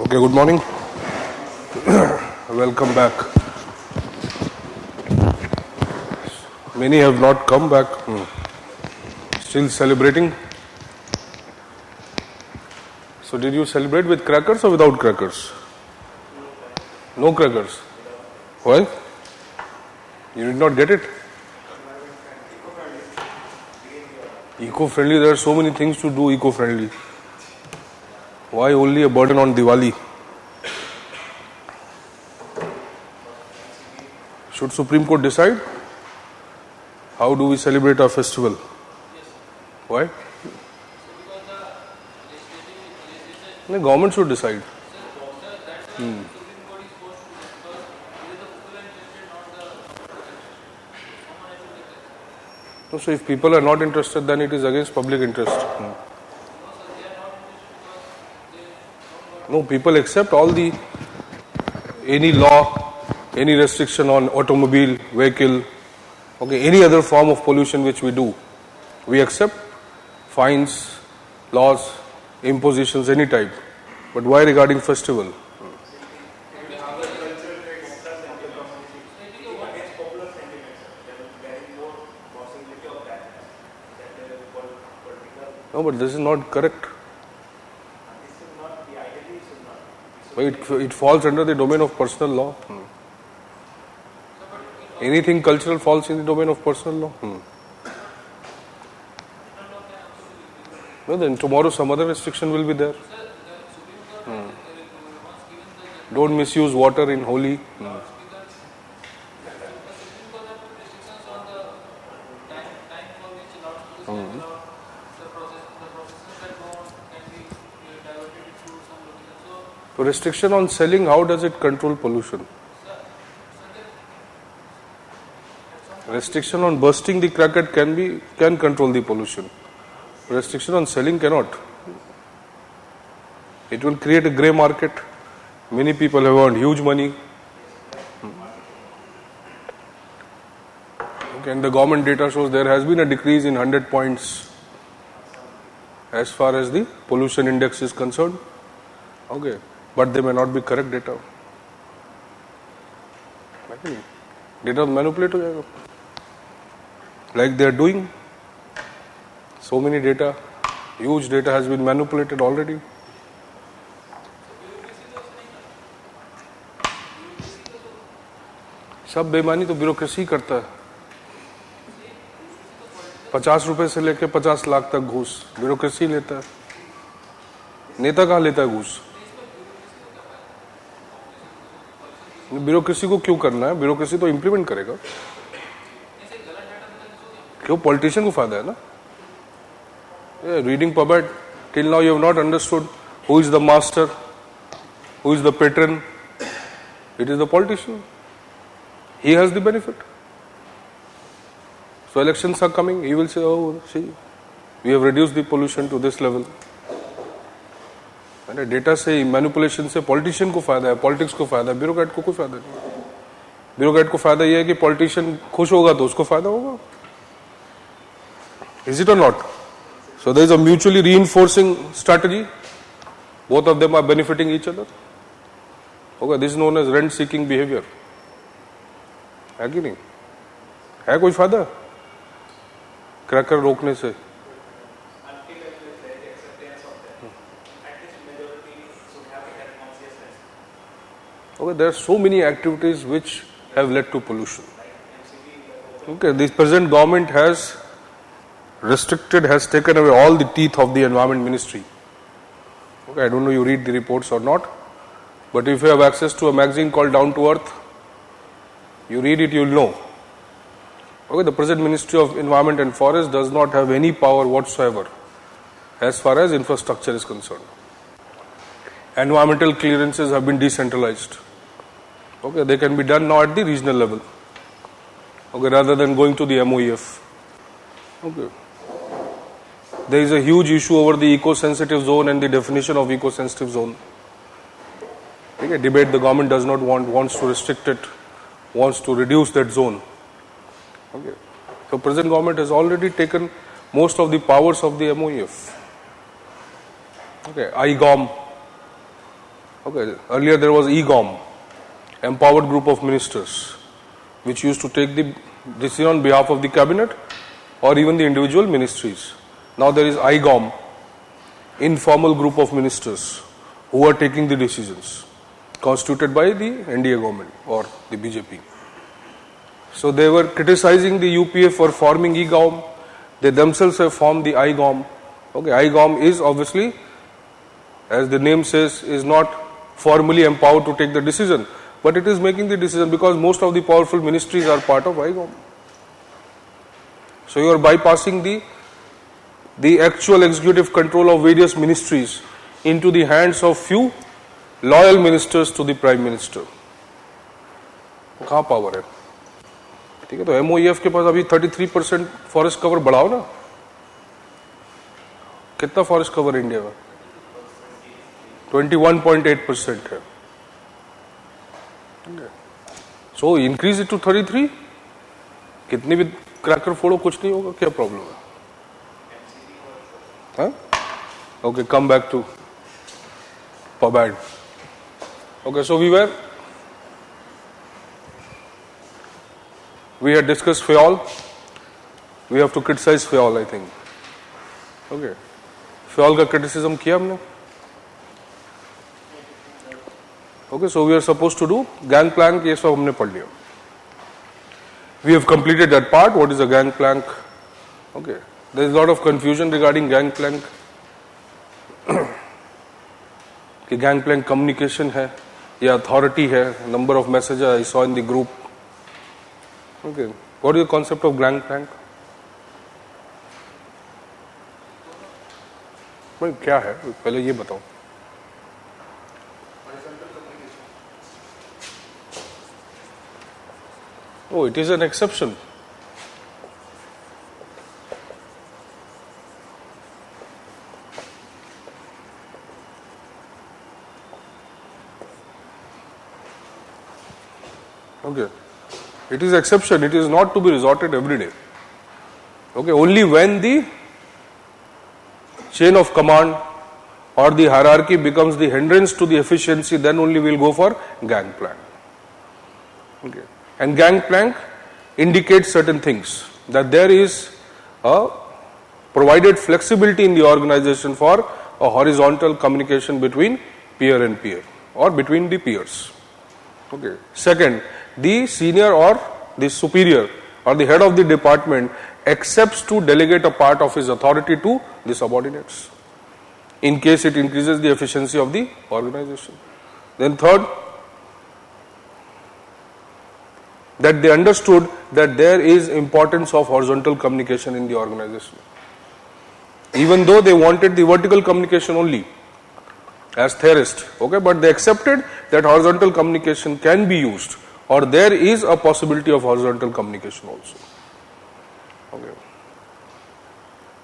Okay, good morning. Welcome back. Many have not come back. Still celebrating. So did you celebrate with crackers or without crackers? No crackers. Why? You did not get it? Eco-friendly, there are so many things to do eco-friendly. Why only a burden on Diwali? Should Supreme Court decide? How do we celebrate our festival? Why? The government should decide. So if people are not interested, then it is against public interest. No, people accept any law, any restriction on automobile, vehicle, okay, any other form of pollution which we do. We accept fines, laws, impositions, any type. But why regarding festival? No, but this is not correct. It falls under the domain of personal law. Anything cultural falls in the domain of personal law. Well, then tomorrow some other restriction will be there. Don't misuse water in Holi. So restriction on selling, how does it control pollution? Restriction on bursting the cracker can control the pollution. Restriction on selling cannot. It will create a grey market. Many people have earned huge money. Okay, and the government data shows there has been a decrease in 100 points as far as the pollution index is concerned. Okay, but they may not be correct data. Data manipulate ho jayega. Like they are doing. So many data, huge data has been manipulated already. सब बेईमानी तो bureaucracy करता है. 50 रुपए से लेकर 50 लाख तक घूस ब्यूरोक्रेसी लेता है. नेता कहाँ लेता है घूस? ब्यूरोक्रेसी को क्यों करना है? ब्यूरोक्रेसी तो इम्प्लीमेंट करेगा. क्यों? पॉलिटिशियन को फायदा है ना. Reading Pabbat, till now you have not understood who is the master, who is the patron. It is the politician. He has the benefit. So elections are coming. He will say, oh, see, we have reduced the pollution to this level. And data से manipulation से politician को फायदा है, politics को फायदा है, bureaucrat को कोई फायदा नहीं. Bureaucrat को फायदा ये है कि politician खुश होगा तो उसको फायदा होगा. Is it or not? So there is a mutually reinforcing strategy. Both of them are benefiting each other. Okay, this is known as rent-seeking behavior. है कि नहीं? है कोई फायदा क्रैकर रोकने से? Okay, there are so many activities which have led to pollution. Okay, the present government has taken away all the teeth of the Environment Ministry. Okay, I don't know you read the reports or not, but if you have access to a magazine called Down to Earth, you read it, you will know. Okay, the present Ministry of Environment and Forest does not have any power whatsoever as far as infrastructure is concerned. Environmental clearances have been decentralized. Okay, they can be done now at the regional level. Okay, rather than going to the MOEF. Okay. There is a huge issue over the eco-sensitive zone and the definition of eco-sensitive zone. Okay, debate the government does not wants to restrict it, wants to reduce that zone. Okay. So present government has already taken most of the powers of the MOEF. Okay, IGOM, Okay, earlier there was EGOM, Empowered Group of Ministers, which used to take the decision on behalf of the cabinet or even the individual ministries. Now there is IGOM, Informal Group of Ministers, who are taking the decisions, constituted by the NDA government or the BJP. So they were criticizing the UPA for forming EGOM. They themselves have formed the IGOM. Okay, IGOM is obviously, as the name says, is not formally empowered to take the decision, but it is making the decision because most of the powerful ministries are part of IGOM. So you are bypassing the actual executive control of various ministries into the hands of few loyal ministers to the Prime Minister. कहाँ power है? ठीक है, तो MOEF के पास अभी 33% forest cover बढ़ाओ ना. कितना फॉरेस्ट कवर इंडिया में? 21.8% है. So increase it to 33. कितनी भी क्रैकर फोड़ो कुछ नहीं होगा, क्या प्रॉब्लम है? हाँ? Okay, come back to PABAD. Okay, so we had discussed FEOL. We have to criticize FEOL, I think. Okay, FEOL का criticism किया हमने. Okay, so we are supposed to do gangplank. ये सब हमने पढ़ लिया. We have completed that part. What is a gangplank? Okay, there is a lot of confusion regarding gangplank. कि gangplank communication है या authority है. Number of messages I saw in the group. Okay, what is the concept of gangplank? भाई क्या है? पहले ये बताओ. Oh, it is an exception. Okay, it is exception. It is not to be resorted every day. Okay, only when the chain of command or the hierarchy becomes the hindrance to the efficiency, then only we will go for gangplank. Okay. And gangplank indicates certain things, that there is a provided flexibility in the organization for a horizontal communication between peer and peer or between the peers. Okay. Second, the senior or the superior or the head of the department accepts to delegate a part of his authority to the subordinates in case it increases the efficiency of the organization. Then third, that they understood that there is importance of horizontal communication in the organization. Even though they wanted the vertical communication only as theorists, okay, but they accepted that horizontal communication can be used, or there is a possibility of horizontal communication also. Okay.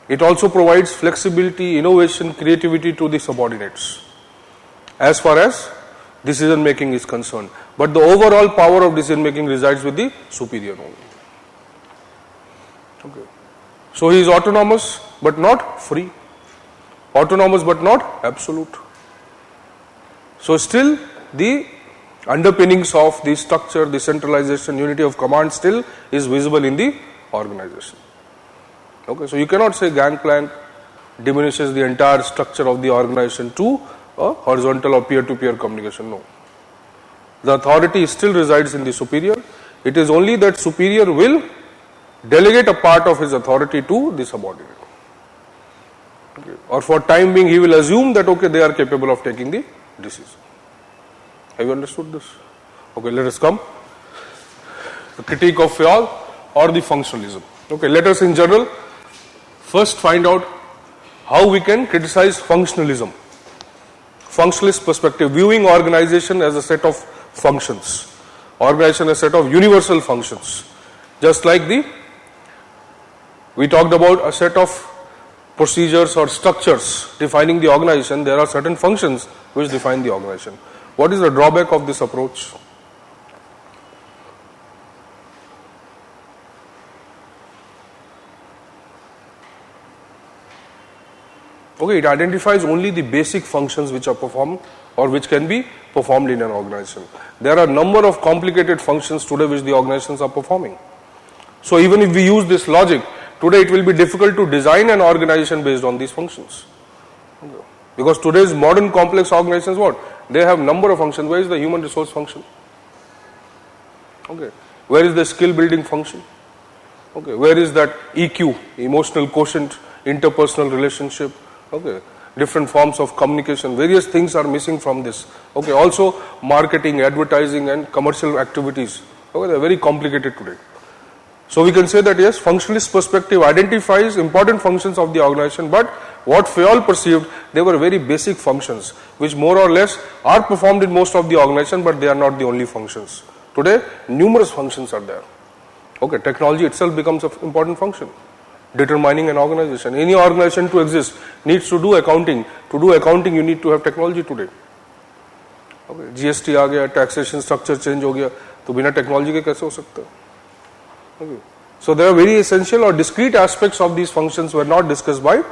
It also provides flexibility, innovation, creativity to the subordinates as far as decision making is concerned. But the overall power of decision making resides with the superior only. Okay. So he is autonomous but not free. Autonomous but not absolute. So still the underpinnings of the structure, the centralization, unity of command still is visible in the organization. Okay, so you cannot say gangplank diminishes the entire structure of the organization to a horizontal or peer-to-peer communication. No. The authority still resides in the superior. It is only that superior will delegate a part of his authority to the subordinate. Okay. Or for time being, he will assume that okay, they are capable of taking the decision. Have you understood this? Okay, let us come. The critique of FEOL or the functionalism. Okay, let us in general first find out how we can criticize functionalism. Functionalist perspective, viewing organization as a set of functions, organization as a set of universal functions. Just like we talked about a set of procedures or structures defining the organization, there are certain functions which define the organization. What is the drawback of this approach? Okay, it identifies only the basic functions which are performed or which can be performed in an organization. There are a number of complicated functions today which the organizations are performing. So even if we use this logic, today it will be difficult to design an organization based on these functions. Because today's modern complex organizations, what? They have number of functions. Where is the human resource function? Okay. Where is the skill building function? Okay. Where is that EQ, emotional quotient, interpersonal relationship? Okay. Different forms of communication. Various things are missing from this. Okay. Also marketing, advertising and commercial activities. Okay. They are very complicated today. So we can say that yes, functionalist perspective identifies important functions of the organization, but what Fayol perceived, they were very basic functions, which more or less are performed in most of the organization, but they are not the only functions. Today, numerous functions are there. Okay, technology itself becomes an important function, determining an organization. Any organization to exist needs to do accounting. To do accounting, you need to have technology today. Okay, GST आ गया, taxation structure change हो गया, तो बिना technology के कैसे हो सकता है? Okay. So there are very essential or discrete aspects of these functions were not discussed by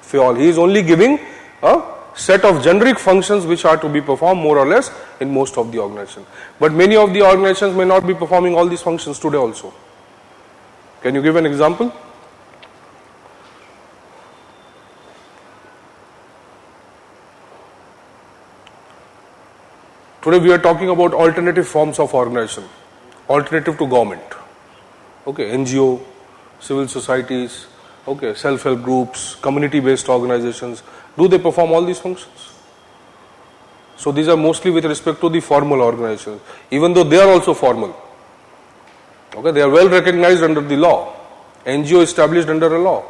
Fayol. He is only giving a set of generic functions which are to be performed more or less in most of the organizations. But many of the organizations may not be performing all these functions today also. Can you give an example? Today we are talking about alternative forms of organization, alternative to government. Okay, NGO, civil societies, okay, self-help groups, community-based organizations. Do they perform all these functions? So these are mostly with respect to the formal organizations, even though they are also formal. Okay, they are well recognized under the law. NGO established under a law.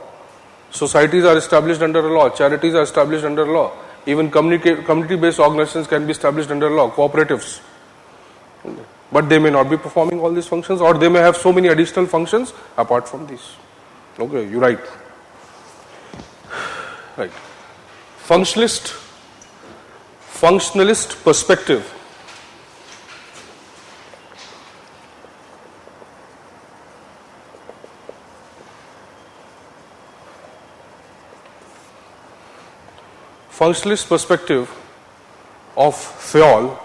Societies are established under a law. Charities are established under a law. Even community-based organizations can be established under law, cooperatives. Okay. But they may not be performing all these functions, or they may have so many additional functions apart from these. Okay, you're right. Right. Functionalist perspective. Functionalist perspective of Fayol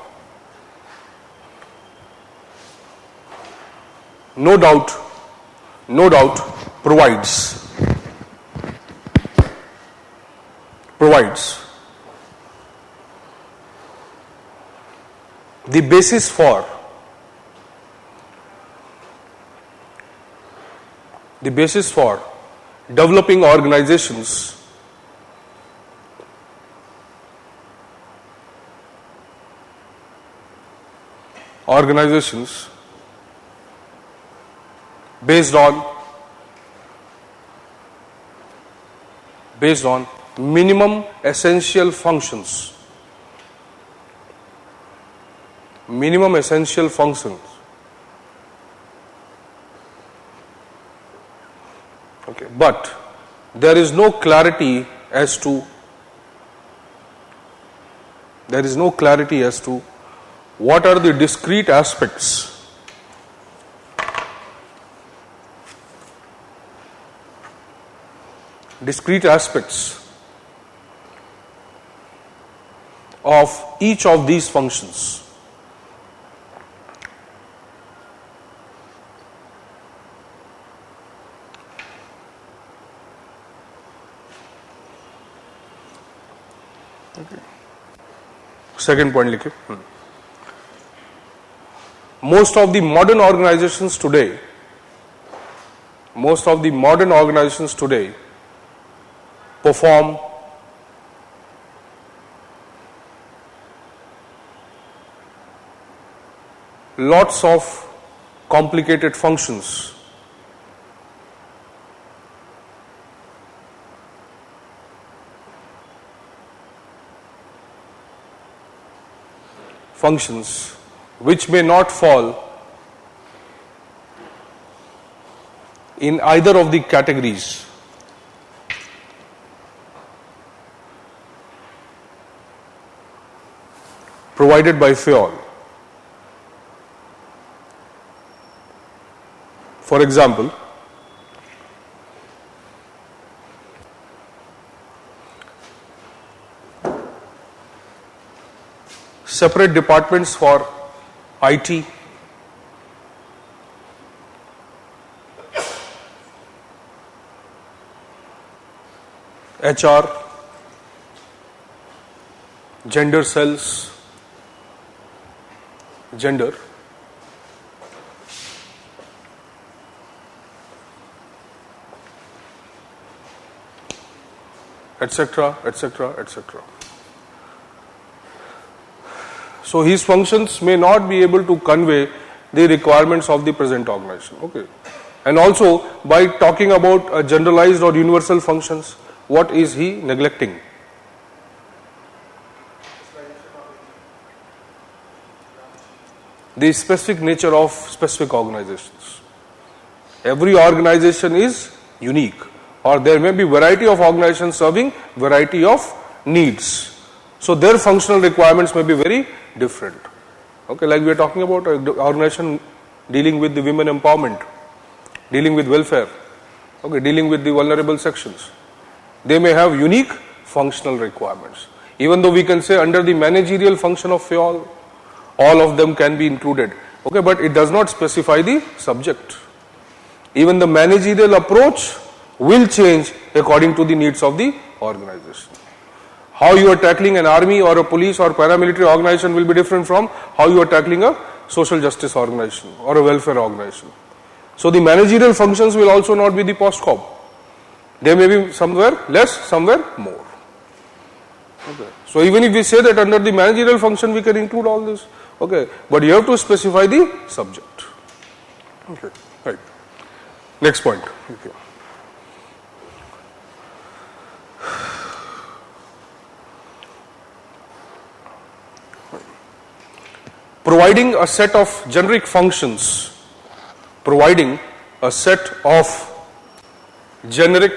no doubt provides the basis for developing organizations based on minimum essential functions. Okay, but there is no clarity as to what are the discrete aspects of each of these functions. Okay. Second point लिखे. Most of the modern organizations today perform lots of complicated functions. Which may not fall in either of the categories. Provided by Fayol. For example, separate departments for IT, HR, gender cells, gender, etc., etc., etc. So his functions may not be able to convey the requirements of the present organization. Okay. And also, by talking about generalized or universal functions, what is he neglecting? The specific nature of specific organizations. Every organization is unique, or there may be variety of organizations serving variety of needs. So their functional requirements may be very different. Okay, like we are talking about an organization dealing with the women empowerment, dealing with welfare, okay, dealing with the vulnerable sections. They may have unique functional requirements. Even though we can say under the managerial function of FAOL, all of them can be included. Okay, but it does not specify the subject. Even the managerial approach will change according to the needs of the organization. How you are tackling an army or a police or paramilitary organization will be different from how you are tackling a social justice organization or a welfare organization. So the managerial functions will also not be the post-COB. They may be somewhere less, somewhere more. Okay. So even if we say that under the managerial function we can include all this, okay, but you have to specify the subject. Okay, right. Next point. Okay. Providing a set of generic functions, providing a set of generic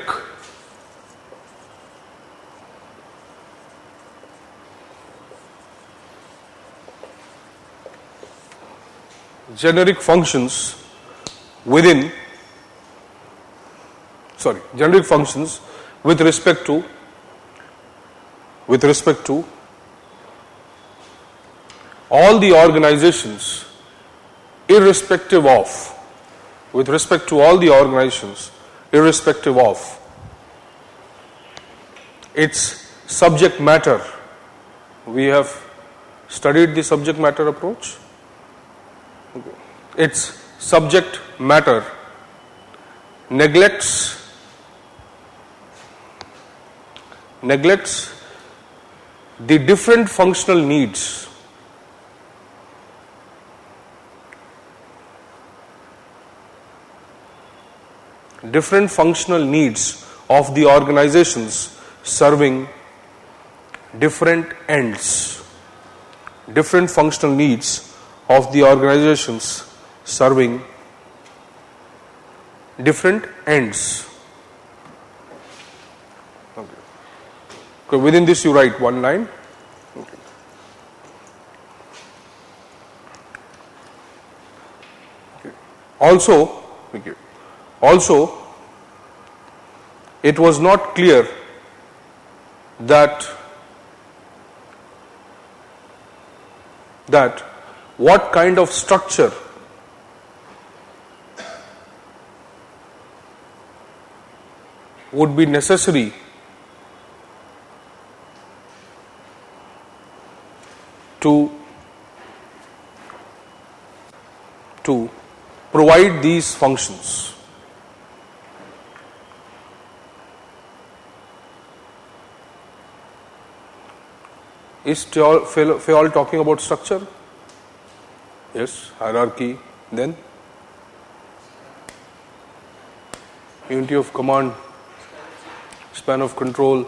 functions within, generic functions with respect to all the organizations, irrespective of its subject matter. We have studied the subject matter approach. Its subject matter neglects the different functional needs of the organizations serving different ends. Different functional needs of the organizations serving different ends. Okay, within this you write one line. Okay. Also, it was not clear that what kind of structure would be necessary to provide these functions. Is FAOL talking about structure? Yes, hierarchy, then unity of command, span of control.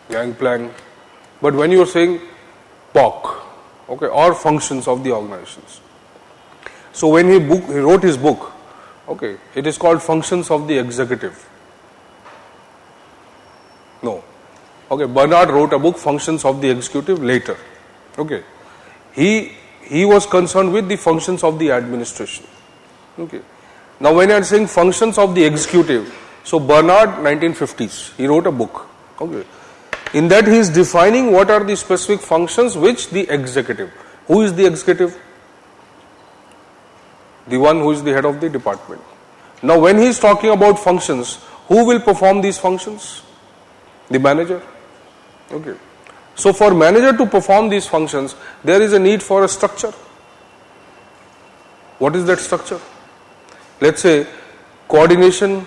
Gangplank. But when you are saying POC, okay, or functions of the organizations. So when he wrote his book, okay, it is called Functions of the Executive. No. Okay, Bernard wrote a book, Functions of the Executive, later. Okay. He was concerned with the functions of the administration. Okay. Now when I am saying functions of the executive, so Bernard, 1950s, he wrote a book. Okay. In that he is defining what are the specific functions which the executive. Who is the executive? The one who is the head of the department. Now when he is talking about functions, who will perform these functions? The manager. Okay. So for manager to perform these functions, there is a need for a structure. What is that structure? Let's say coordination,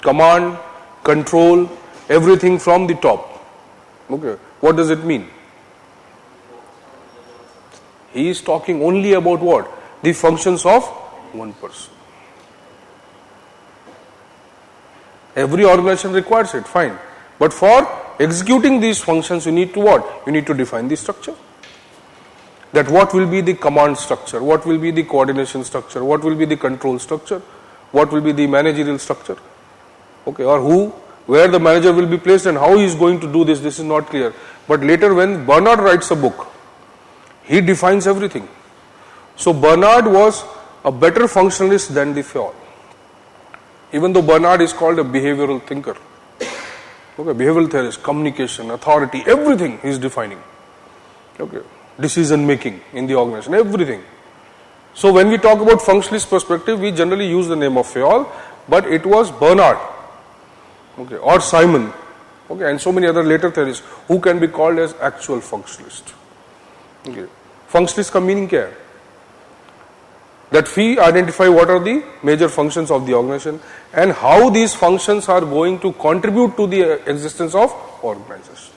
command, control, everything from the top. Okay. What does it mean? He is talking only about what? The functions of one person. Every organization requires it, fine. But for executing these functions, you need to what? You need to define the structure. That what will be the command structure, what will be the coordination structure, what will be the control structure, what will be the managerial structure. Okay, or who, where the manager will be placed and how he is going to do this is not clear. But later when Bernard writes a book, he defines everything. So Bernard was a better functionalist than the Fayol. Even though Bernard is called a behavioral thinker. Okay, behavioral theorist, communication, authority, everything he is defining. Okay, decision making in the organization, everything. So when we talk about functionalist perspective, we generally use the name of Fayol, but it was Bernard, okay, or Simon, okay, and so many other later theorists who can be called as actual functionalist. Okay, functionalist का meaning क्या है? That we identify what are the major functions of the organization and how these functions are going to contribute to the existence of organization.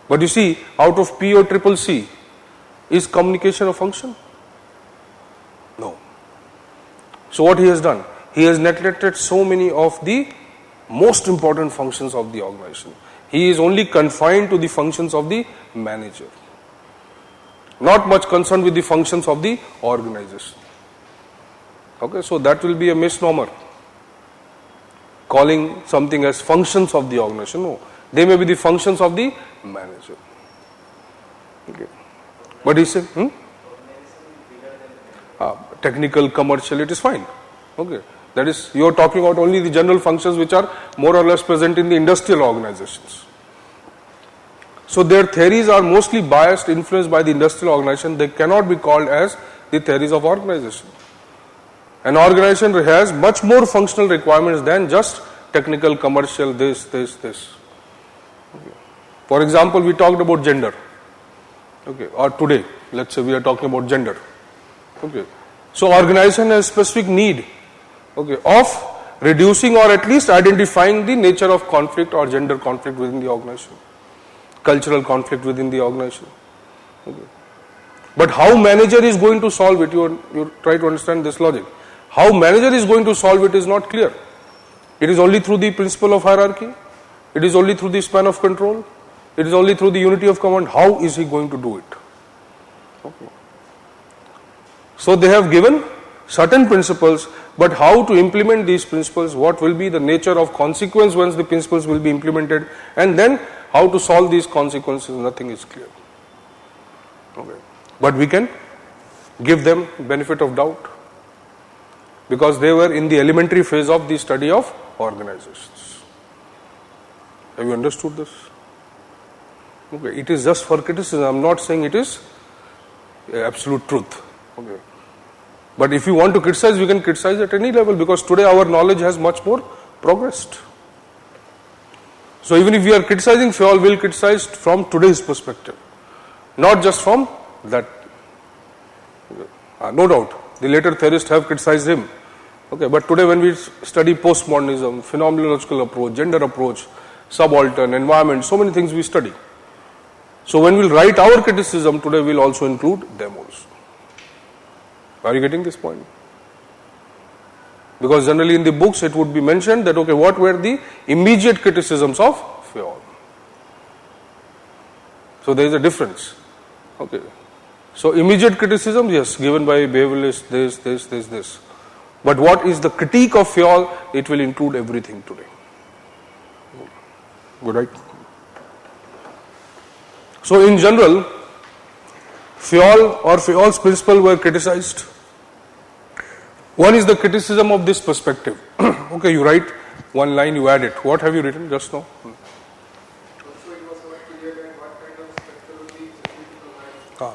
But you see, out of P or triple C, is communication a function? No. So what he has done? He has neglected so many of the most important functions of the organization. He is only confined to the functions of the manager. Not much concerned with the functions of the organization. Okay, so that will be a misnomer. Calling something as functions of the organization. No, they may be the functions of the manager. Okay. But he said, technical, commercial, it is fine. Okay, that is, you are talking about only the general functions which are more or less present in the industrial organizations. So their theories are mostly biased, influenced by the industrial organization. They cannot be called as the theories of organization. An organization has much more functional requirements than just technical, commercial, this. Okay. For example, we talked about gender. Okay, or today, let's say we are talking about gender. Okay. So organization has specific need, okay, of reducing or at least identifying the nature of conflict or gender conflict within the organization. Cultural conflict within the organization. Okay. But how manager is going to solve it, you try to understand this logic. How manager is going to solve it is not clear. It is only through the principle of hierarchy. It is only through the span of control. It is only through the unity of command. How is he going to do it? Okay. So they have given certain principles, but how to implement these principles, what will be the nature of consequence once the principles will be implemented, and then how to solve these consequences, nothing is clear. Okay. But we can give them benefit of doubt because they were in the elementary phase of the study of organizations. Have you understood this? Okay. It is just for criticism. I am not saying it is absolute truth. Okay. But if you want to criticize, we can criticize at any level because today our knowledge has much more progressed. So even if we are criticizing Fayol, we will criticize from today's perspective, not just from that. No doubt, the later theorists have criticized him. Okay, but today when we study postmodernism, phenomenological approach, gender approach, subaltern, environment, so many things we study. So when we will write our criticism today, we will also include them also. Are you getting this point? Because generally in the books it would be mentioned that, okay, what were the immediate criticisms of Fayol? So there is a difference. Okay. So immediate criticism, yes, given by behavioralists, this. But what is the critique of Fayol? It will include everything today. Good, right? So in general, Fayol or Fayol's principle were criticized. One is the criticism of this perspective. Okay, you write one line you add it. What have you written just now?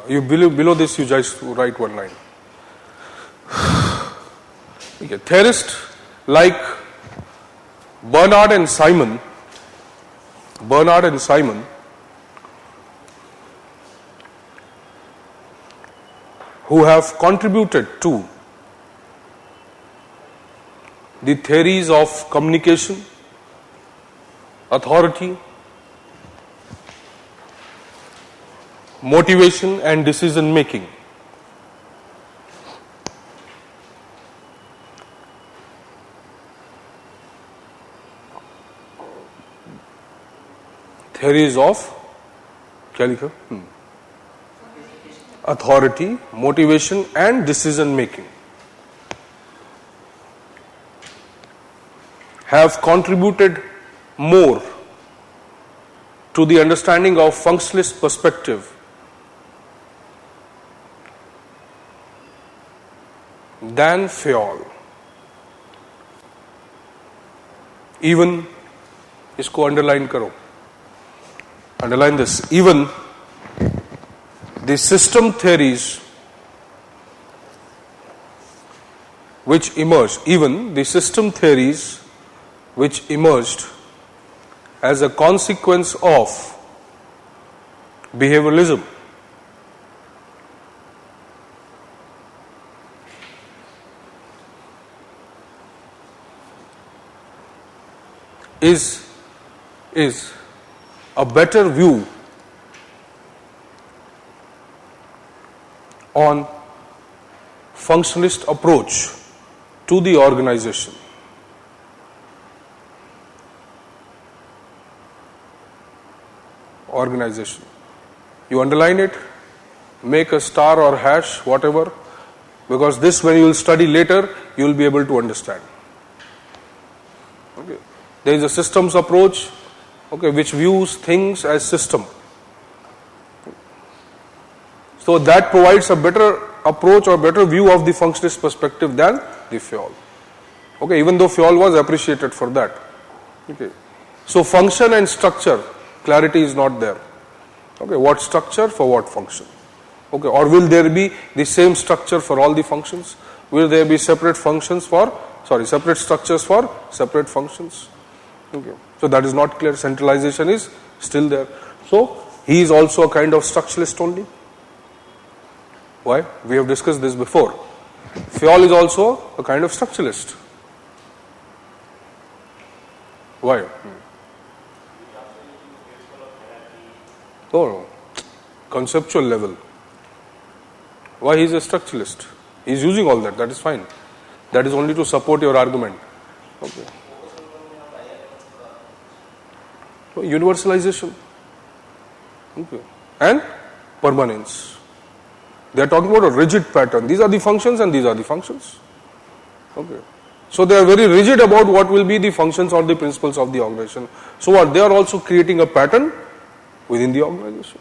You below this you just write one line. Okay. Theorists like Bernard and Simon who have contributed to the theories of communication, authority, motivation and decision making. Theories of क्या लिखा? Authority, motivation and decision making have contributed more to the understanding of functionalist perspective than Fayol. Even इसको underline करो. Underline this. Even the system theories which emerged as a consequence of behavioralism is a better view on functionalist approach to the organization. You underline it, make a star or hash, whatever, because this when you will study later, you will be able to understand. Okay. There is a systems approach, okay, which views things as system. So that provides a better approach or better view of the functionalist perspective than the Fayol. Okay, even though Fayol was appreciated for that. Okay. So function and structure, clarity is not there. Okay, what structure for what function? Okay, or will there be the same structure for all the functions? Will there be separate structures for separate functions? Okay. So that is not clear. Centralization is still there. So he is also a kind of structuralist only. Why? We have discussed this before. Fayol is also a kind of structuralist. Why? No. Conceptual level. Why he is a structuralist? He is using all that. That is fine. That is only to support your argument. Okay. So universalization. Okay. And permanence. They are talking about a rigid pattern. These are the functions and these are the functions. Okay. So they are very rigid about what will be the functions or the principles of the organization. So what? They are also creating a pattern within the organization.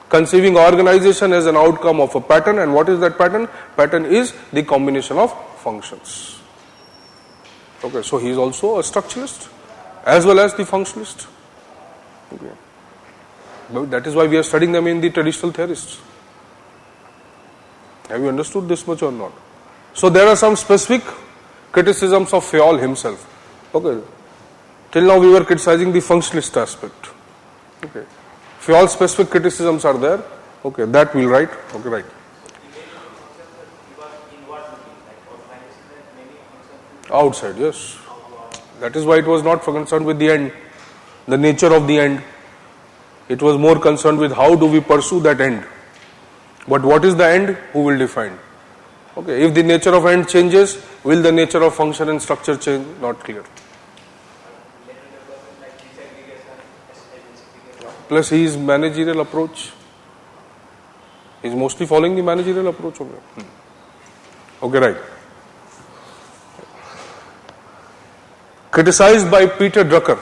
Conceiving organization as an outcome of a pattern, and what is that pattern? Pattern is the combination of functions. Okay, so he is also a structuralist as well as the functionalist. Okay. But that is why we are studying them in the traditional theorists. Have you understood this much or not? So there are some specific criticisms of Fayol himself. Okay. Till now we were criticizing the functionalist aspect. Okay. Fayol specific criticisms are there. Okay, that we'll write. Okay, right. Outside, yes. That is why it was not concerned with the end, the nature of the end. It was more concerned with how do we pursue that end. But what is the end? Who will define? Okay, if the nature of end changes, will the nature of function and structure change? Not clear. Plus his managerial approach. He is mostly following the managerial approach. Okay, right. Criticized by Peter Drucker.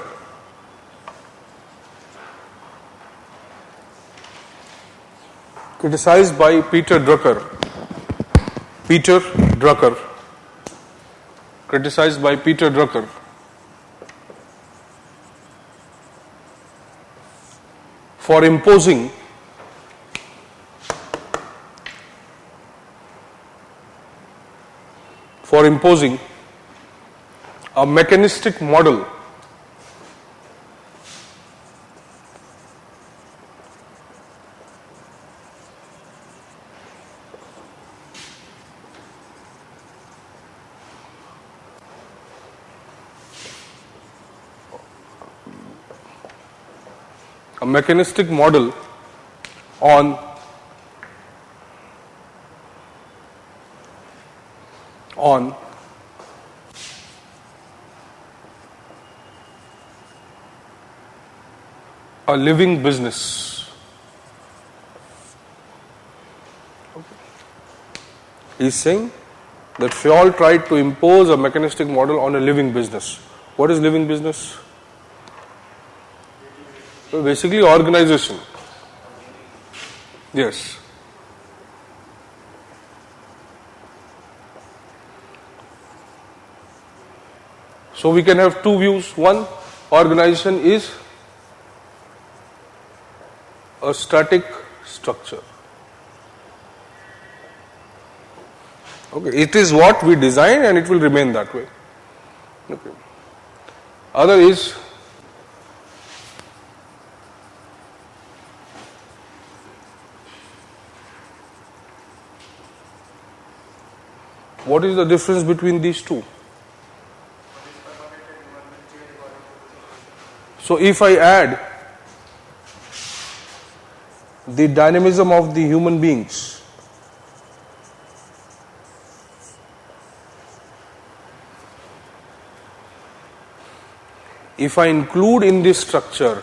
Criticized by Peter Drucker. Criticized by Peter Drucker for imposing a mechanistic model on a living business. He's saying that Fayol tried to impose a mechanistic model on a living business. What is living business? So basically organization. Yes. So we can have two views. One, organization is a static structure. Okay, it is what we design and it will remain that way. Okay. Other is what is the difference between these two? So if I add the dynamism of the human beings if I include in this structure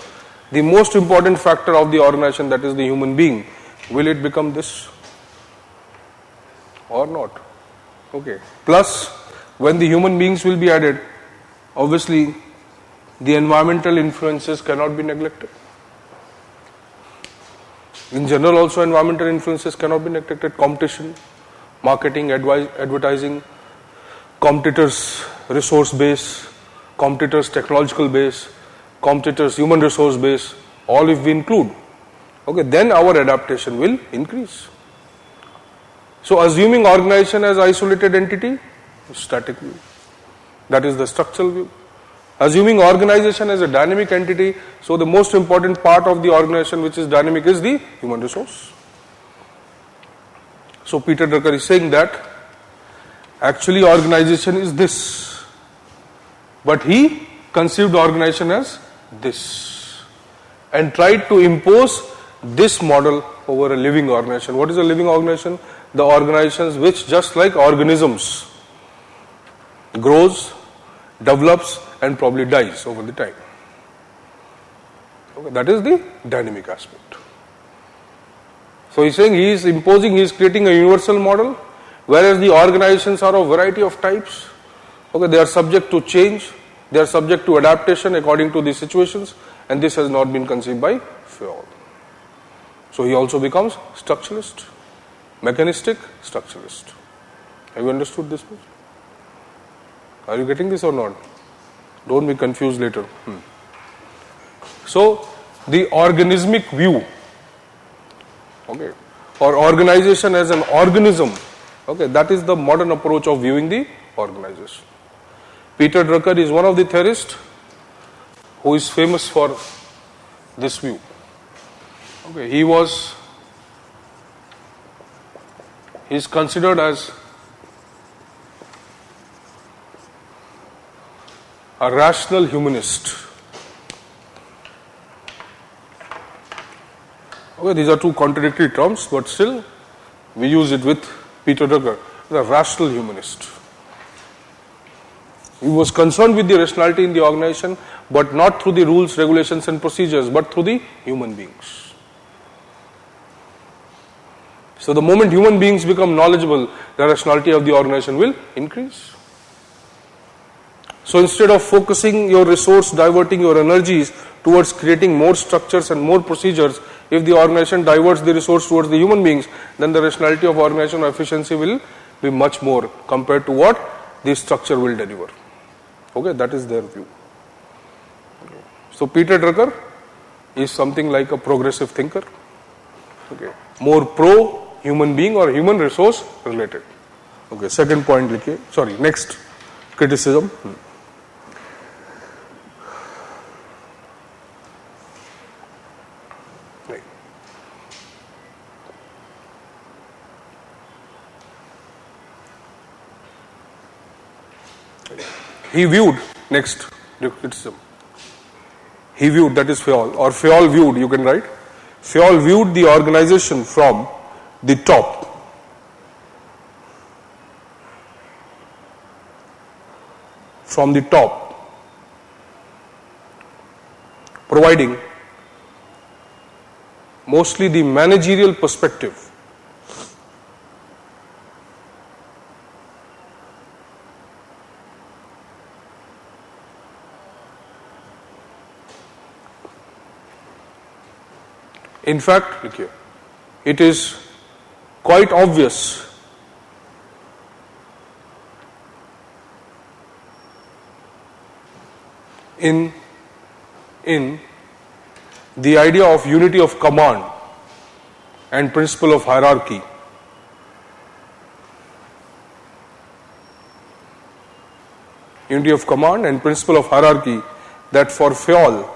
the most important factor of the organization, that is the human being, will it become this or not? Okay. Plus, when the human beings will be added, obviously the environmental influences cannot be neglected. In general also environmental influences cannot be neglected. Competition, marketing, advertising, competitors' resource base, competitors' technological base, competitors' human resource base, all if we include, okay, then our adaptation will increase. So assuming organization as isolated entity, static view. That is the structural view. Assuming organization as a dynamic entity, so the most important part of the organization which is dynamic is the human resource. So Peter Drucker is saying that actually organization is this, but he conceived organization as this and tried to impose this model over a living organization. What is a living organization? The organizations which, just like organisms, grows, develops and probably dies over the time. Okay, that is the dynamic aspect. So he's saying he is creating a universal model, whereas the organizations are of variety of types. Okay, they are subject to change, they are subject to adaptation according to the situations, and this has not been conceived by Fayol. So he also becomes structuralist, mechanistic structuralist. Have you understood this? Are you getting this or not? Don't be confused later. So the organismic view, okay, or organization as an organism, okay, that is the modern approach of viewing the organization. Peter Drucker is one of the theorists who is famous for this view. Okay, he is considered as a rational humanist. Okay, these are two contradictory terms, but still we use it with Peter Drucker, the rational humanist. He was concerned with the rationality in the organization, but not through the rules, regulations and procedures, but through the human beings. So the moment human beings become knowledgeable, the rationality of the organization will increase. So instead of focusing your resource, diverting your energies towards creating more structures and more procedures, if the organization diverts the resource towards the human beings, then the rationality of organization efficiency will be much more compared to what the structure will deliver. Okay, that is their view. So Peter Drucker is something like a progressive thinker. Okay. More pro human being or human resource related. Okay. Second point likhiye. Sorry. Next criticism. Right. He viewed, next criticism. He viewed, that is Fayol, or Fayol viewed, you can write. Fayol viewed the organization from the top. From the top, providing mostly the managerial perspective. In fact, look here, it is quite obvious in the idea of unity of command and principle of hierarchy. Unity of command and principle of hierarchy, that for Fayol,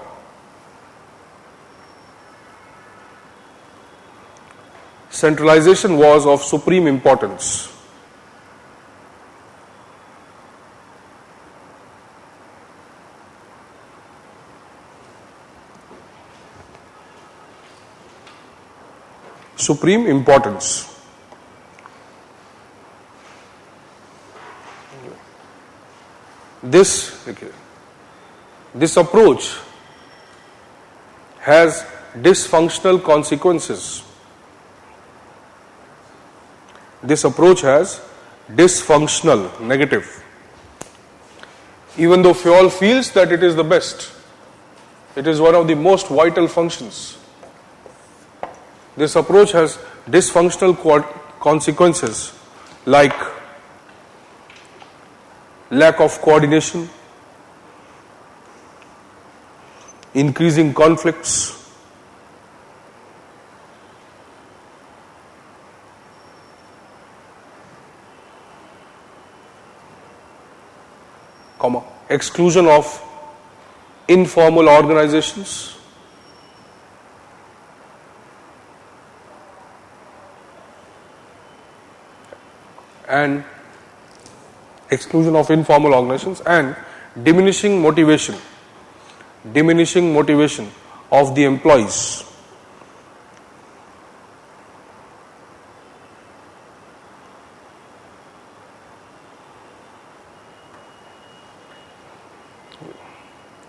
centralization was of supreme importance. Supreme importance. This approach has dysfunctional consequences. This approach has dysfunctional, negative. Even though Fayol feels that it is the best, it is one of the most vital functions. This approach has dysfunctional consequences like lack of coordination, increasing conflicts, exclusion of informal organizations, and exclusion of informal organizations, and diminishing motivation of the employees.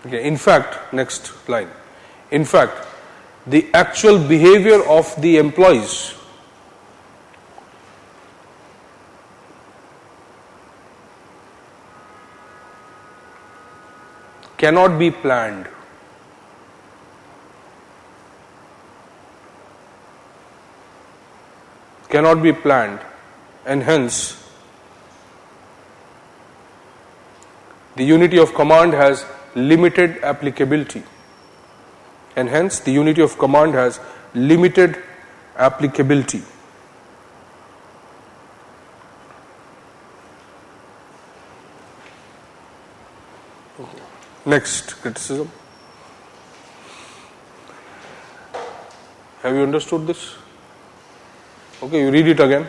Okay, in fact, next line. In fact, the actual behavior of the employees cannot be planned. Cannot be planned, and hence the unity of command has limited applicability. And hence the unity of command has limited applicability. Next criticism. Have you understood this? Okay, you read it again.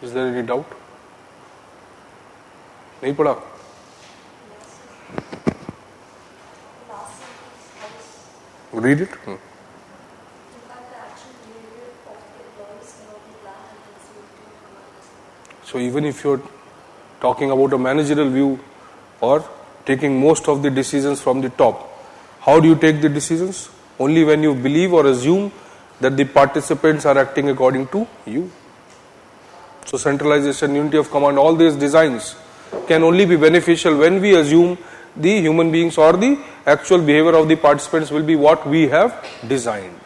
Is there any doubt? नहीं पढ़ा? Read it. So even if you're talking about a managerial view or taking most of the decisions from the top, how do you take the decisions? only when you believe or assume that the participants are acting according to you. So centralization, unity of command, all these designs can only be beneficial when we assume the human beings or the actual behavior of the participants will be what we have designed.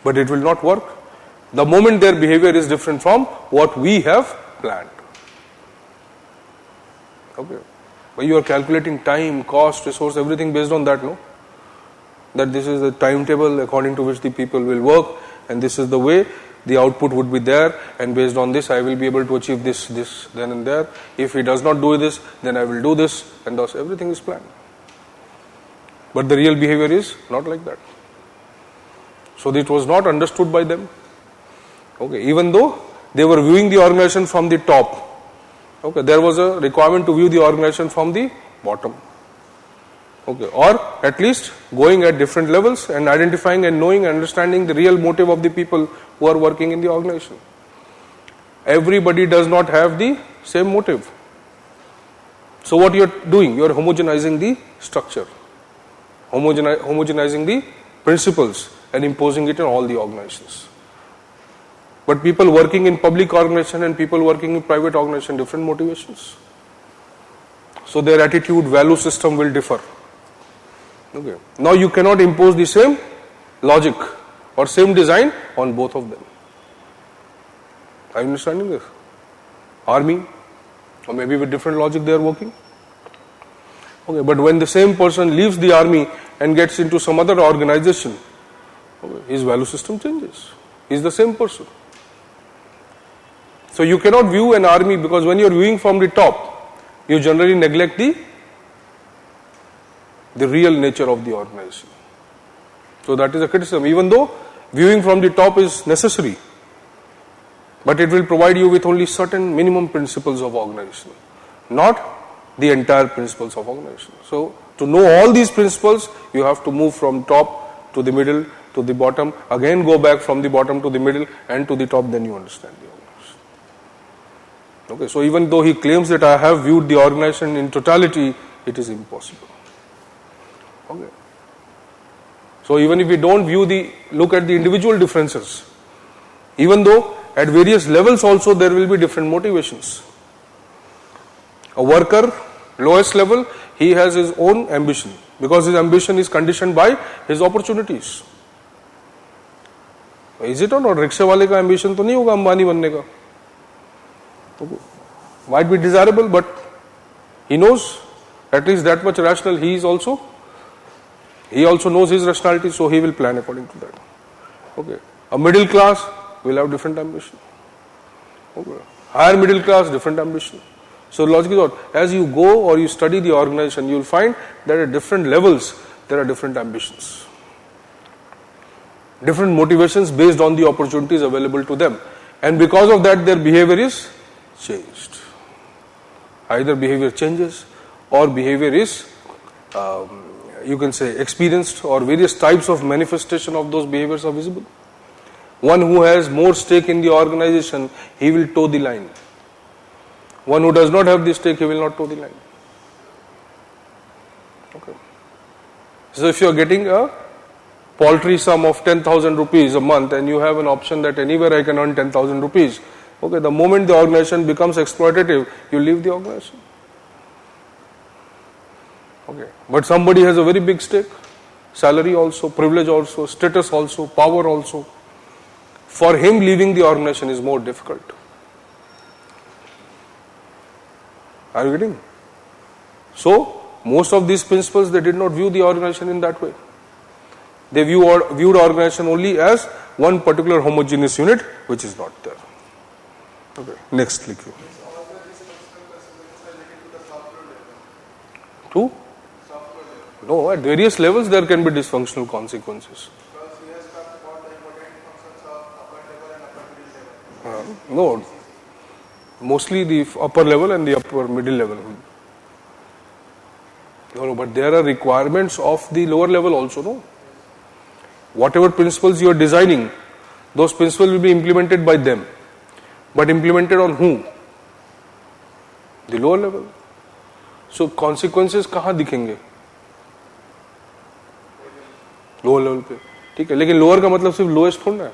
But it will not work the moment their behavior is different from what we have planned. Okay. But you are calculating time, cost, resource, everything based on that, no? That this is the timetable according to which the people will work, and this is the way the output would be there, and based on this I will be able to achieve this, then and there. If he does not do this, then I will do this, and thus everything is planned. But the real behavior is not like that. So it was not understood by them. Okay, even though they were viewing the organization from the top, okay, there was a requirement to view the organization from the bottom. Okay, or at least going at different levels and identifying and knowing and understanding the real motive of the people who are working in the organization. Everybody does not have the same motive. So what you are doing, you are homogenizing the structure, homogenizing the principles and imposing it on all the organizations. But people working in public organization and people working in private organization, different motivations. So their attitude, value system will differ. Okay. Now you cannot impose the same logic or same design on both of them. Are you understanding this? Army, or maybe with different logic they are working. Okay, but when the same person leaves the army and gets into some other organization, okay, his value system changes. He is the same person. So you cannot view an army, because when you are viewing from the top, you generally neglect the real nature of the organization. So that is a criticism. Even though viewing from the top is necessary, but it will provide you with only certain minimum principles of organization, not the entire principles of organization. So to know all these principles, you have to move from top to the middle to the bottom, again go back from the bottom to the middle and to the top, then you understand the organization. Okay, so even though he claims that I have viewed the organization in totality, it is impossible. Okay. So even if we don't look at the individual differences, even though at various levels also there will be different motivations. A worker, lowest level, he has his own ambition, because his ambition is conditioned by his opportunities. Is it or not? रिक्शे वाले का ambition तो नहीं होगा अंबानी बनने का. Might be desirable, but he knows at least that much rational. He also knows his rationality, so he will plan according to that. Okay. A middle class will have different ambition. Okay. Higher middle class, different ambition. So logic is what? As you go or you study the organization, you will find that at different levels there are different ambitions, different motivations based on the opportunities available to them, and because of that their behavior is changed. Either behavior changes or behavior is you can say experienced, or various types of manifestation of those behaviors are visible. One who has more stake in the organization, he will toe the line. One who does not have the stake, he will not toe the line. Okay. So if you are getting a paltry sum of 10,000 rupees a month and you have an option that anywhere I can earn 10,000 rupees, okay, the moment the organization becomes exploitative, you leave the organization. Okay. But somebody has a very big stake, salary also, privilege also, status also, power also. For him, leaving the organization is more difficult. Are you getting? So, most of these principles, they did not view the organization in that way. They viewed organization only as one particular homogeneous unit, which is not there. Okay. Next, click. Two? No, at various levels there can be dysfunctional consequences. No, mostly the upper level and the upper middle level. No, but there are requirements of the lower level also, no? Whatever principles you are designing, those principles will be implemented by them. But implemented on whom? The lower level. So consequences कहाँ दिखेंगे? Lower level पे, ठीक है, लेकिन lower का मतलब सिर्फ lowest थोड़ा है,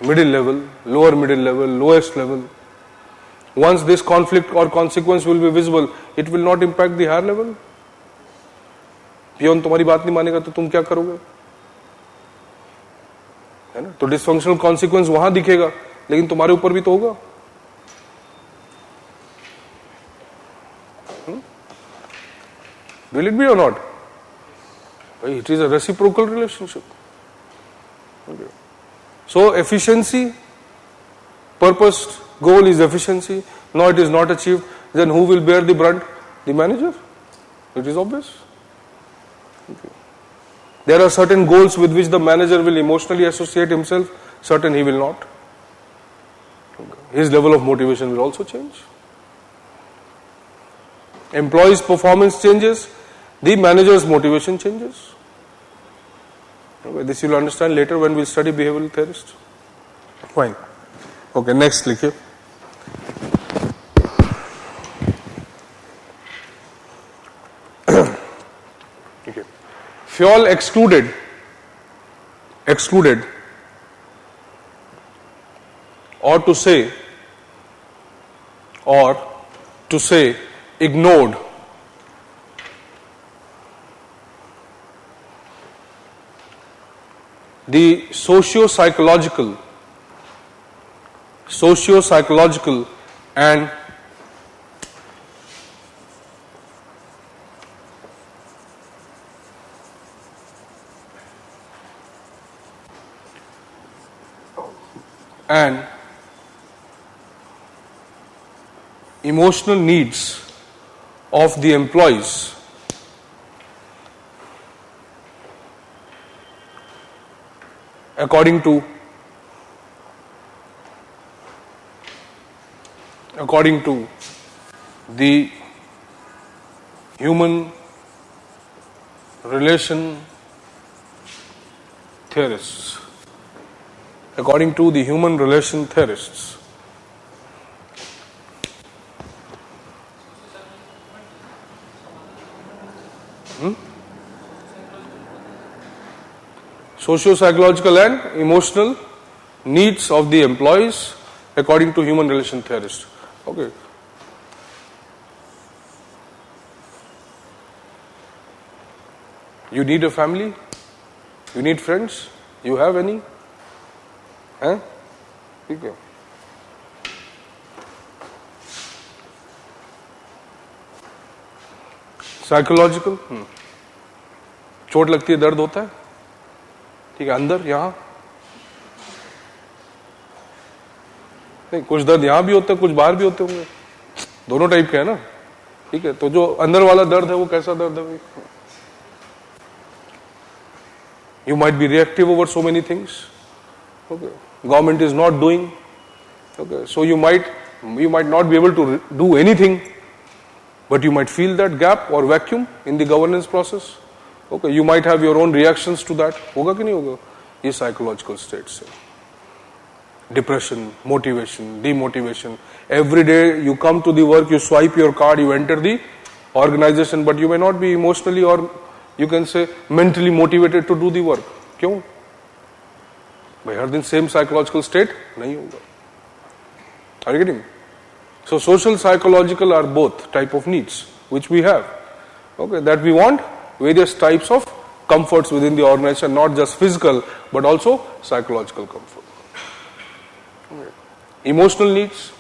middle level, lower middle level, lowest level. Once this conflict or consequence will be visible, it will not impact the higher level. Peon तुम्हारी बात नहीं मानेगा तो तुम क्या करोगे, है ना? तो डिसफंक्शनल कॉन्सिक्वेंस वहां दिखेगा, लेकिन तुम्हारे ऊपर भी तो होगा. Will it be or not? It is a reciprocal relationship. Okay. So efficiency, purposed goal is efficiency. Now it is not achieved. Then who will bear the brunt? The manager. It is obvious. Okay. There are certain goals with which the manager will emotionally associate himself, certain he will not. Okay. His level of motivation will also change. Employees' performance changes, the manager's motivation changes. Okay. This you will understand later when we study behavioral theorists. Fine. Okay, next likhiye. Okay. Fuel excluded, or to say ignored. The socio-psychological and emotional needs of the employees according to the human relation theorists. According to the human relation theorists. Socio-psychological and emotional needs of the employees according to human relation theorists. Okay. You need a family? You need friends? You have any? Huh? Okay. Psychological? चोट लगती है, दर्द होता है, ठीक है, अंदर यहां नहीं, कुछ दर्द यहां भी होता है, कुछ बाहर भी होते होंगे, दोनों टाइप के है ना, ठीक है. तो जो अंदर वाला दर्द है वो कैसा दर्द है भाई? You might be reactive over so many things. Okay. Government is not doing. Okay. So you might not be able to do anything, but you might feel that gap or vacuum in the governance process. Okay. You might have your own reactions to that. होगा कि नहीं होगा? ये psychological states है. Depression, motivation, demotivation. Every day you come to the work, you swipe your card, you enter the organization, but you may not be emotionally or you can say mentally motivated to do the work. क्यों? भाई हर दिन same psychological state नहीं होगा. Are you getting? So social psychological are both type of needs which we have. Okay, that we want various types of comforts within the organization, not just physical but also psychological comfort. Okay. Emotional needs.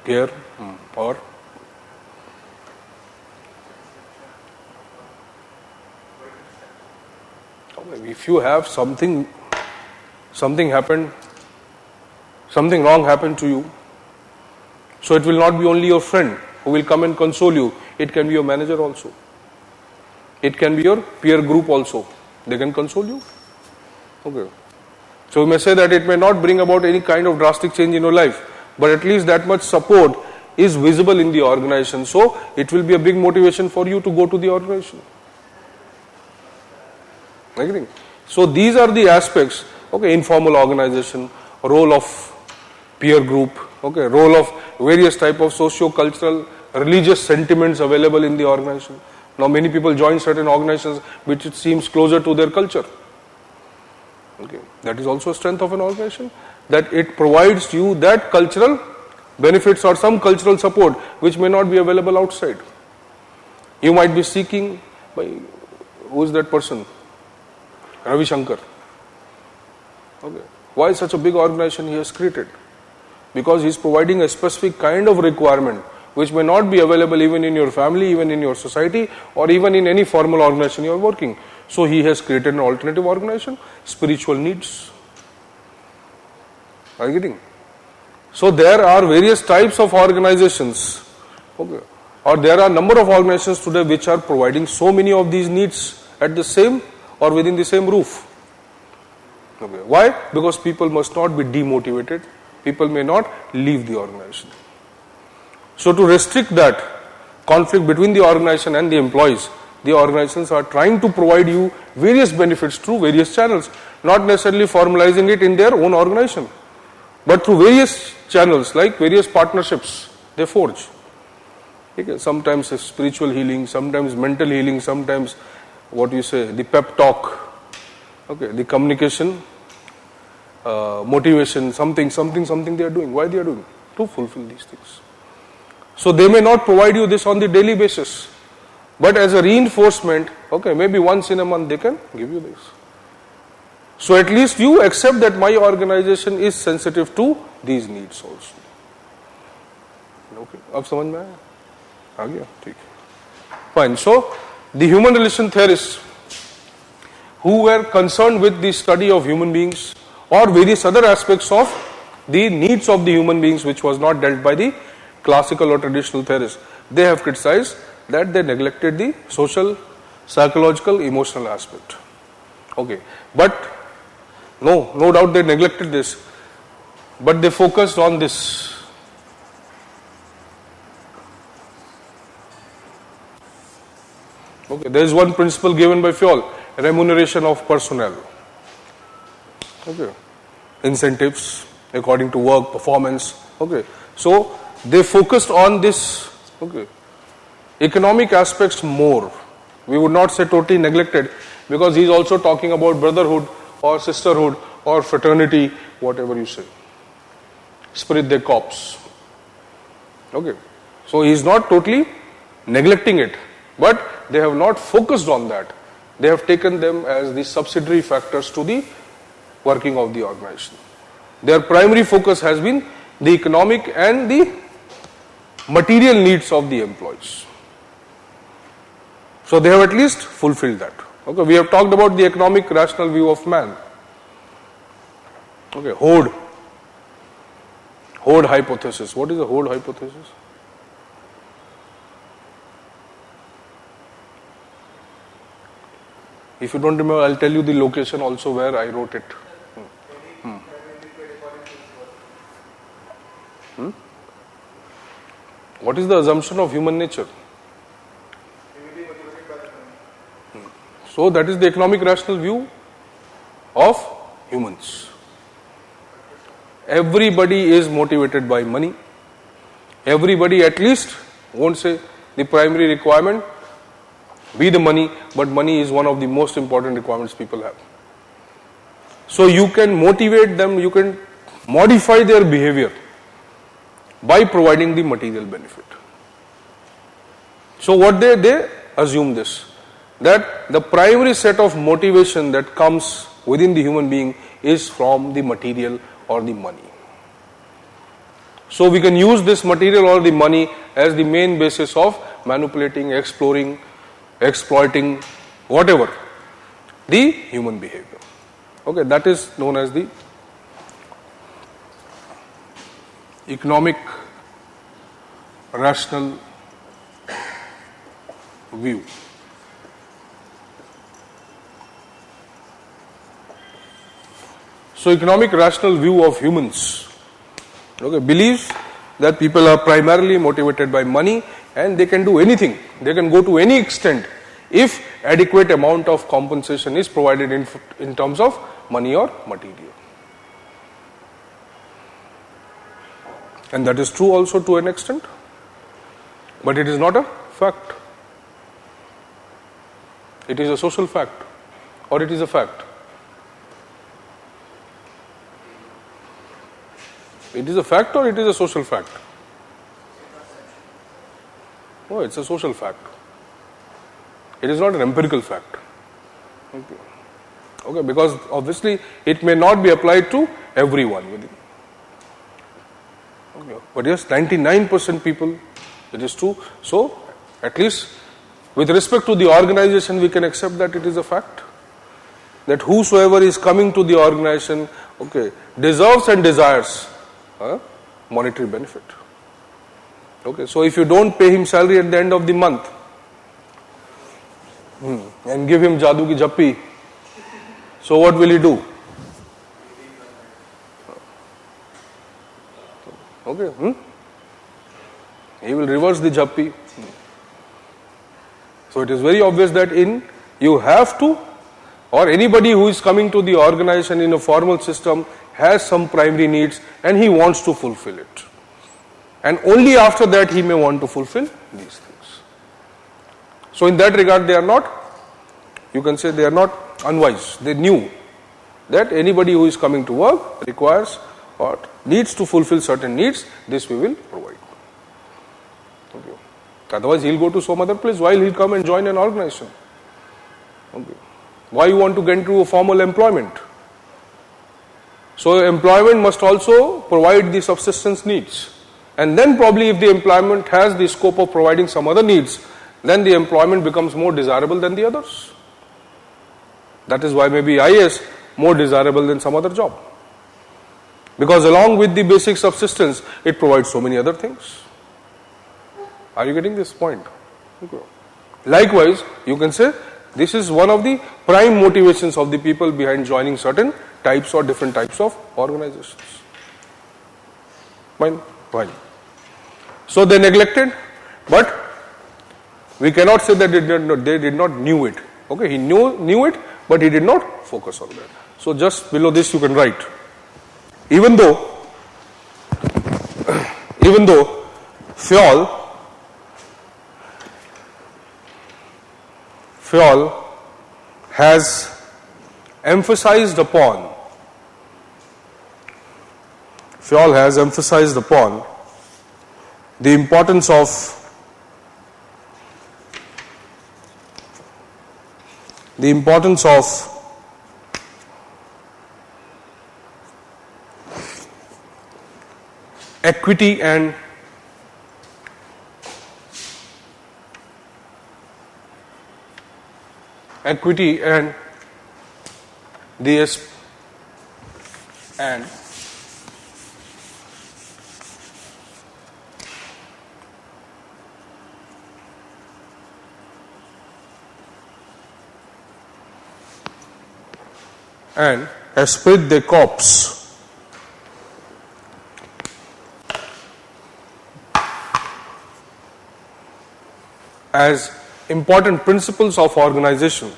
Care or if you have something happened, something wrong happened to you, so it will not be only your friend who will come and console you, it can be your manager also, it can be your peer group also, they can console you. Okay, so you may say that it may not bring about any kind of drastic change in your life, but at least that much support is visible in the organization, so it will be a big motivation for you to go to the organization. Agree? So these are the aspects. Okay, informal organization, role of peer group, Okay, role of various type of socio-cultural, religious sentiments available in the organization. Now many people join certain organizations which it seems closer to their culture. Okay, that is also a strength of an organization, that it provides you that cultural benefits or some cultural support which may not be available outside. You might be seeking by, who is that person? Ravi Shankar. Okay. Why such a big organization he has created? Because he is providing a specific kind of requirement which may not be available even in your family, even in your society, or even in any formal organization you are working. So he has created an alternative organization, spiritual needs. Are you getting? So there are various types of organizations, okay, or there are a number of organizations today which are providing so many of these needs at the same or within the same roof. Okay. Why? Because people must not be demotivated. People may not leave the organization. So to restrict that conflict between the organization and the employees, the organizations are trying to provide you various benefits through various channels, not necessarily formalizing it in their own organization, but through various channels like various partnerships they forge. Okay. Sometimes spiritual healing, sometimes mental healing, sometimes what you say, the pep talk, okay, the communication, motivation, something they are doing. Why they are doing? To fulfill these things. So they may not provide you this on the daily basis, but as a reinforcement, okay, maybe once in a month they can give you this. So at least you accept that my organization is sensitive to these needs also. Okay, अब समझ में आया? आ गया? ठीक है. Fine. So the human relation theorists who were concerned with the study of human beings or various other aspects of the needs of the human beings which was not dealt by the classical or traditional theorists, they have criticized that they neglected the social, psychological, emotional aspect. Okay, but no doubt they neglected this, but they focused on this. Okay, there is one principle given by Fjoll, remuneration of personnel. Okay, incentives according to work performance. Okay, so they focused on this, okay, economic aspects more. We would not say totally neglected, because he is also talking about brotherhood or sisterhood or fraternity, whatever you say. Spirit de corps. Okay, so he is not totally neglecting it, but they have not focused on that. They have taken them as the subsidiary factors to the working of the organization. Their primary focus has been the economic and the material needs of the employees. So they have at least fulfilled that. Okay, we have talked about the economic rational view of man. Okay, Hoard hypothesis. What is the Hoard hypothesis? If you don't remember, I'll tell you the location also where I wrote it. What is the assumption of human nature? So that is the economic rational view of humans. Everybody is motivated by money. Everybody at least, won't say the primary requirement be the money, but money is one of the most important requirements people have. So you can motivate them, you can modify their behavior by providing the material benefit. So what they assume this, that the primary set of motivation that comes within the human being is from the material or the money. So we can use this material or the money as the main basis of manipulating, exploring, exploiting, whatever, the human behavior. Okay, that is known as the economic rational view. So economic rational view of humans, okay, believes that people are primarily motivated by money and they can do anything, they can go to any extent if adequate amount of compensation is provided in terms of money or material. And that is true also to an extent. But it is not a fact. It is a social fact. Or it is a fact. It is a fact or it is a social fact? Oh, it's a social fact. It is not an empirical fact. Okay, because obviously it may not be applied to everyone within. Okay. But yes, 99% people, it is true. So, at least with respect to the organization, we can accept that it is a fact. That whosoever is coming to the organization, okay, deserves and desires monetary benefit. Okay, so if you don't pay him salary at the end of the month and give him jadoo ki jappi, so what will he do? Okay, he will reverse the jappi. So it is very obvious that you have to, or anybody who is coming to the organization in a formal system has some primary needs and he wants to fulfill it. And only after that he may want to fulfill these things. So in that regard they are not, you can say they are not unwise. They knew that anybody who is coming to work requires or needs to fulfill certain needs, this we will provide. Okay. Otherwise he will go to some other place. Why will he come and join an organization? Okay. Why you want to get into a formal employment? So employment must also provide the subsistence needs. And then probably if the employment has the scope of providing some other needs, then the employment becomes more desirable than the others. That is why maybe IAS more desirable than some other job. Because along with the basic subsistence, it provides so many other things. Are you getting this point? Okay. Likewise, you can say this is one of the prime motivations of the people behind joining certain types or different types of organizations. Fine? Fine. So they neglected, but we cannot say that they did not knew it. Okay, he knew it, but he did not focus on that. So just below this you can write, even though Fayol has emphasized upon the importance of equity and the and esprit de corps as important principles of organization.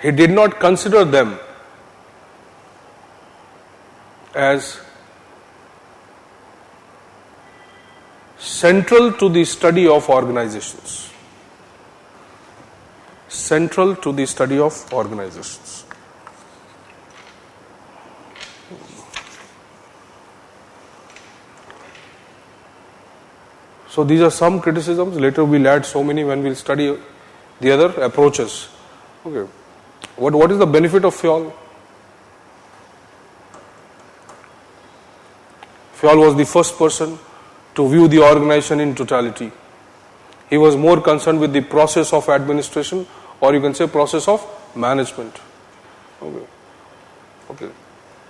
He did not consider them as central to the study of organizations. Central to the study of organizations. So these are some criticisms. Later we'll add so many when we'll study the other approaches. Okay. What is the benefit of Fayol? Fayol was the first person to view the organization in totality. He was more concerned with the process of administration, or you can say process of management. Okay.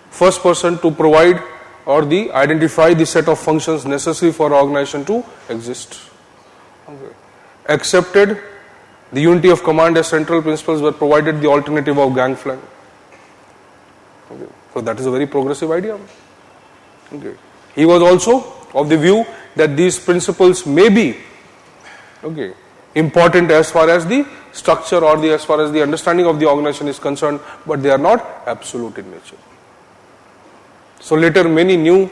First person to provide or identify the set of functions necessary for organization to exist. Okay. Accepted the unity of command as central principles, but provided the alternative of gang flank. Okay. So that is a very progressive idea. Okay. He was also of the view that these principles may be important as far as the structure or as far as the understanding of the organization is concerned, but they are not absolute in nature. So later many new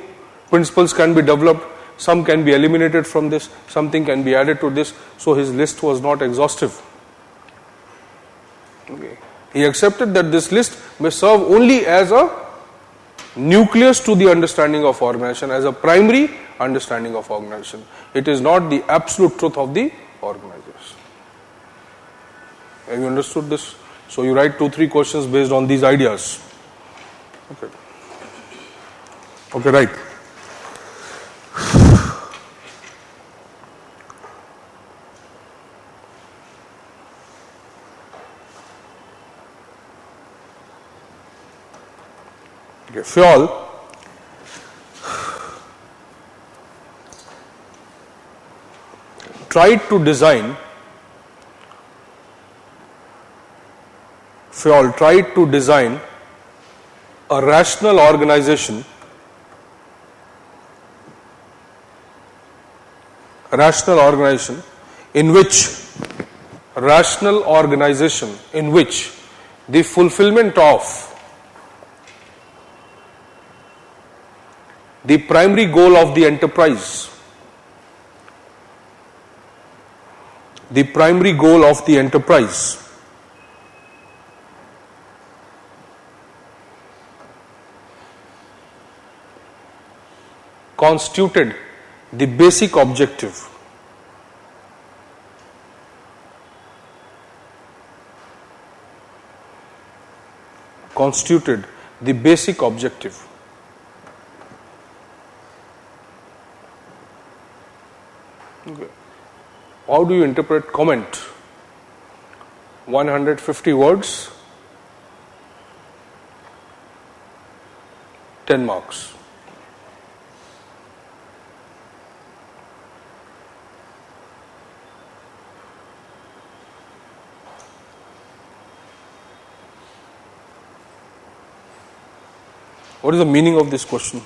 principles can be developed, some can be eliminated from this, something can be added to this, so his list was not exhaustive. Okay. He accepted that this list may serve only as a nucleus to the understanding of organization, as a primary understanding of organization. It is not the absolute truth of the organization. Have you understood this? So you write 2-3 questions based on these ideas. Okay. Okay, right. Okay, Fayol tried to design a rational organization in which the fulfillment of the primary goal of the enterprise constituted the basic objective. Okay. How do you interpret comment? 150 words, 10 marks. What is the meaning of this question?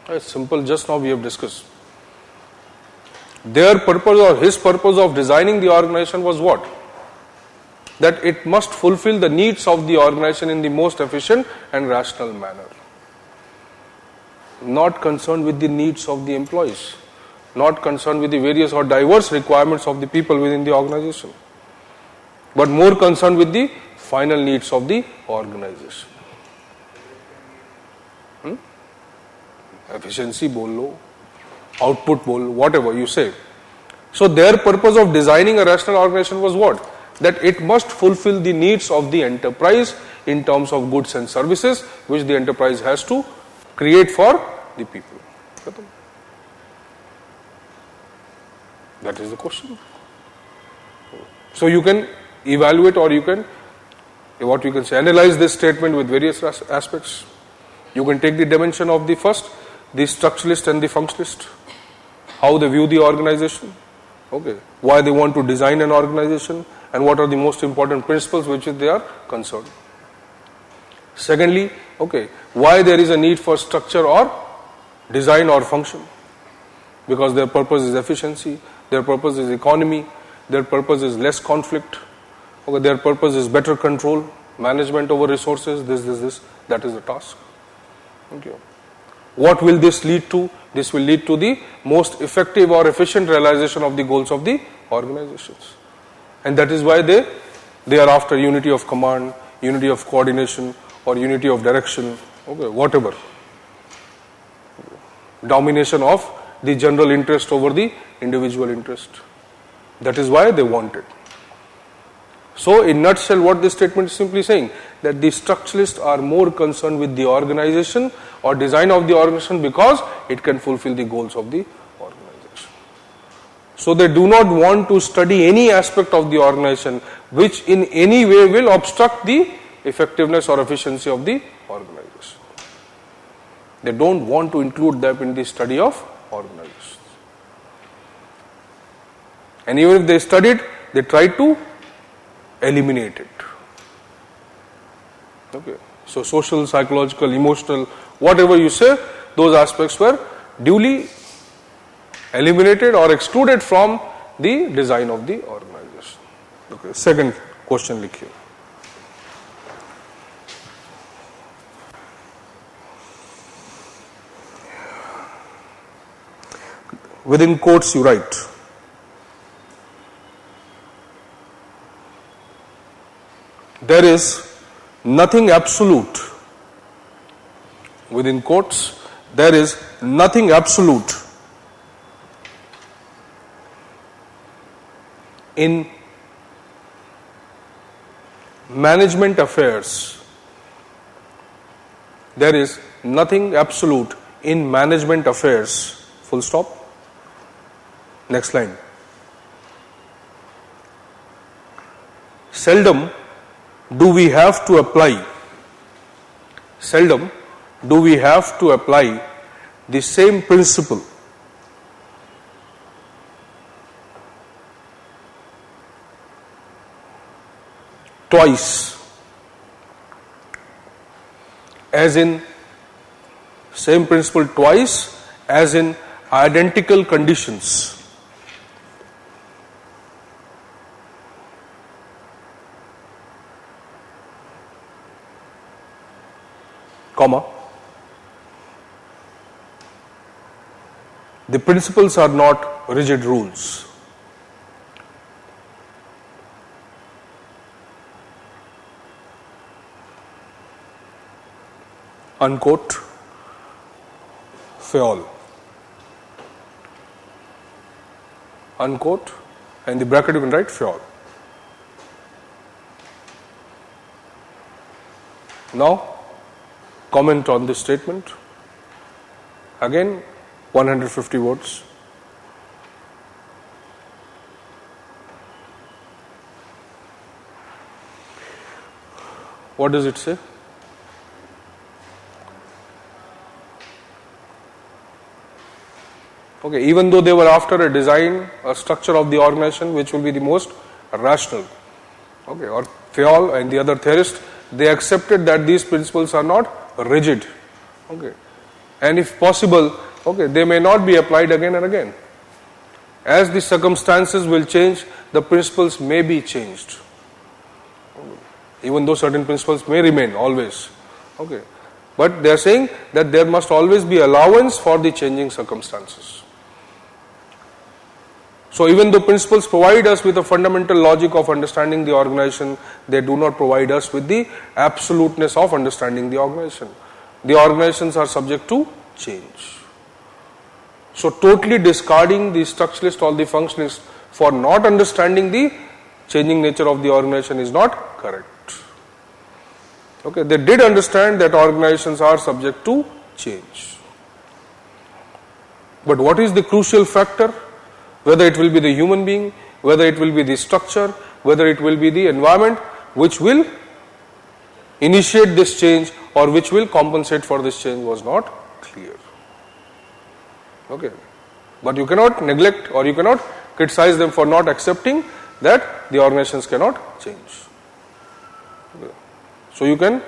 It's simple, just now we have discussed. Their purpose or his purpose of designing the organization was what? That it must fulfill the needs of the organization in the most efficient and rational manner. Not concerned with the needs of the employees, not concerned with the various or diverse requirements of the people within the organization, but more concerned with the final needs of the organization. Efficiency bol lo, output bol, whatever you say. So their purpose of designing a rational organization was what? That it must fulfill the needs of the enterprise in terms of goods and services which the enterprise has to create for the people. That is the question. So you can evaluate, or you can analyze this statement with various aspects. You can take the dimension of the first, the structuralist and the functionalist, how they view the organization, okay, why they want to design an organization, and what are the most important principles which they are concerned. Secondly, okay, why there is a need for structure or design or function, because their purpose is efficiency, their purpose is economy, their purpose is less conflict, okay, their purpose is better control, management over resources, this, that is the task. Okay. What will this lead to? This will lead to the most effective or efficient realization of the goals of the organizations. And that is why they are after unity of command, unity of coordination, or unity of direction, okay, whatever. Domination of the general interest over the individual interest. That is why they want it. So in nutshell, what this statement is simply saying, that the structuralists are more concerned with the organization or design of the organization because it can fulfill the goals of the organization. So they do not want to study any aspect of the organization which in any way will obstruct the effectiveness or efficiency of the organization. They don't want to include them in the study of organizations. And even if they studied, they try to eliminate it. Okay. So social, psychological, emotional, whatever you say, those aspects were duly eliminated or excluded from the design of the organization. Okay, second question likhiye. Within quotes you write, there is nothing absolute. Within quotes, there is nothing absolute in management affairs. There is nothing absolute in management affairs. Full stop. Next line. Seldom do we have to apply the same principle twice, as in identical conditions. Comma. The principles are not rigid rules. Unquote. Fayol. Unquote. And in the bracket you can write Fayol. Now, comment on this statement. Again, 150 words. What does it say? Okay, even though they were after a design, a structure of the organization which will be the most rational. Okay, or Fayol and the other theorists, they accepted that these principles are not rigid. Okay, and if possible, okay, they may not be applied again and again. As the circumstances will change, the principles may be changed. Even though certain principles may remain always. Okay, but they are saying that there must always be allowance for the changing circumstances. So even though principles provide us with a fundamental logic of understanding the organization, they do not provide us with the absoluteness of understanding the organization. The organizations are subject to change. So totally discarding the structuralist or the functionalist for not understanding the changing nature of the organization is not correct. Okay, they did understand that organizations are subject to change. But what is the crucial factor? Whether it will be the human being, whether it will be the structure, whether it will be the environment which will initiate this change or which will compensate for this change was not clear. Okay, but you cannot neglect or you cannot criticize them for not accepting that the organizations cannot change. Okay. So you can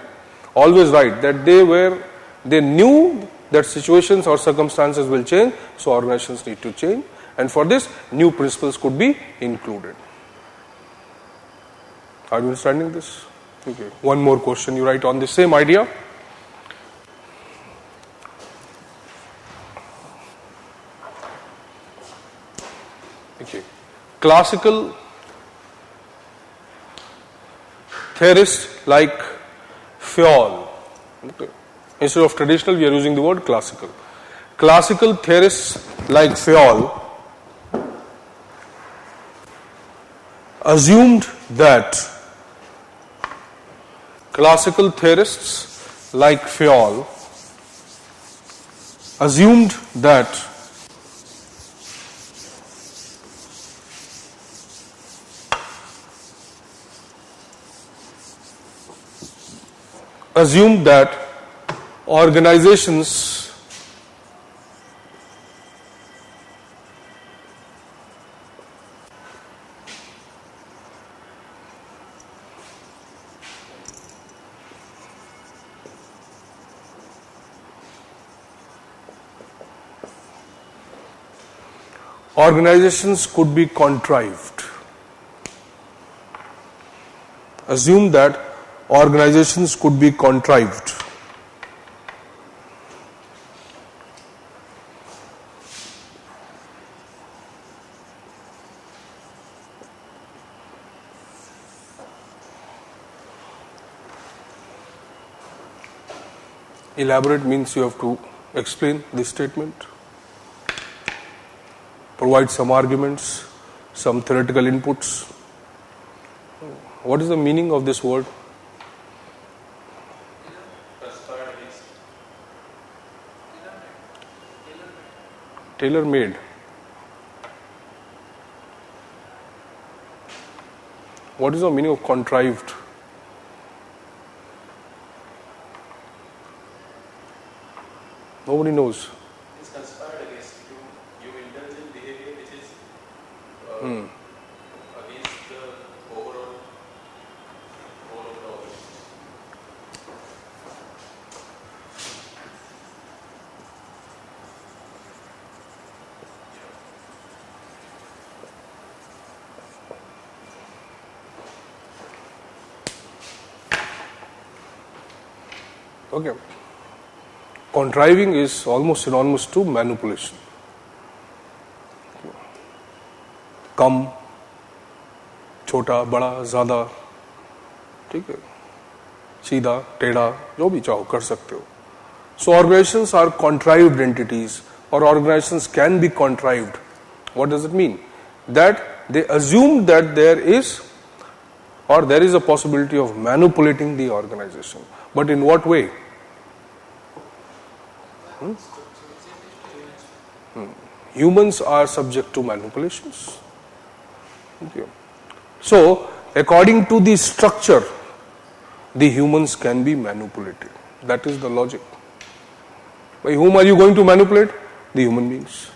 always write that they knew that situations or circumstances will change, so organizations need to change. And for this, new principles could be included. Are you understanding this? Okay. One more question you write on the same idea. Okay. Classical theorists like Fayol. Okay. Instead of traditional, we are using the word classical. Classical theorists like Fayol assumed that organizations organizations could be contrived. Assume that organizations could be contrived. Elaborate means you have to explain this statement, provide some arguments, some theoretical inputs. What is the meaning of this word? Tailor-made. What is the meaning of contrived? Nobody knows. It's conspired against you. You indulge in behavior which is against the overall goal of the organization. Okay. Contriving is almost synonymous to manipulation. कम, छोटा, बड़ा, ज़्यादा, ठीक है, सीधा, टेढ़ा, जो भी चाहो कर सकते हो. So organizations are contrived entities, or organizations can be contrived. What does it mean? That they assume that there is a possibility of manipulating the organization. But in what way? Humans are subject to manipulations. Okay. So, according to the structure, the humans can be manipulated. That is the logic. By whom are you going to manipulate? The human beings.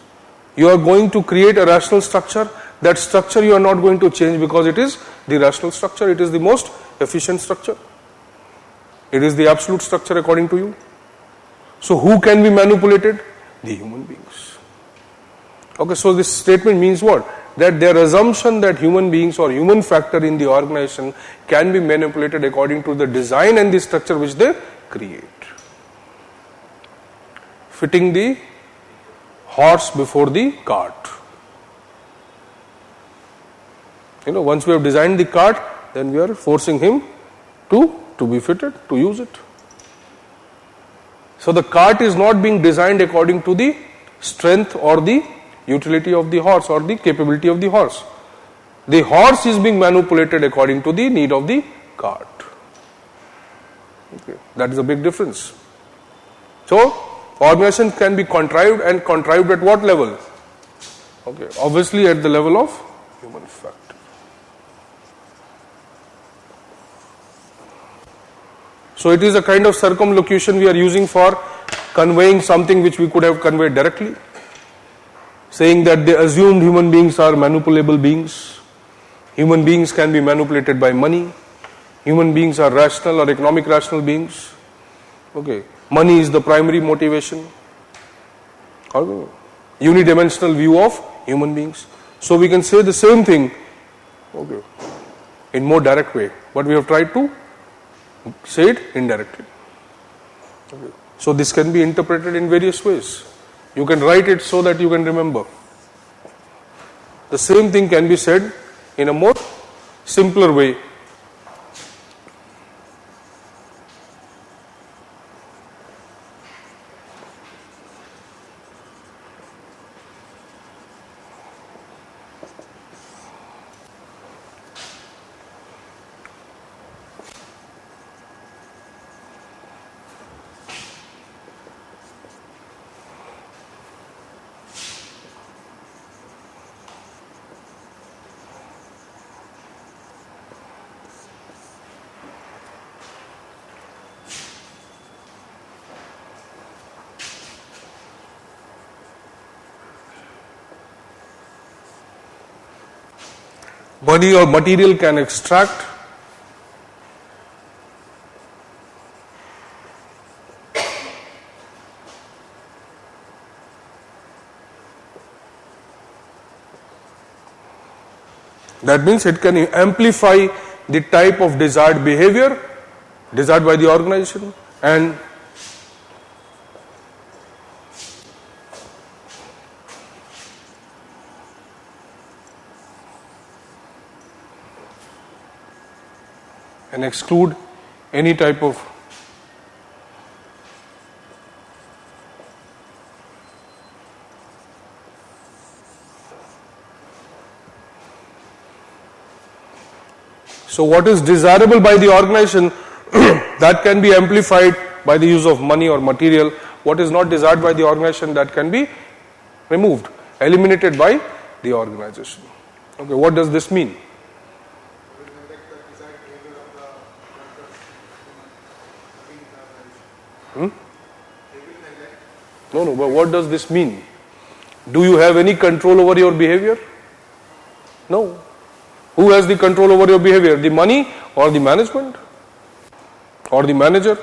You are going to create a rational structure. That structure you are not going to change because it is the rational structure. It is the most efficient structure. It is the absolute structure according to you. So who can be manipulated? The human beings. Okay, so this statement means what? That their assumption that human beings or human factor in the organization can be manipulated according to the design and the structure which they create. Fitting the horse before the cart. You know, once we have designed the cart, then we are forcing him to be fitted, to use it. So the cart is not being designed according to the strength or the utility of the horse or the capability of the horse. The horse is being manipulated according to the need of the cart. Okay. That is a big difference. So, organization can be contrived, and contrived at what level? Okay, obviously at the level of human factor. So it is a kind of circumlocution we are using for conveying something which we could have conveyed directly. Saying that the assumed human beings are manipulable beings. Human beings can be manipulated by money. Human beings are rational or economic rational beings. Okay, money is the primary motivation. Unidimensional view of human beings. So we can say the same thing, okay, in more direct way, but we have tried to say it indirectly. Okay. So this can be interpreted in various ways. You can write it so that you can remember. The same thing can be said in a more simpler way. Money or material can extract, That means it can amplify the type of desired behavior desired by the organization and exclude any type of so what is desirable by the organization that can be amplified by the use of money or material, what is not desired by the organization that can be removed, eliminated by the organization. Okay, what does this mean? No, but what does this mean? Do you have any control over your behavior? No. Who has the control over your behavior? The money or the management? Or the manager,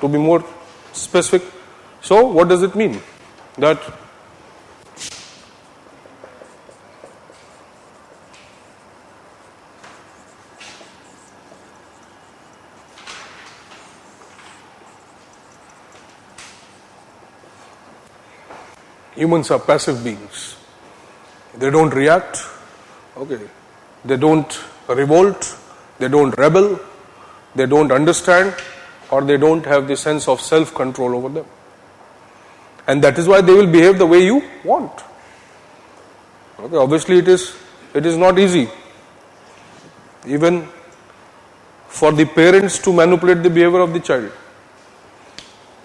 to be more specific. So, what does it mean? That humans are passive beings. They don't react, okay. They don't revolt, they don't rebel, they don't understand, or they don't have the sense of self-control over them. And that is why they will behave the way you want. Okay, obviously it is not easy, even for the parents to manipulate the behavior of the child.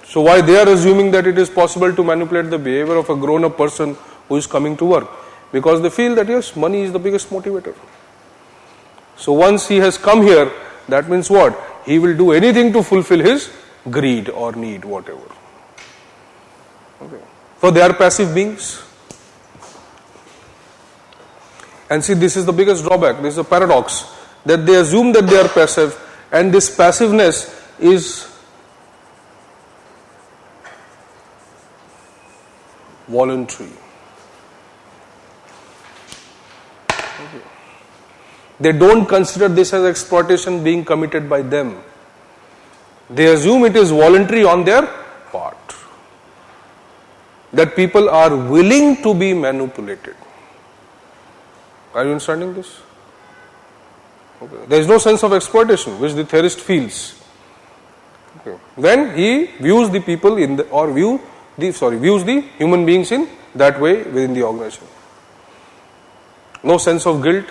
So why they are assuming that it is possible to manipulate the behavior of a grown-up person who is coming to work? Because they feel that yes, money is the biggest motivator. So once he has come here, that means what? He will do anything to fulfill his greed or need, whatever. Okay. So they are passive beings. And see, this is the biggest drawback, this is a paradox, that they assume that they are passive, and this passiveness is voluntary. Okay. They don't consider this as exploitation being committed by them. They assume it is voluntary on their part. That people are willing to be manipulated. Are you understanding this? Okay. There is no sense of exploitation which the theorist feels. Okay. When he views the people in the, or views the human beings in that way within the organization. No sense of guilt,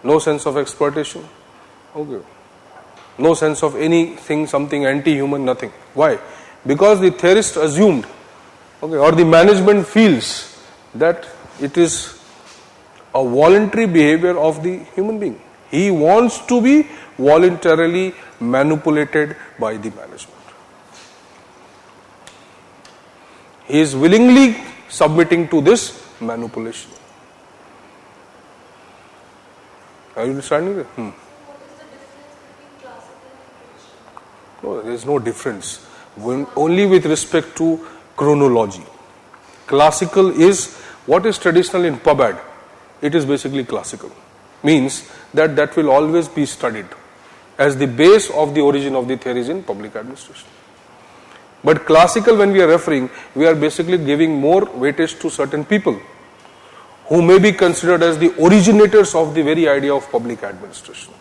no sense of exploitation. Okay. No sense of anything, something anti-human, nothing. Why? Because the theorist assumed, okay, or the management feels that it is a voluntary behavior of the human being. He wants to be voluntarily manipulated by the management. He is willingly submitting to this manipulation. Are you understanding that? No, there is no difference. Only with respect to chronology. Classical is what is traditional in pub-ad. It is basically classical. Means that will always be studied as the base of the origin of the theories in public administration. But classical, when we are referring, we are basically giving more weightage to certain people who may be considered as the originators of the very idea of public administration.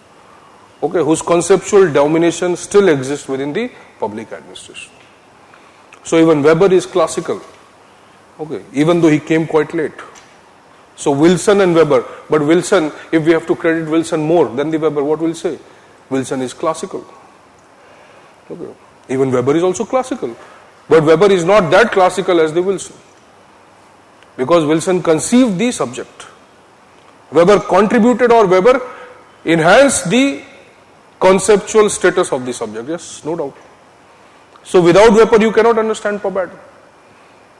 Okay, whose conceptual domination still exists within the public administration. So even Weber is classical. Okay, even though he came quite late. So Wilson and Weber, but Wilson, if we have to credit Wilson more than the Weber, what will say? Wilson is classical. Okay. Even Weber is also classical. But Weber is not that classical as the Wilson. Because Wilson conceived the subject. Weber contributed, or Weber enhanced the conceptual status of the subject. Yes, no doubt. So without Weber you cannot understand pub-ad.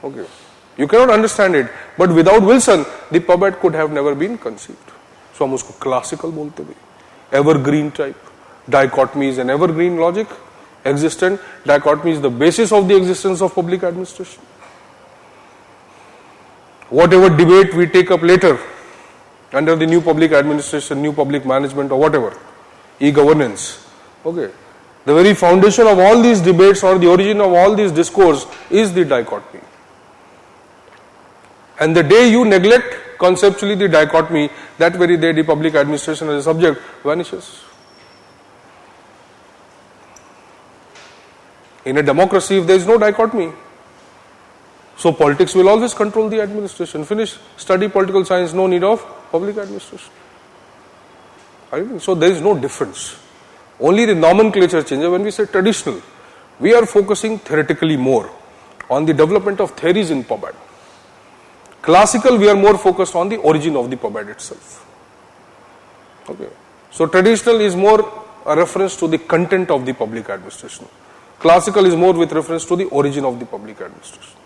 Okay. You cannot understand it. But without Wilson, the pub-ad could have never been conceived. So हम उसको classical बोलते भी. Evergreen type. Dichotomy is an evergreen logic. Existent. Dichotomy is the basis of the existence of public administration. Whatever debate we take up later, under the new public administration, new public management or whatever, e-governance. Okay. The very foundation of all these debates or the origin of all these discourse is the dichotomy. And the day you neglect conceptually the dichotomy, that very day the public administration as a subject vanishes. In a democracy, if there is no dichotomy, so politics will always control the administration. Finish, study political science, no need of public administration. So there is no difference. Only the nomenclature changes. When we say traditional, we are focusing theoretically more on the development of theories in PubAd. Classical, we are more focused on the origin of the PubAd itself. Okay. So traditional is more a reference to the content of the public administration. Classical is more with reference to the origin of the public administration.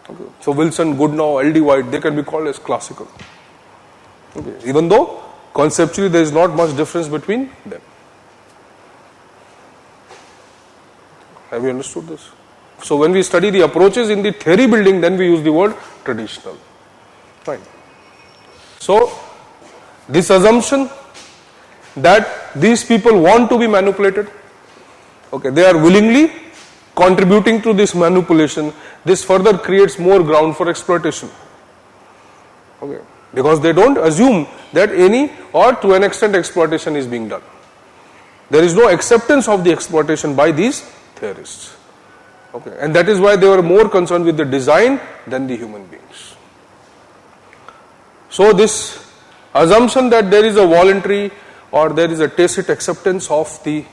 Okay. So Wilson, Goodenough, L.D. White, they can be called as classical. Okay. Even though conceptually there is not much difference between them. Have you understood this? So when we study the approaches in the theory building, then we use the word traditional. Fine. So this assumption that these people want to be manipulated, okay, they are willingly contributing to this manipulation, this further creates more ground for exploitation. Okay. Because they don't assume that any or to an extent exploitation is being done. There is no acceptance of the exploitation by these theorists. Okay. And that is why they were more concerned with the design than the human beings. So this assumption that there is a voluntary or there is a tacit acceptance of the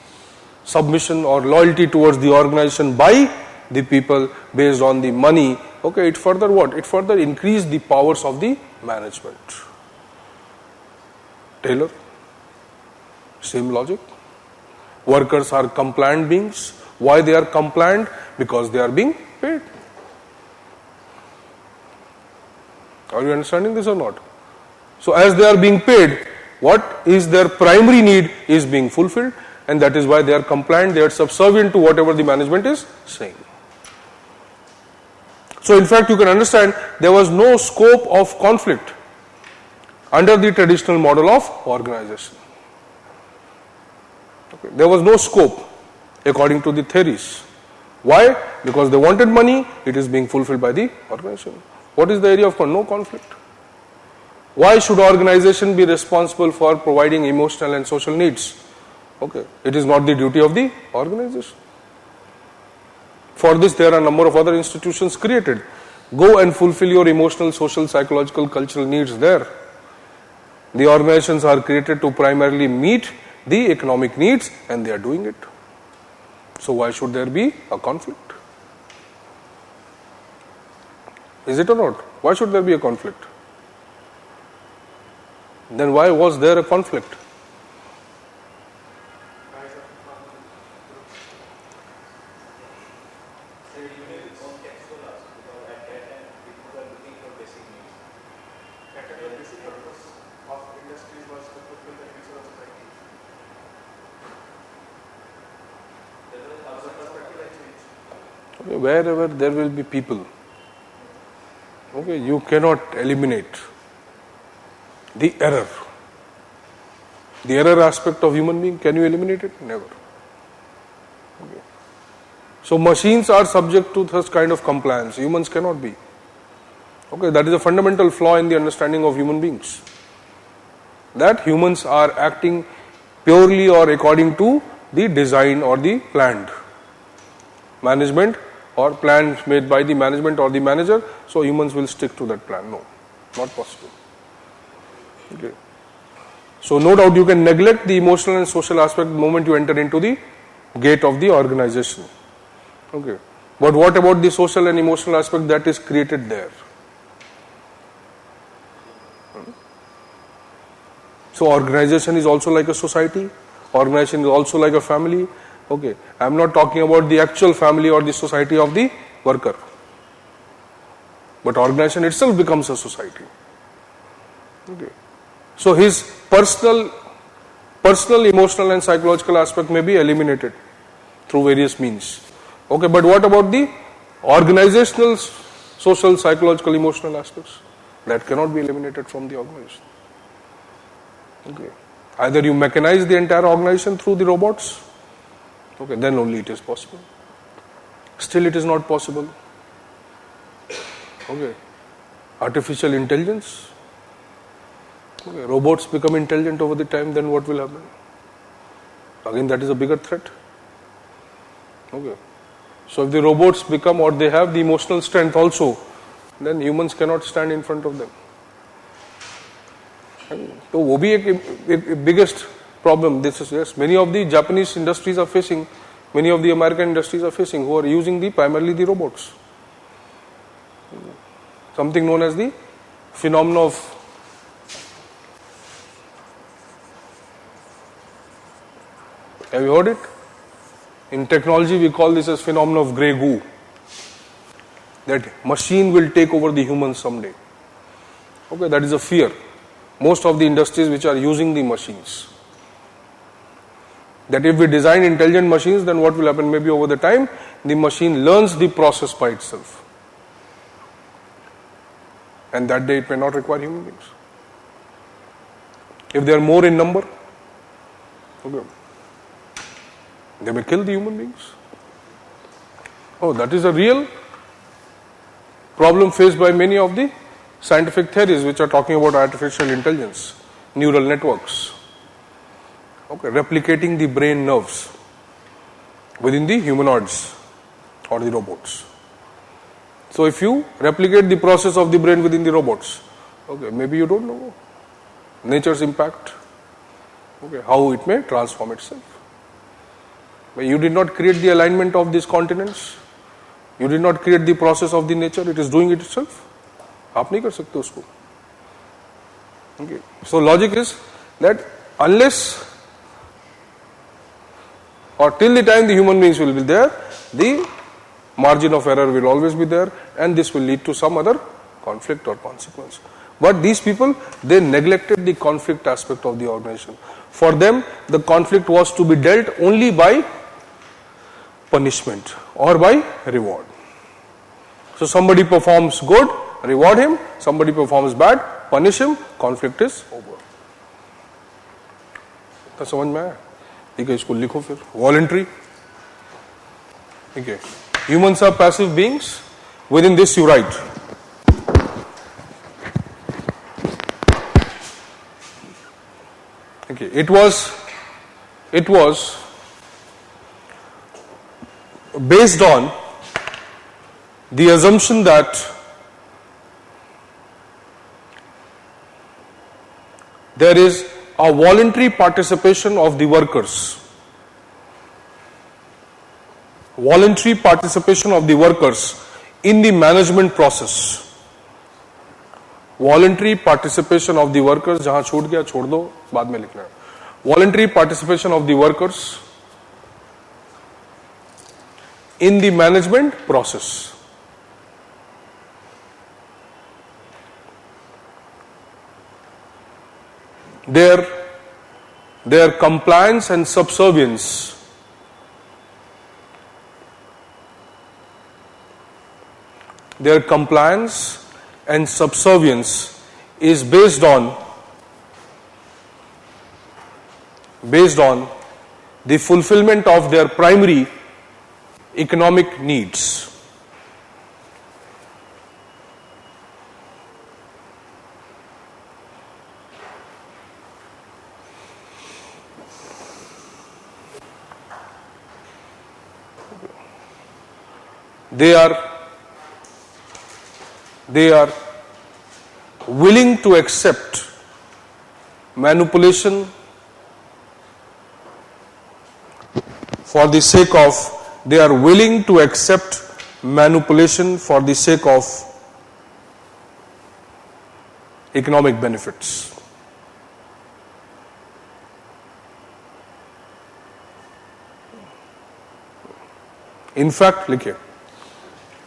submission or loyalty towards the organization by the people based on the money, okay, it further what? It further increased the powers of the management. Taylor, same logic. Workers are compliant beings. Why they are compliant? Because they are being paid. Are you understanding this or not? So as they are being paid, what is their primary need is being fulfilled, and that is why they are compliant, they are subservient to whatever the management is saying. So in fact you can understand there was no scope of conflict under the traditional model of organization. Okay. There was no scope according to the theories. Why? Because they wanted money, it is being fulfilled by the organization. What is the area of no conflict? Why should organization be responsible for providing emotional and social needs? Okay, it is not the duty of the organization. For this there are a number of other institutions created. Go and fulfill your emotional, social, psychological, cultural needs there. The organizations are created to primarily meet the economic needs and they are doing it. So why should there be a conflict? Is it or not? Why should there be a conflict? Then why was there a conflict? Okay, wherever there will be people, okay, you cannot eliminate the error. The error aspect of human being, can you eliminate it? Never. Okay. So machines are subject to such kind of compliance. Humans cannot be. Okay, that is a fundamental flaw in the understanding of human beings. That humans are acting purely or according to the design or the planned management or plans made by the management or the manager. So humans will stick to that plan. No, not possible. Okay. So no doubt you can neglect the emotional and social aspect the moment you enter into the gate of the organization. Okay. But what about the social and emotional aspect that is created there? So organization is also like a society. Organization is also like a family. Okay. I am not talking about the actual family or the society of the worker. But organization itself becomes a society. Okay. So his personal, emotional and psychological aspect may be eliminated through various means. Okay, but what about the organizational, social, psychological, emotional aspects? That cannot be eliminated from the organization. Okay. Either you mechanize the entire organization through the robots, okay, then only it is possible. Still it is not possible. Okay. Artificial intelligence. Okay. Robots become intelligent over the time, then what will happen? Again, that is a bigger threat. Okay. So if the robots become, or they have the emotional strength also, then humans cannot stand in front of them. So वो भी एक biggest problem. This is, yes, many of the Japanese industries are facing, many of the American industries are facing, who are using primarily the robots. Something known as the phenomenon of have you heard it? In technology we call this as phenomenon of grey goo. That machine will take over the human someday. Okay, that is a fear. Most of the industries which are using the machines. That if we design intelligent machines, then what will happen? Maybe over the time, the machine learns the process by itself. And that day it may not require human beings. If they are more in number, okay, they may kill the human beings. Oh, that is a real problem faced by many of the scientific theories which are talking about artificial intelligence, neural networks, okay, replicating the brain nerves within the humanoids or the robots. So if you replicate the process of the brain within the robots, okay, maybe you don't know nature's impact, okay, how it may transform itself. But you did not create the alignment of these continents, you did not create the process of the nature, it is doing it itself. आप नहीं कर सकते उसको. Okay. So logic is that unless or till the time the human beings will be there, the margin of error will always be there, and this will lead to some other conflict or consequence. But these people, they neglected the conflict aspect of the organization. For them, the conflict was to be dealt only by punishment or by reward. So somebody performs good, reward him, somebody performs bad, punish him, conflict is over. तो समझ में आया? ठीक है, इसको लिखो फिर. Voluntary. ठीक है. Humans are passive beings. Within this you write. Okay. It was based on the assumption that there is a voluntary participation of the workers. Voluntary participation of the workers in the management process. Voluntary participation of the workers, जहां छूट गया छोड़ दो, बाद में लिखना है. Voluntary participation of the workers in the management process. Their compliance and subservience is based on the fulfillment of their primary economic needs. They are willing to accept manipulation for the sake of economic benefits. In fact, लिखिए.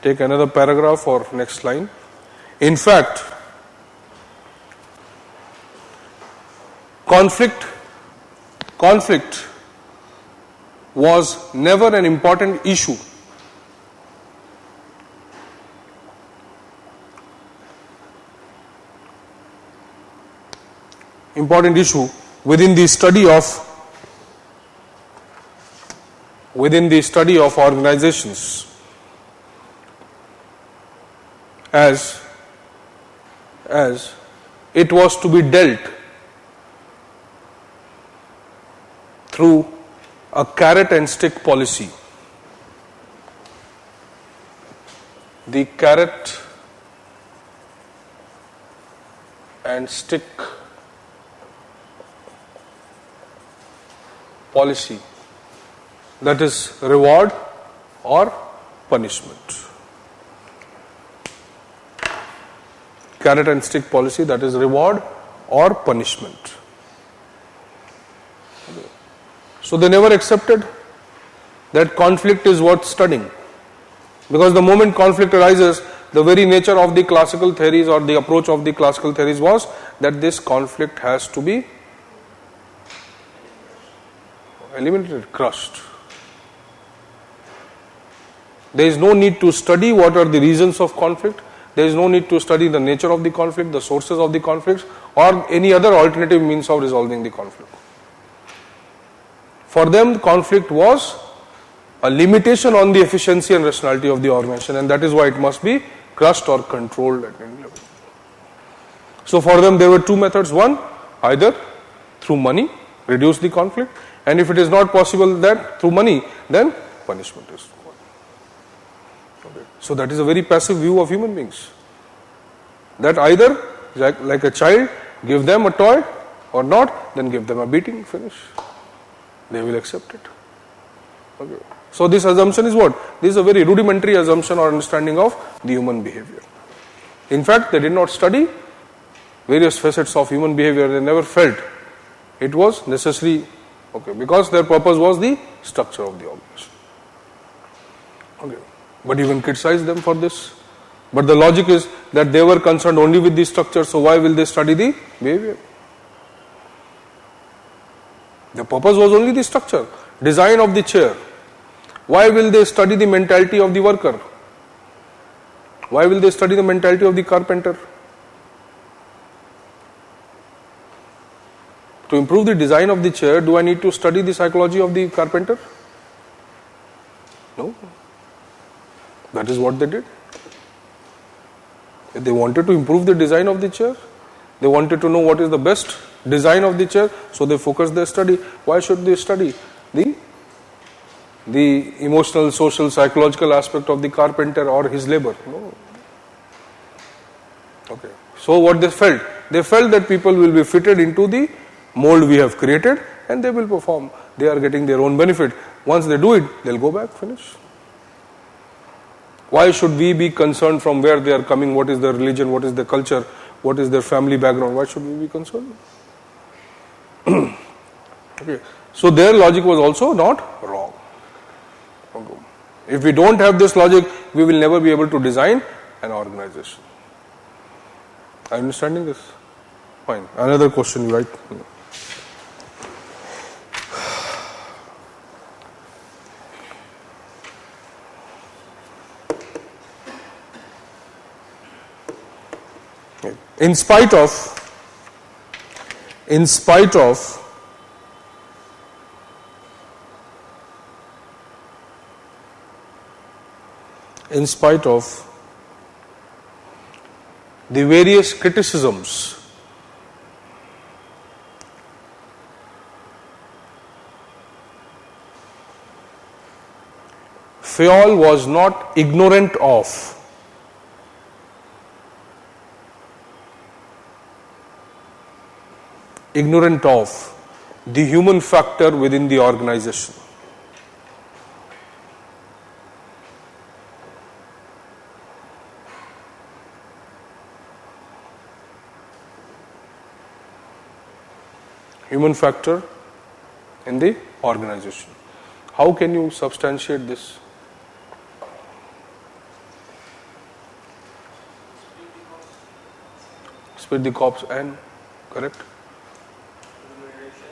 Take another paragraph or next line. In fact, conflict was never an important issue important issue within the study of organizations, as it was to be dealt through a carrot and stick policy. The carrot and stick policy, that is reward or punishment. Carrot and stick policy, that is reward or punishment. So they never accepted that conflict is worth studying, because the moment conflict arises, the very nature of the classical theories or the approach of the classical theories was that this conflict has to be eliminated, crushed. There is no need to study what are the reasons of conflict. There is no need to study the nature of the conflict, the sources of the conflicts, or any other alternative means of resolving the conflict. For them, conflict was a limitation on the efficiency and rationality of the organization, and that is why it must be crushed or controlled at any level. So for them, there were two methods. One, either through money, reduce the conflict, and if it is not possible that through money, then punishment is required. Okay. So that is a very passive view of human beings. That either, like a child, give them a toy, or not, then give them a beating, finish. They will accept it. Okay. So this assumption is what? This is a very rudimentary assumption or understanding of the human behavior. In fact, they did not study various facets of human behavior. They never felt it was necessary, okay, because their purpose was the structure of the organization. Okay. But you can criticize them for this. But the logic is that they were concerned only with the structure, so why will they study the behavior? The purpose was only the structure, design of the chair. Why will they study the mentality of the worker? Why will they study the mentality of the carpenter? To improve the design of the chair, do I need to study the psychology of the carpenter? No. That is what they did. They wanted to improve the design of the chair. They wanted to know what is the best design of the chair, so they focused their study. Why should they study the emotional, social, psychological aspect of the carpenter or his labor? No. Okay. So what they felt that people will be fitted into the mold we have created and they will perform. They are getting their own benefit. Once they do it, they'll go back, finish. Why should we be concerned from where they are coming, what is their religion, what is their culture, what is their family background? Why should we be concerned? Okay. So their logic was also not wrong. Okay. If we don't have this logic, we will never be able to design an organization. Are you understanding this? Fine. Another question, right? In spite of the various criticisms, Fayol was not ignorant of the human factor within the organization. Human factor in the organization. How can you substantiate this? Split the corps and, correct?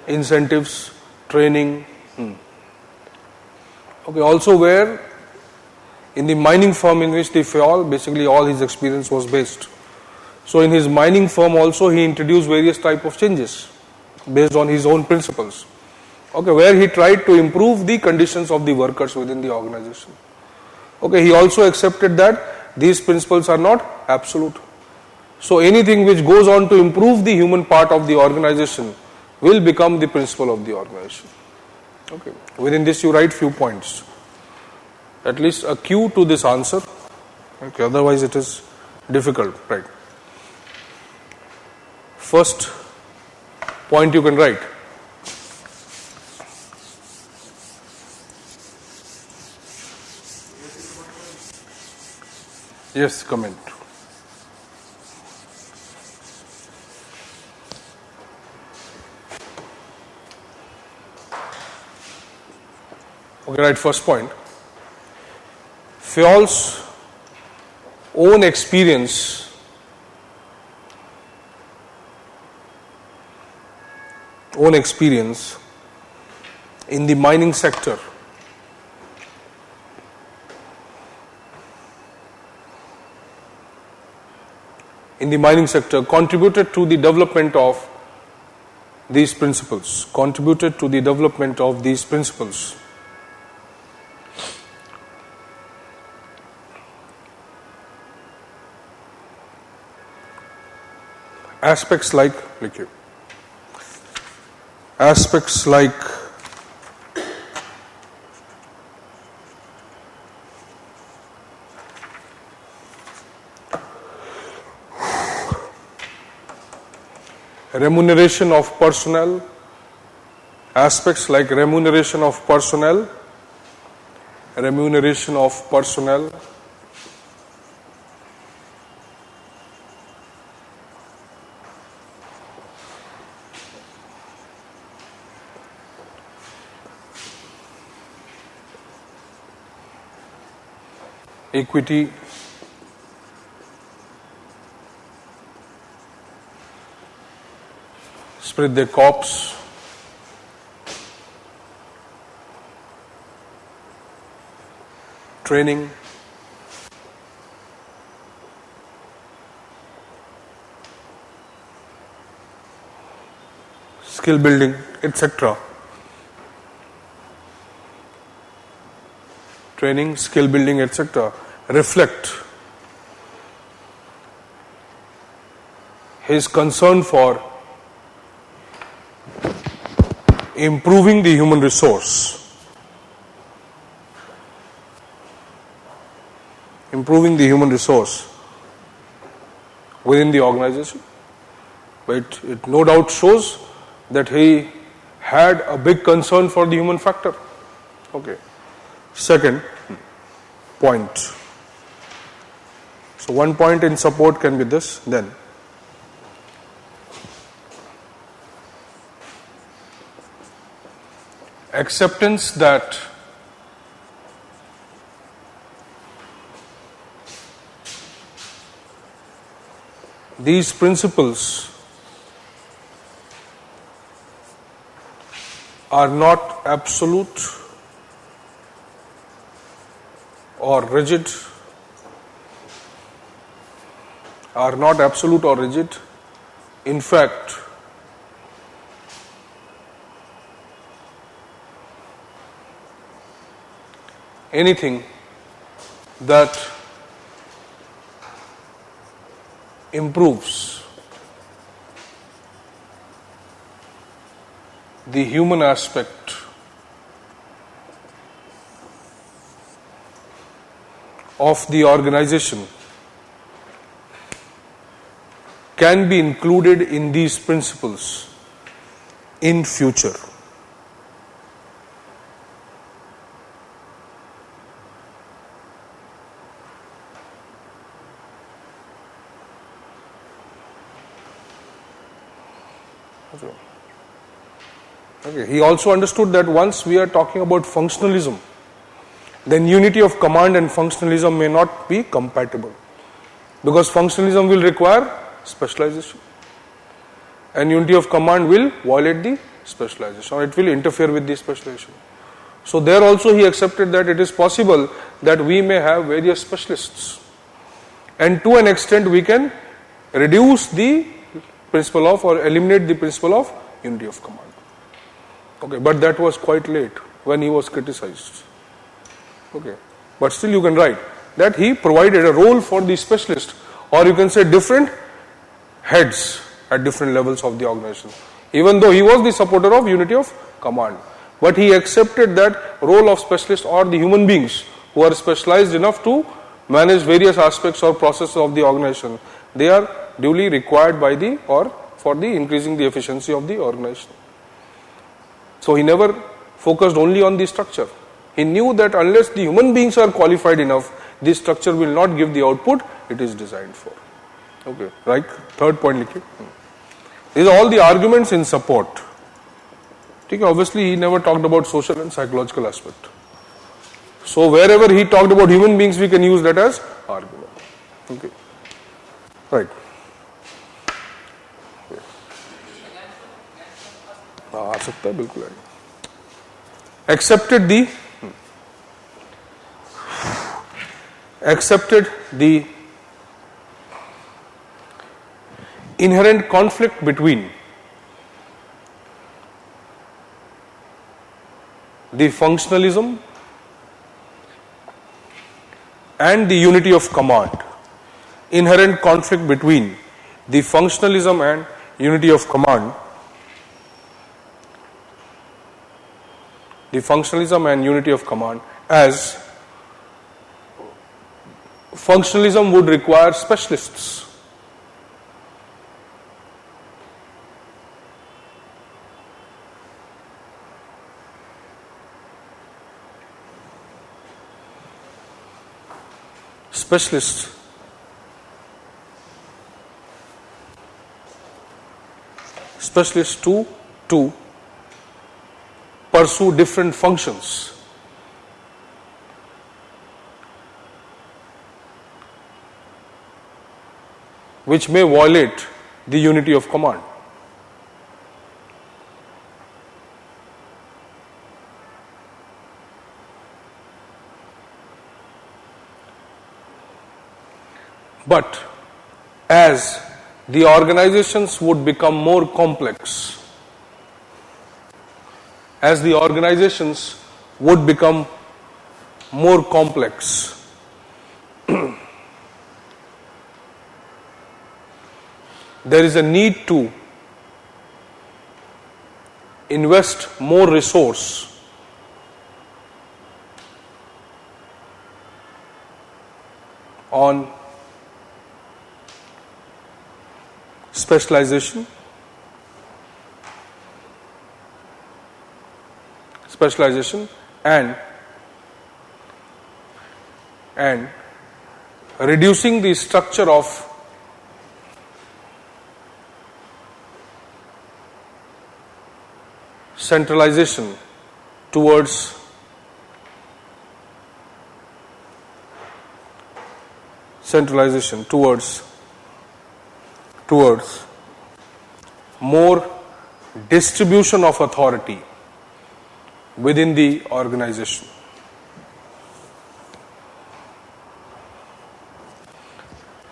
Incentives, training. Okay, also where in the mining firm in which the Fayol, basically all his experience was based. So in his mining firm also he introduced various type of changes. based on his own principles. Okay, where he tried to improve the conditions of the workers within the organization. Okay, he also accepted that these principles are not absolute. So anything which goes on to improve the human part of the organization will become the principle of the organization. Okay, within this you write few points. At least a cue to this answer. Okay, otherwise it is difficult, right? First point you can write. Yes, comment. Okay, right, first point. Fayol's own experience in the mining sector contributed to the development of these principles. Aspects like remuneration of personnel, equity, esprit de corps, training, skill building, etc. Training, skill building, etc. reflect his concern for improving the human resource, within the organization. But it no doubt shows that he had a big concern for the human factor. Okay. Second point. So one point in support can be this, then. Acceptance that these principles are not absolute or rigid, In fact, anything that improves the human aspect of the organization can be included in these principles in future. Okay. He also understood that once we are talking about functionalism, then unity of command and functionalism may not be compatible, because functionalism will require specialization and unity of command will violate the specialization, or it will interfere with the specialization. So there also he accepted that it is possible that we may have various specialists, and to an extent we can reduce the principle of or eliminate the principle of unity of command. Okay, but that was quite late when he was criticized. Okay, but still you can write that he provided a role for the specialist, or you can say different heads at different levels of the organization. Even though he was the supporter of unity of command, but he accepted that role of specialist or the human beings who are specialized enough to manage various aspects or processes of the organization. They are duly required by the or for the increasing the efficiency of the organization. So he never focused only on the structure. He knew that unless the human beings are qualified enough, this structure will not give the output it is designed for. Okay, right? Third point, likhiye. These are all the arguments in support. Okay, obviously he never talked about social and psychological aspect. So wherever he talked about human beings, we can use that as argument. Okay, right. आ सकता है बिल्कुल. Accepted the inherent conflict between the functionalism and the unity of command. Inherent conflict between the functionalism and unity of command. The functionalism and unity of command, as functionalism would require specialists. Specialists to pursue different functions. Which may violate the unity of command. But as the organizations would become more complex, there is a need to invest more resource on specialization and reducing the structure of centralization towards more distribution of authority within the organization.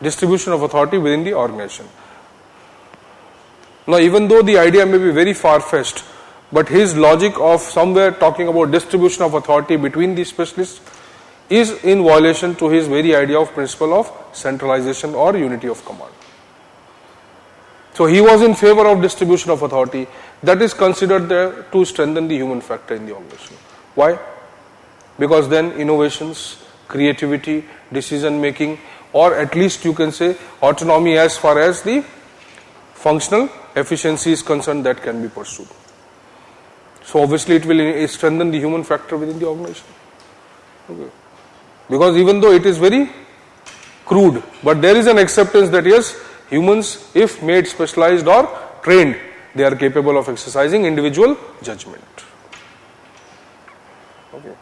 Distribution of authority within the organization. Now, even though the idea may be very far-fetched, but his logic of somewhere talking about distribution of authority between the specialists is in violation to his very idea of principle of centralization or unity of command. So he was in favor of distribution of authority. That is considered there to strengthen the human factor in the organization. Why? Because then innovations, creativity, decision making, or at least you can say autonomy as far as the functional efficiency is concerned, that can be pursued. So obviously it will strengthen the human factor within the organization. Okay. Because even though it is very crude, but there is an acceptance that yes, humans, if made specialized or trained, they are capable of exercising individual judgment. Okay.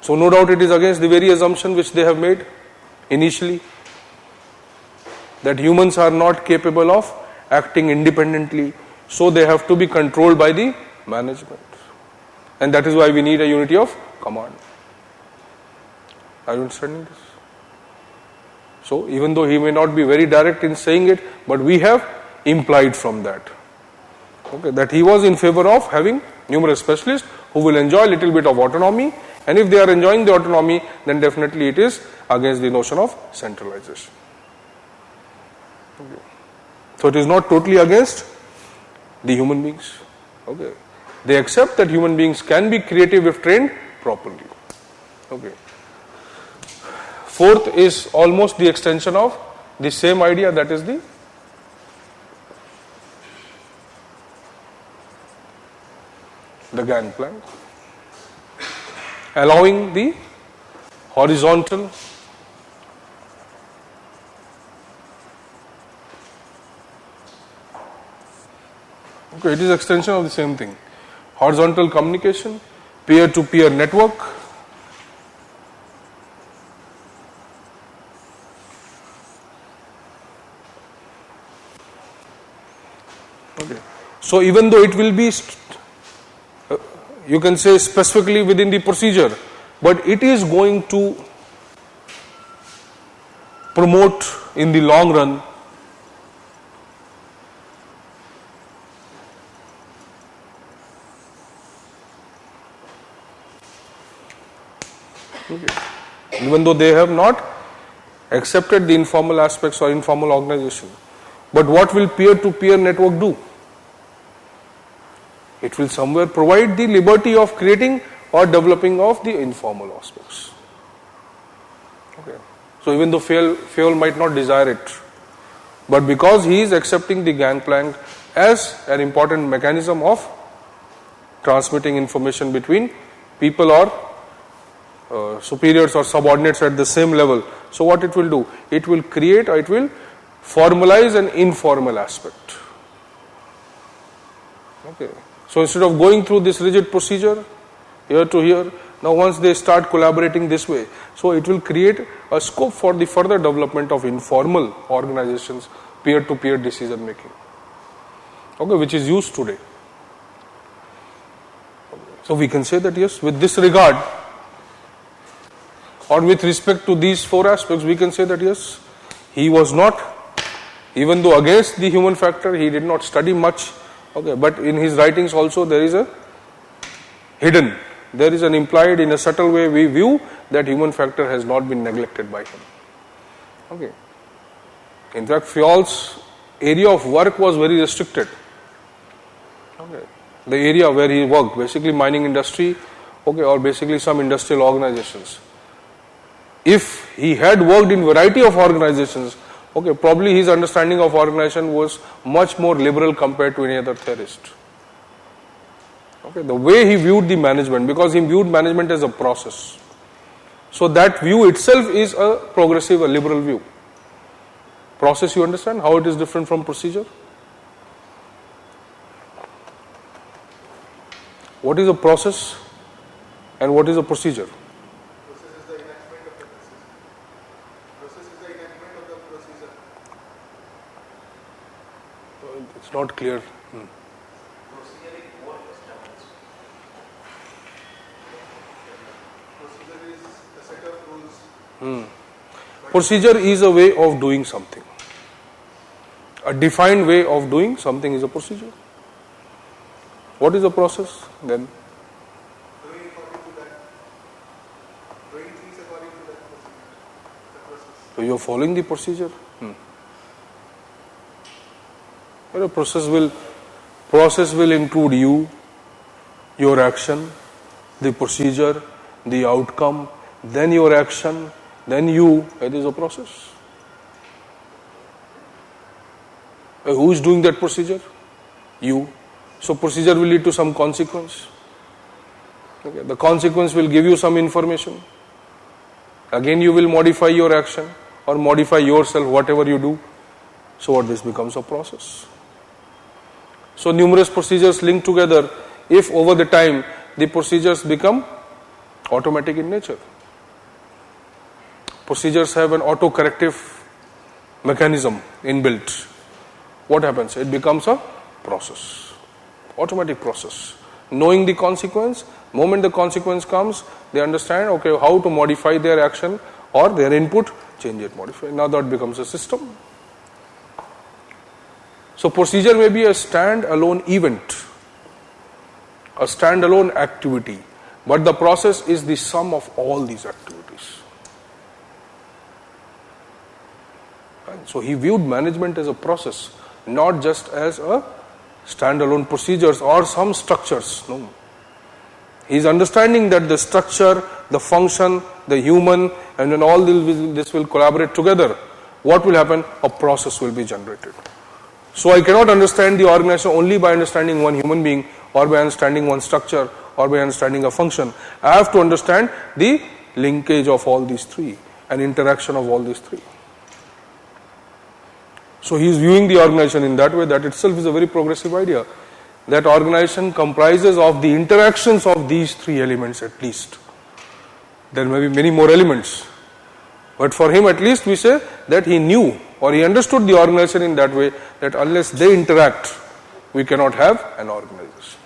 So no doubt it is against the very assumption which they have made initially, that humans are not capable of acting independently, so they have to be controlled by the management. And that is why we need a unity of command. Are you understanding this? So even though he may not be very direct in saying it, but we have implied from that. Okay, that he was in favor of having numerous specialists who will enjoy a little bit of autonomy, and if they are enjoying the autonomy, then definitely it is against the notion of centralization. Okay. So it is not totally against the human beings. Okay. They accept that human beings can be creative if trained properly. Okay. Fourth is almost the extension of the same idea, that is the Gangplank, allowing the horizontal okay, it is extension of the same thing. Horizontal communication, peer-to-peer network, okay. So even though it will be you can say specifically within the procedure, but it is going to promote in the long run okay. Even though they have not accepted the informal aspects or informal organization, but what will peer-to-peer network do? It will somewhere provide the liberty of creating or developing of the informal aspects. Okay. So even though Fayol might not desire it, but because he is accepting the Gangplank as an important mechanism of transmitting information between people or superiors or subordinates at the same level, so what it will do? It will create or it will formalize an informal aspect. Okay. So instead of going through this rigid procedure, here to here, now once they start collaborating this way, so it will create a scope for the further development of informal organizations, peer-to-peer decision making, okay, which is used today. So we can say that yes, with this regard, or with respect to these four aspects, we can say that yes, he was not, even though against the human factor, he did not study much. Okay, but in his writings also there is a hidden, there is an implied, in a subtle way we view that human factor has not been neglected by him. Okay. In fact, Fayol's area of work was very restricted. Okay. The area where he worked, basically mining industry, okay, or basically some industrial organizations. If he had worked in variety of organizations, okay, probably his understanding of organization was much more liberal compared to any other theorist. Okay, the way he viewed the management, because he viewed management as a process. So that view itself is a progressive, a liberal view. Process, you understand how it is different from procedure? What is a process and what is a procedure? It's not clear. Procedure is more established. Procedure is a set of rules. Procedure is a way of doing something. A defined way of doing something is a procedure. What is a process then? Doing according to that. Doing things according to that process. So you are following the procedure. A process will include you, your action, the procedure, the outcome, then your action, then you. It is a process. Who is doing that procedure? You. So procedure will lead to some consequence. Okay. The consequence will give you some information. Again you will modify your action or modify yourself, whatever you do. So what this becomes a process. So numerous procedures linked together, if over the time the procedures become automatic in nature. Procedures have an auto-corrective mechanism inbuilt. What happens? It becomes a process, automatic process. Knowing the consequence, moment the consequence comes, they understand, okay, how to modify their action or their input, change it, modify. Now that becomes a system. So procedure may be a stand-alone event, a stand-alone activity, but the process is the sum of all these activities. And so he viewed management as a process, not just as a stand-alone procedures or some structures. No. He is understanding that the structure, the function, the human, and when all this will collaborate together, what will happen? A process will be generated. So I cannot understand the organization only by understanding one human being or by understanding one structure or by understanding a function. I have to understand the linkage of all these three and interaction of all these three. So he is viewing the organization in that way. That itself is a very progressive idea. That organization comprises of the interactions of these three elements at least. There may be many more elements. But for him at least we say that he knew or he understood the organization in that way that unless they interact, we cannot have an organization.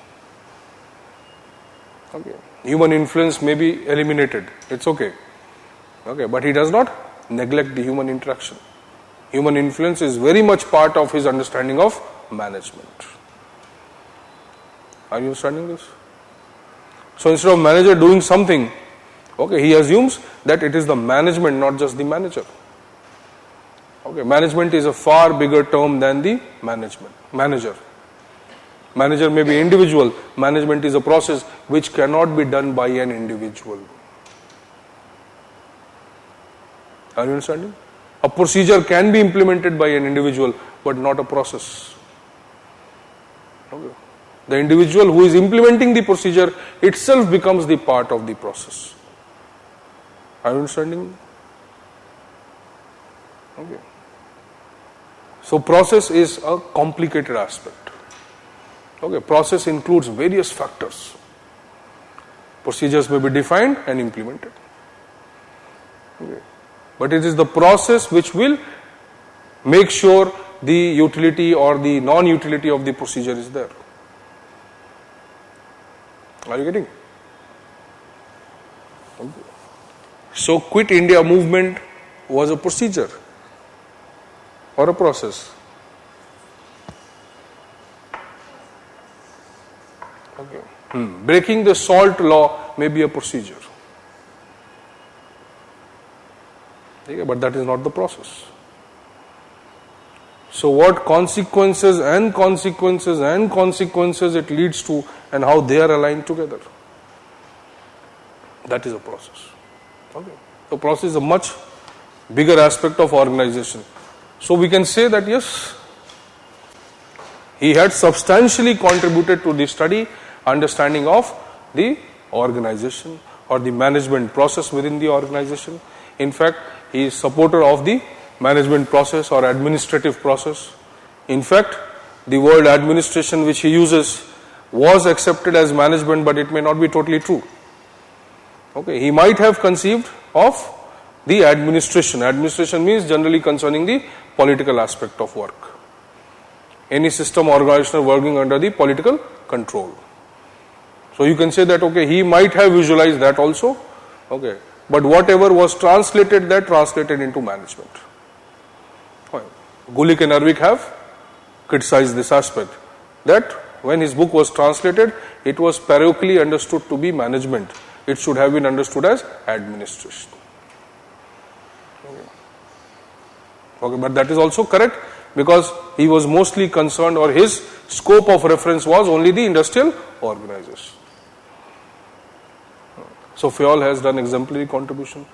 Okay. Human influence may be eliminated. It's okay. Okay. But he does not neglect the human interaction. Human influence is very much part of his understanding of management. Are you understanding this? So instead of manager doing something, okay, he assumes that it is the management, not just the manager. Okay, management is a far bigger term than the manager. Manager may be individual. Management is a process which cannot be done by an individual. Are you understanding? A procedure can be implemented by an individual, but not a process. Okay. The individual who is implementing the procedure itself becomes the part of the process. Are you understanding? Okay. So process is a complicated aspect. Okay, process includes various factors. Procedures may be defined and implemented. Okay. But it is the process which will make sure the utility or the non-utility of the procedure is there. Are you getting? Okay. So Quit India movement was a procedure or a process. Okay. Breaking the salt law may be a procedure. Okay, but that is not the process. So what consequences it leads to and how they are aligned together. That is a process. Okay. The process is a much bigger aspect of organization. So we can say that yes, he had substantially contributed to the study, understanding of the organization or the management process within the organization. In fact, he is supporter of the management process or administrative process. In fact, the word administration which he uses was accepted as management, but it may not be totally true. Okay, he might have conceived of the administration. Administration means generally concerning the political aspect of work. Any system or organization working under the political control. So you can say that, okay, he might have visualized that also. Okay, but whatever was translated, that translated into management. Gulick and Ervik have criticized this aspect, that when his book was translated, it was parochially understood to be management. It should have been understood as administration. Okay, but that is also correct because he was mostly concerned, or his scope of reference was only the industrial organization. So Fayol has done exemplary contribution.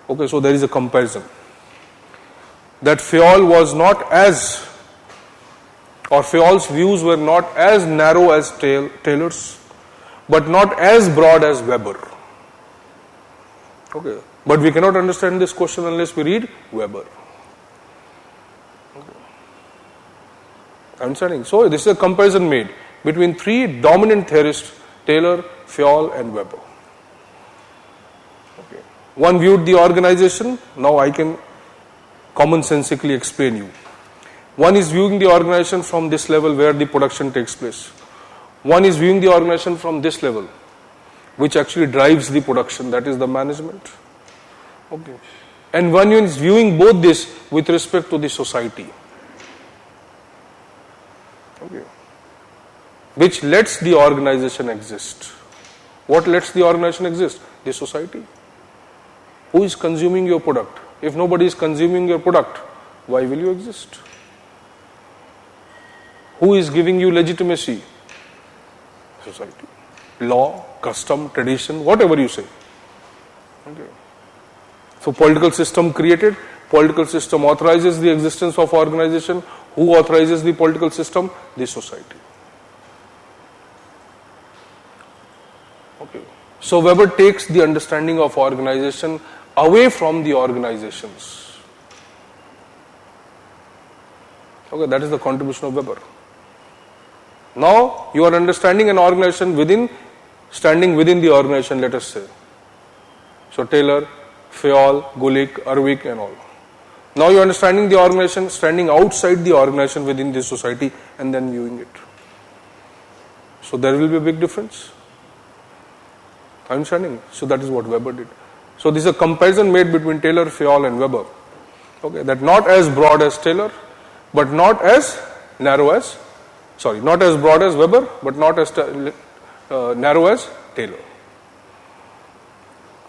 Okay, so there is a comparison. That Fayol was not as, or Fayol's views were not as narrow as Taylor's, but not as broad as Weber. Okay, but we cannot understand this question unless we read Weber. Okay. Understanding? So this is a comparison made between three dominant theorists, Taylor, Fayol and Weber. Okay. One viewed the organization, now I can commonsensically explain you. One is viewing the organization from this level where the production takes place. One is viewing the organization from this level, which actually drives the production, that is the management. Okay. And one is viewing both this with respect to the society. which lets the organization exist. What lets the organization exist? The society. Who is consuming your product? If nobody is consuming your product, why will you exist? Who is giving you legitimacy? Society. Law, custom, tradition, whatever you say. Okay. So political system created, political system authorizes the existence of organization. Who authorizes the political system? The society. Okay. So Weber takes the understanding of organization away from the organizations. Okay, that is the contribution of Weber. Now you are understanding an organization standing within the organization, let us say. So Taylor, Fayol, Gulick, Ervik and all. Now you are understanding the organization standing outside the organization within the society and then viewing it. So there will be a big difference. Understanding? So that is what Weber did. So this is a comparison made between Taylor, Fayol and Weber. Okay, that not as broad as Taylor, but not as narrow as, not as broad as Weber, but not as narrow as Taylor.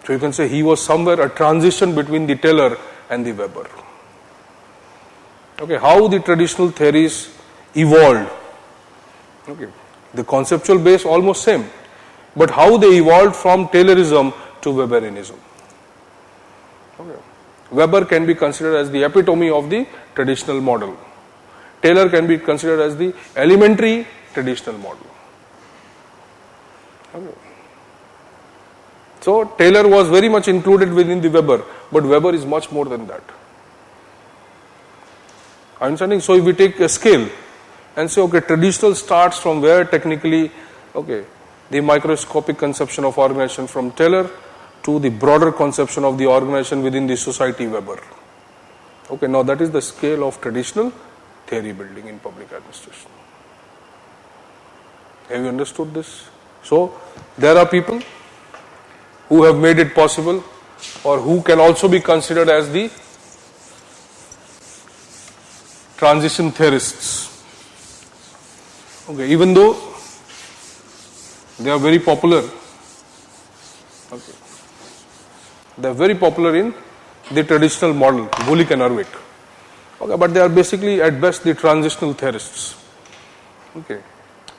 So you can say he was somewhere a transition between the Taylor and the Weber. Okay, how the traditional theories evolved. Okay, the conceptual base almost same, but how they evolved from Taylorism to Weberianism. Okay. Weber can be considered as the epitome of the traditional model. Taylor can be considered as the elementary traditional model. Okay. So Taylor was very much included within the Weber, but Weber is much more than that. Understanding? So if we take a scale and say, okay, traditional starts from where technically, okay, the microscopic conception of organization from Taylor to the broader conception of the organization within the society, Weber. Okay, now that is the scale of traditional theory building in public administration. Have you understood this? So there are people who have made it possible or who can also be considered as the transition theorists. Okay, even though they are very popular, okay, they are very popular in the traditional model, Gulick and Ervik. Okay, but they are basically at best the transitional theorists. Okay,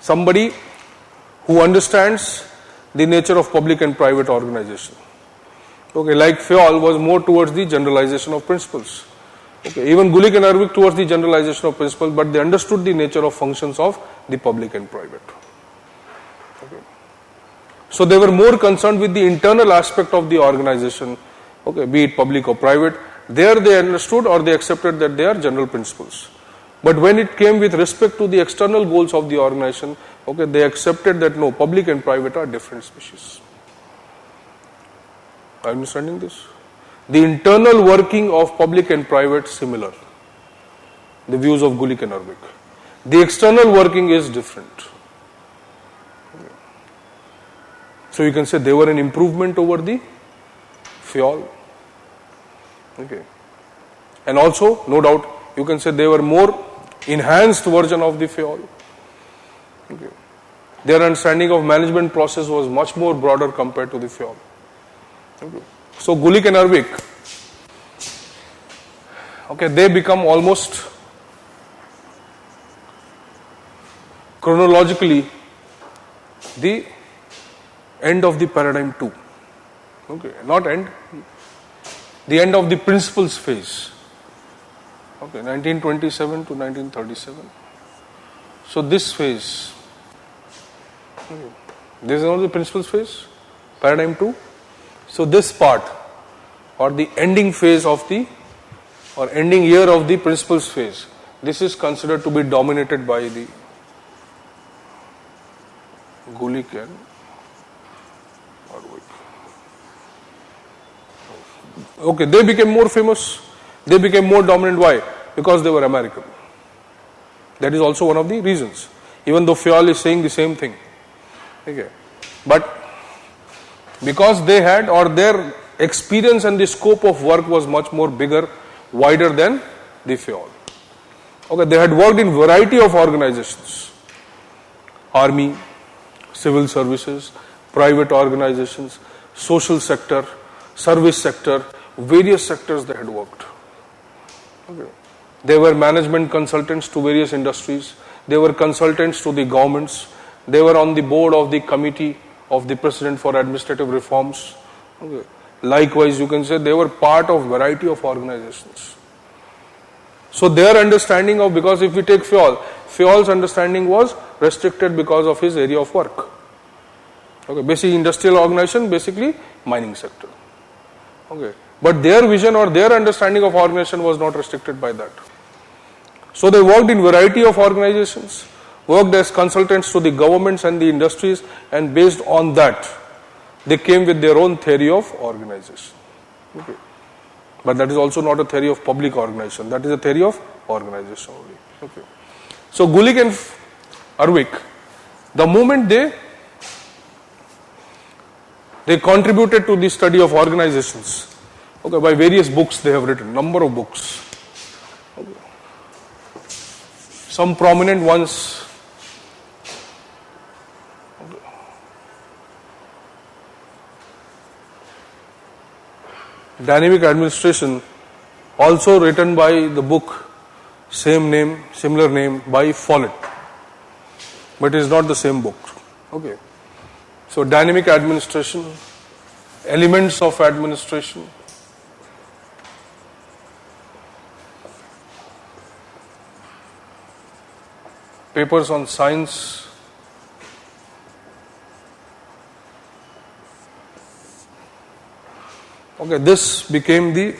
somebody who understands the nature of public and private organization. Okay, like Fayol was more towards the generalization of principles. Okay, even Gulick and Ervik towards the generalization of principles, but they understood the nature of functions of the public and private. Okay. So they were more concerned with the internal aspect of the organization, okay, be it public or private. There they understood or they accepted that they are general principles. But when it came with respect to the external goals of the organization, okay, they accepted that no, public and private are different species. Are you understanding this? The internal working of public and private similar. The views of Gulick and Ervik. The external working is different. Okay. So you can say they were an improvement over the Fayol. Okay. And also, no doubt, you can say they were more enhanced version of the Fayol. Okay. Their understanding of management process was much more broader compared to the Fayol. Okay. So Gulick and Ervik, okay, they become almost chronologically the end of the paradigm 2. Okay, not end, the end of the principles phase. Okay, 1927 to 1937. So this phase, okay, this is not the principles phase, paradigm 2. So this part or the ending phase of the or ending year of the principles phase, this is considered to be dominated by the Gulick and Ervik. Okay, they became more famous, they became more dominant. Why? Because they were American. That is also one of the reasons. Even though Fayol is saying the same thing. Okay. But because they had or their experience and the scope of work was much more bigger, wider than the Fayol. Okay, they had worked in variety of organizations. army, civil services, private organizations, social sector, service sector, various sectors they had worked. Okay. They were management consultants to various industries. They were consultants to the governments. They were on the board of the committee of the President for Administrative Reforms. Okay. Likewise, you can say they were part of variety of organizations. So their understanding of, because if we take Fayol's understanding was restricted because of his area of work. Okay, basic industrial organization, basically mining sector. Okay, but their vision or their understanding of organization was not restricted by that. So they worked in variety of organizations, worked as consultants to the governments and the industries, and based on that, they came with their own theory of organization. Okay. But that is also not a theory of public organization. That is a theory of organization only. Okay. So Gulick and Urwick, the moment they contributed to the study of organizations. Okay, by various books they have written, number of books. Okay. Some prominent ones. Dynamic Administration, also written by the book, same name, similar name, by Follett. But it is not the same book. Okay. So Dynamic Administration, Elements of Administration, Papers on Science, okay, this became the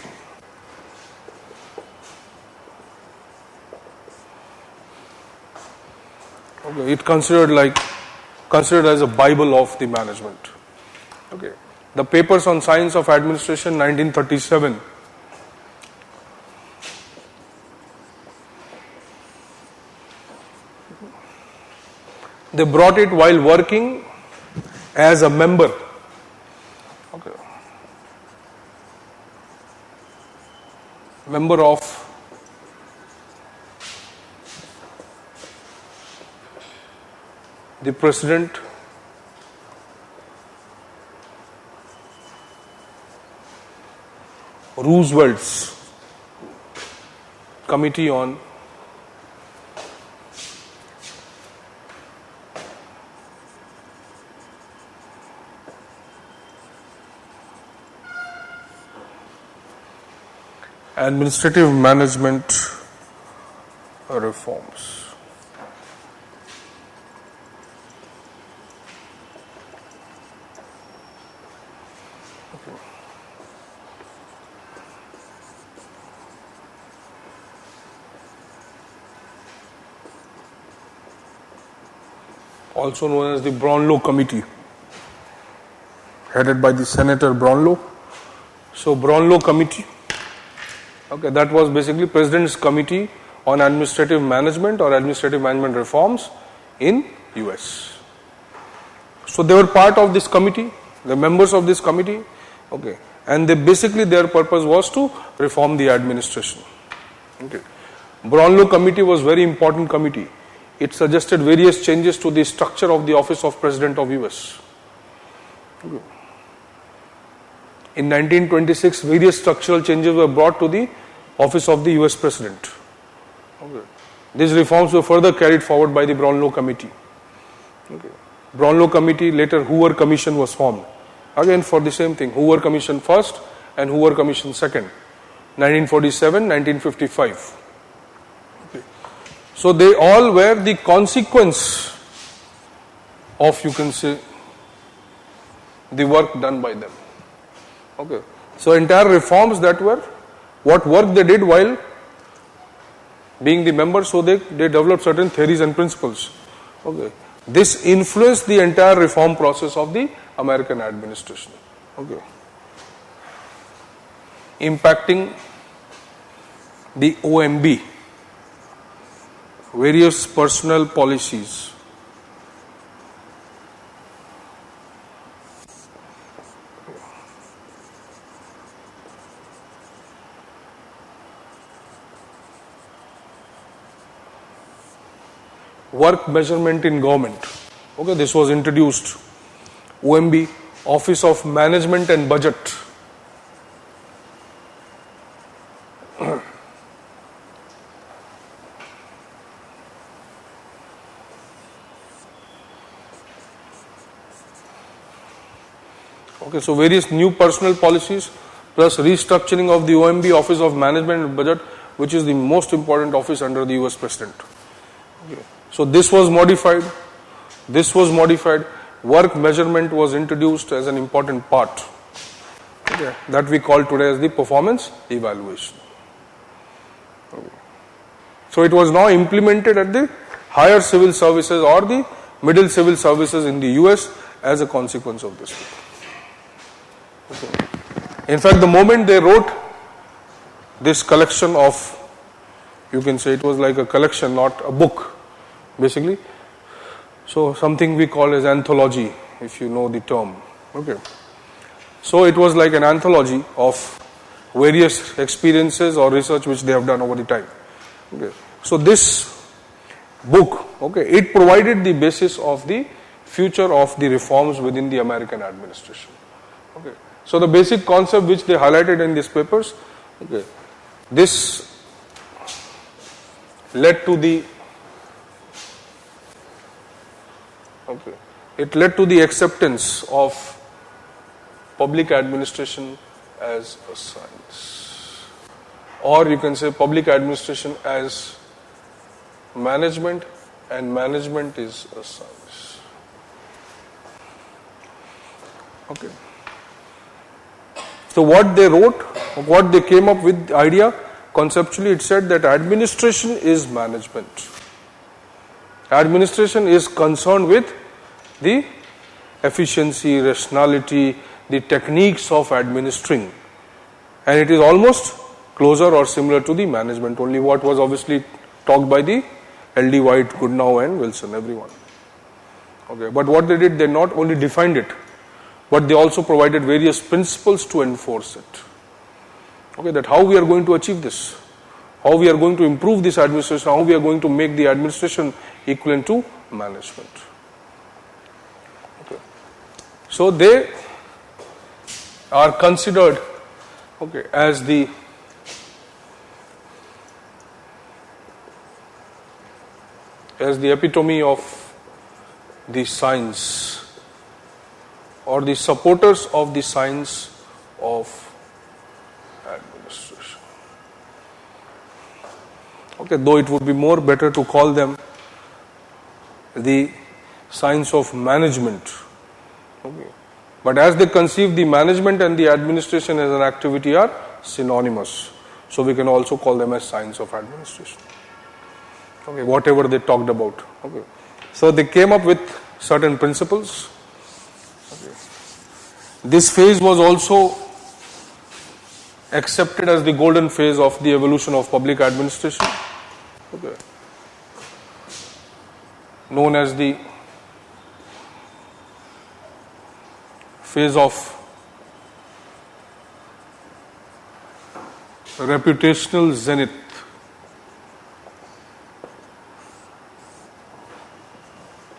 it considered as a Bible of the management. Okay, the Papers on Science of Administration, 1937. They brought it while working as a member. Okay. Member of the President Roosevelt's Committee on Administrative Management Reforms. Okay. Also known as the Brownlow Committee, headed by the Senator Brownlow. So Brownlow Committee, okay, that was basically President's Committee on Administrative Management or Administrative Management Reforms in US. So they were part of this committee, the members of this committee, okay, and they basically their purpose was to reform the administration. Okay. Brownlow Committee was very important committee. It suggested various changes to the structure of the Office of President of US. Okay. In 1926, various structural changes were brought to the Office of the US President. Okay. These reforms were further carried forward by the Brownlow Committee. Okay. Brownlow Committee, later Hoover Commission was formed. Again for the same thing, Hoover Commission first and Hoover Commission second, 1947, 1955. Okay. So they all were the consequence of, you can say, the work done by them. Okay. So entire reforms that were, what work they did while being the members, so they developed certain theories and principles. Okay. This influenced the entire reform process of the American administration. Okay. Impacting the OMB, various personnel policies. Work measurement in government. Okay, this was introduced. OMB, Office of Management and Budget. Okay, so various new personnel policies plus restructuring of the OMB, Office of Management and Budget, which is the most important office under the US President. Okay. So this was modified. This was modified. Work measurement was introduced as an important part. Okay. That we call today as the performance evaluation. Okay. So it was now implemented at the higher civil services or the middle civil services in the US as a consequence of this. Okay. In fact, the moment they wrote this collection of, you can say it was like a collection, not a book, basically. So something we call as anthology, if you know the term. Okay. So it was like an anthology of various experiences or research which they have done over the time. Okay. So this book, okay, it provided the basis of the future of the reforms within the American administration. Okay. So the basic concept which they highlighted in these papers, okay, this led to the acceptance of public administration as a science, or you can say public administration as management, and management is a science. Okay. So what they wrote, what they came up with, the idea, conceptually it said that administration is management. Administration is concerned with the efficiency, rationality, the techniques of administering. And it is almost closer or similar to the management, only what was obviously talked by the L.D. White, Goodenough and Wilson, everyone. Okay, but what they did, they not only defined it, but they also provided various principles to enforce it. Okay, that how we are going to achieve this, how we are going to improve this administration, how we are going to make the administration equivalent to management. Okay. So they are considered, okay, as the epitome of the science, or the supporters of the science of administration. Okay, though it would be more better to call them the science of management. Okay. But as they conceive the management and the administration as an activity are synonymous. So we can also call them as science of administration. Okay, whatever they talked about. Okay. So they came up with certain principles. Okay. This phase was also accepted as the golden phase of the evolution of public administration. Okay. Known as the phase of reputational zenith.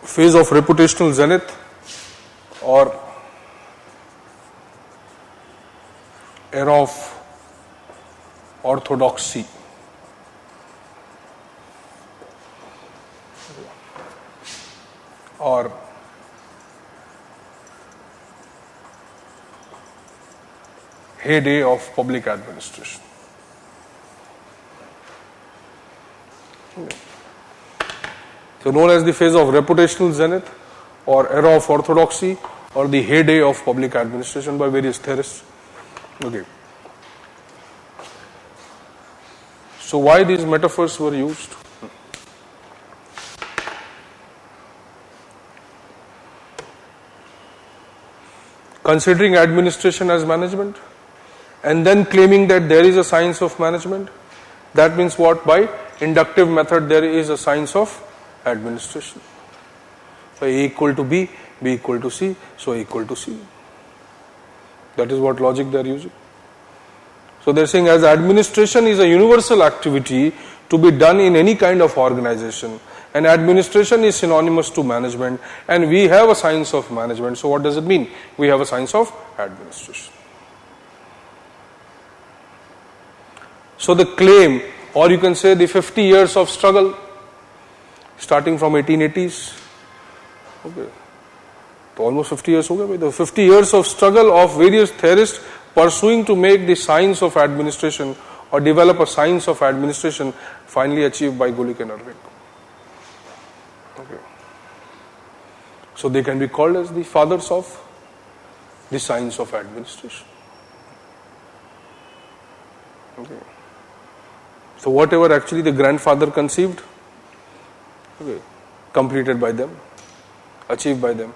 Phase of reputational zenith, or era of orthodoxy. Or heyday of public administration. So known as the phase of reputational zenith, or era of orthodoxy, or the heyday of public administration by various theorists. Okay. So why these metaphors were used? Considering administration as management, and then claiming that there is a science of management, that means what? By inductive method there is a science of administration. So A equal to B, B equal to C, so A equal to C. That is what logic they are using. So they are saying as administration is a universal activity to be done in any kind of organization, And administration is synonymous to management, and we have a science of management. So what does it mean? We have a science of administration. So the claim, or you can say the 50 years of struggle, starting from 1880s, okay, so almost 50 years ho gaye, the 50 years of struggle of various theorists pursuing to make the science of administration or develop a science of administration, finally achieved by Gulick and Irving. Okay. So they can be called as the fathers of the science of administration. Okay. So whatever actually the grandfather conceived, okay, completed by them, achieved by them.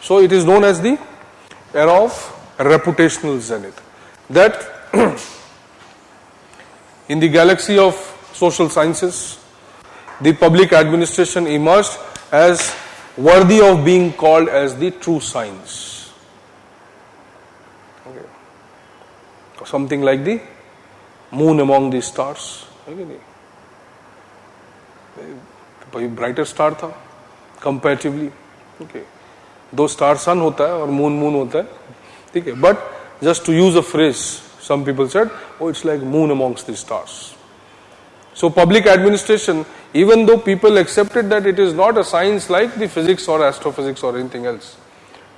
So it is known as the era of reputational zenith. That in the galaxy of social sciences, the public administration emerged as worthy of being called as the true science. Okay. Something like the moon among the stars. Brighter star था comparatively. Okay, दो star sun होता है और moon moon होता है, ठीक है. But just to use a phrase, some people said, oh, it's like moon amongst the stars. So public administration, even though people accepted that it is not a science like the physics or astrophysics or anything else,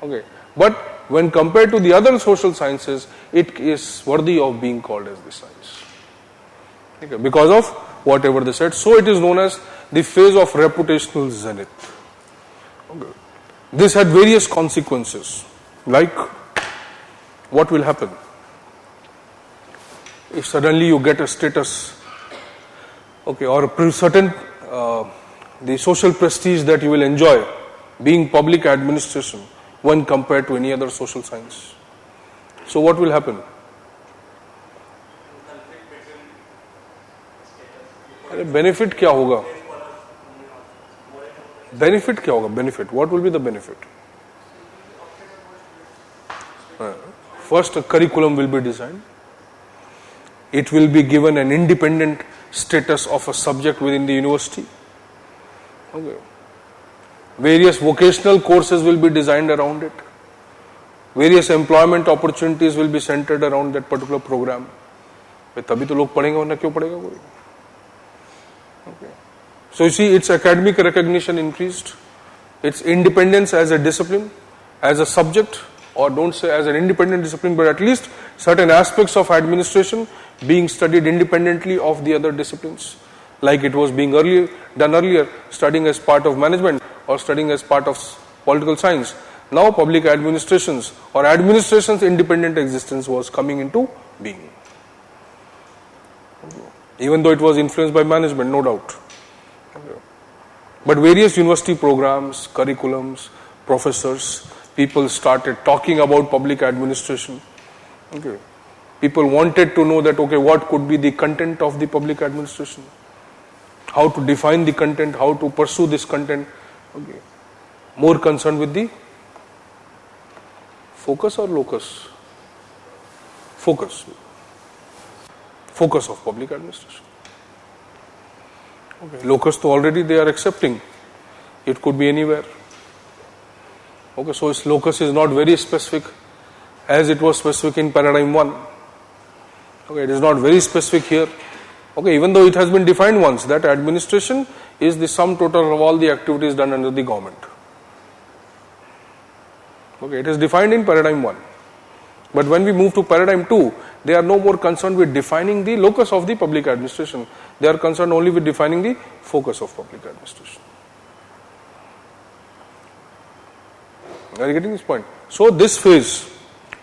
okay, but when compared to the other social sciences, it is worthy of being called as the science, okay, because of whatever they said. So it is known as the phase of reputational zenith. Okay. This had various consequences, like what will happen if suddenly you get a status, okay, or a certain the social prestige that you will enjoy being public administration when compared to any other social science. So what will happen? Benefit क्या होगा? Benefit क्या होगा? Benefit. What will be the benefit? First, a curriculum will be designed. It will be given an independent status of a subject within the university. Okay. Various vocational courses will be designed around it. Various employment opportunities will be centered around that particular program. तभी तो लोग पढ़ेंगे, वरना क्यों पढ़ेगा कोई? Okay. So you see, its academic recognition increased, its independence as a discipline, as a subject, or don't say as an independent discipline, but at least certain aspects of administration being studied independently of the other disciplines, like it was being done earlier, studying as part of management or studying as part of political science. Now public administrations or administration's independent existence was coming into being. Even though it was influenced by management, no doubt. But various university programs, curriculums, professors, people started talking about public administration. Okay. People wanted to know that, okay, what could be the content of the public administration? How to define the content, how to pursue this content. Okay. More concerned with the focus or locus? Focus. Focus of public administration. Okay. Locus to already they are accepting. It could be anywhere. Okay, so its locus is not very specific as it was specific in paradigm 1. Okay, it is not very specific here. Okay, even though it has been defined once that administration is the sum total of all the activities done under the government. Okay, it is defined in paradigm 1. But when we move to paradigm 2, they are no more concerned with defining the locus of the public administration. They are concerned only with defining the focus of public administration. Are you getting this point? So this phase,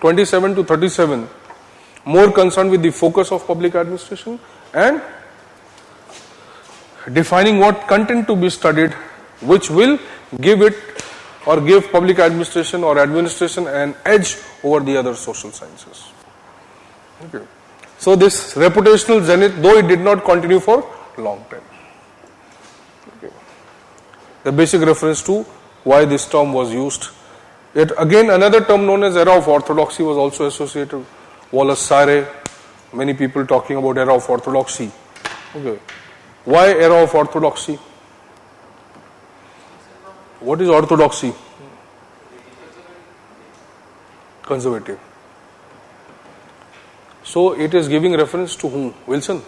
27 to 37, more concerned with the focus of public administration and defining what content to be studied, which will give it or give public administration or administration an edge over the other social sciences. Okay. So this reputational zenith, though it did not continue for a long time. Okay. The basic reference to why this term was used. Yet again, another term known as era of orthodoxy was also associated. Wallace Sire, many people talking about era of orthodoxy. Okay. Why era of orthodoxy? What is orthodoxy? Conservative. So it is giving reference to whom? Wilson?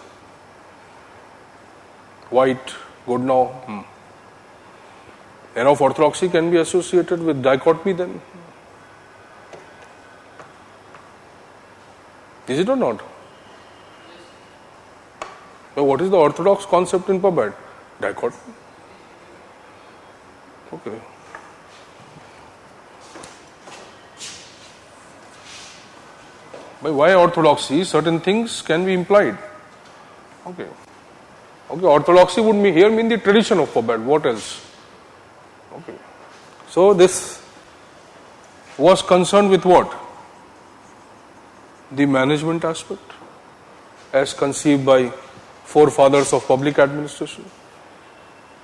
White, Goodenough. Era of orthodoxy can be associated with dichotomy then? Is it or not? So what is the orthodox concept in pub ed? Dichotomy. Okay. By why orthodoxy? Certain things can be implied. Okay. Okay, orthodoxy would mean the tradition of pub ed. What else? Okay. So this was concerned with what? The management aspect as conceived by forefathers of public administration.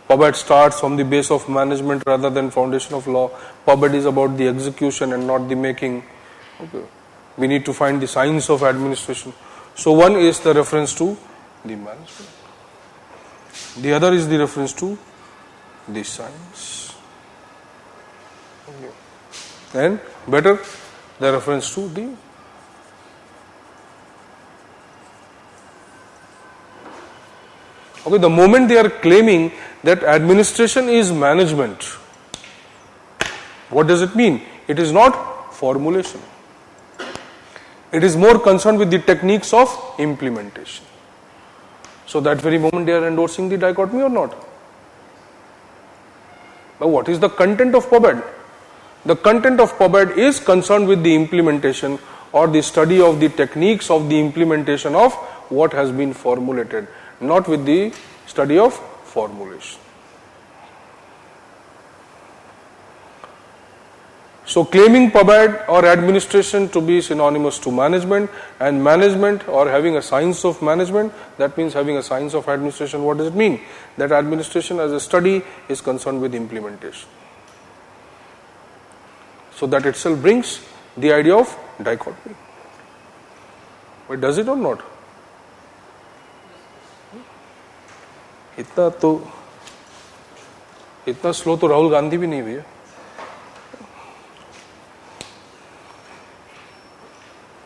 Pub ed starts from the base of management rather than foundation of law. Pub ed is about the execution and not the making. Okay. We need to find the science of administration. So one is the reference to the management. The other is the reference to the science. Okay. And better, the reference to the okay, the moment they are claiming that administration is management, what does it mean? It is not formulation. It is more concerned with the techniques of implementation. So that very moment they are endorsing the dichotomy or not? Now what is the content of pub ed? The content of pub ed is concerned with the implementation or the study of the techniques of the implementation of what has been formulated, not with the study of formulation. So claiming pub ed or administration to be synonymous to management, and management or having a science of management, that means having a science of administration. What does it mean? That administration as a study is concerned with implementation. So that itself brings the idea of dichotomy. But does it or not? इतना slow तो राहुल गांधी भी नहीं भैया,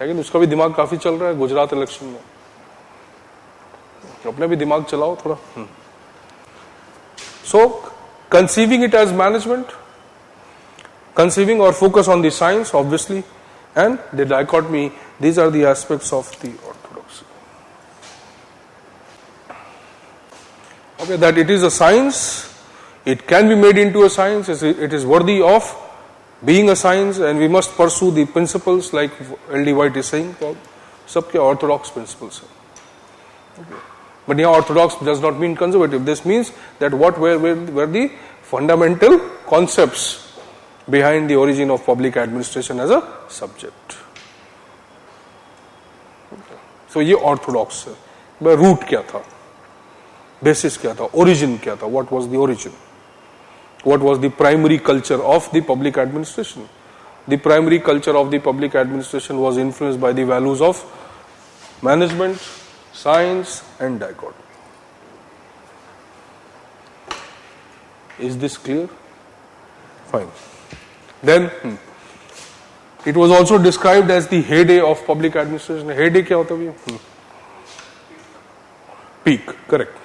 लेकिन उसका भी दिमाग काफी चल रहा है गुजरात इलेक्शन में. अपने भी दिमाग चलाओ थोड़ा. So conceiving it as management, conceiving or focus on the science obviously, and the dichotomy, these are the aspects of the orthodoxy. Okay, that it is a science, it can be made into a science, it is worthy of being a science, and we must pursue the principles like L.D. White is saying, सबके orthodox principles. Okay. But here orthodox does not mean conservative. This means that what were the fundamental concepts behind the origin of public administration as a subject. Okay. So ये orthodox है. but root क्या था, basis क्या था, origin क्या था, what was the origin, what was the primary culture of the public administration. The primary culture of the public administration was influenced by the values of management, science and dichotomy. Is this clear? Fine. Then it was also described as the heyday of public administration. Heyday क्या होता है? Peak, correct.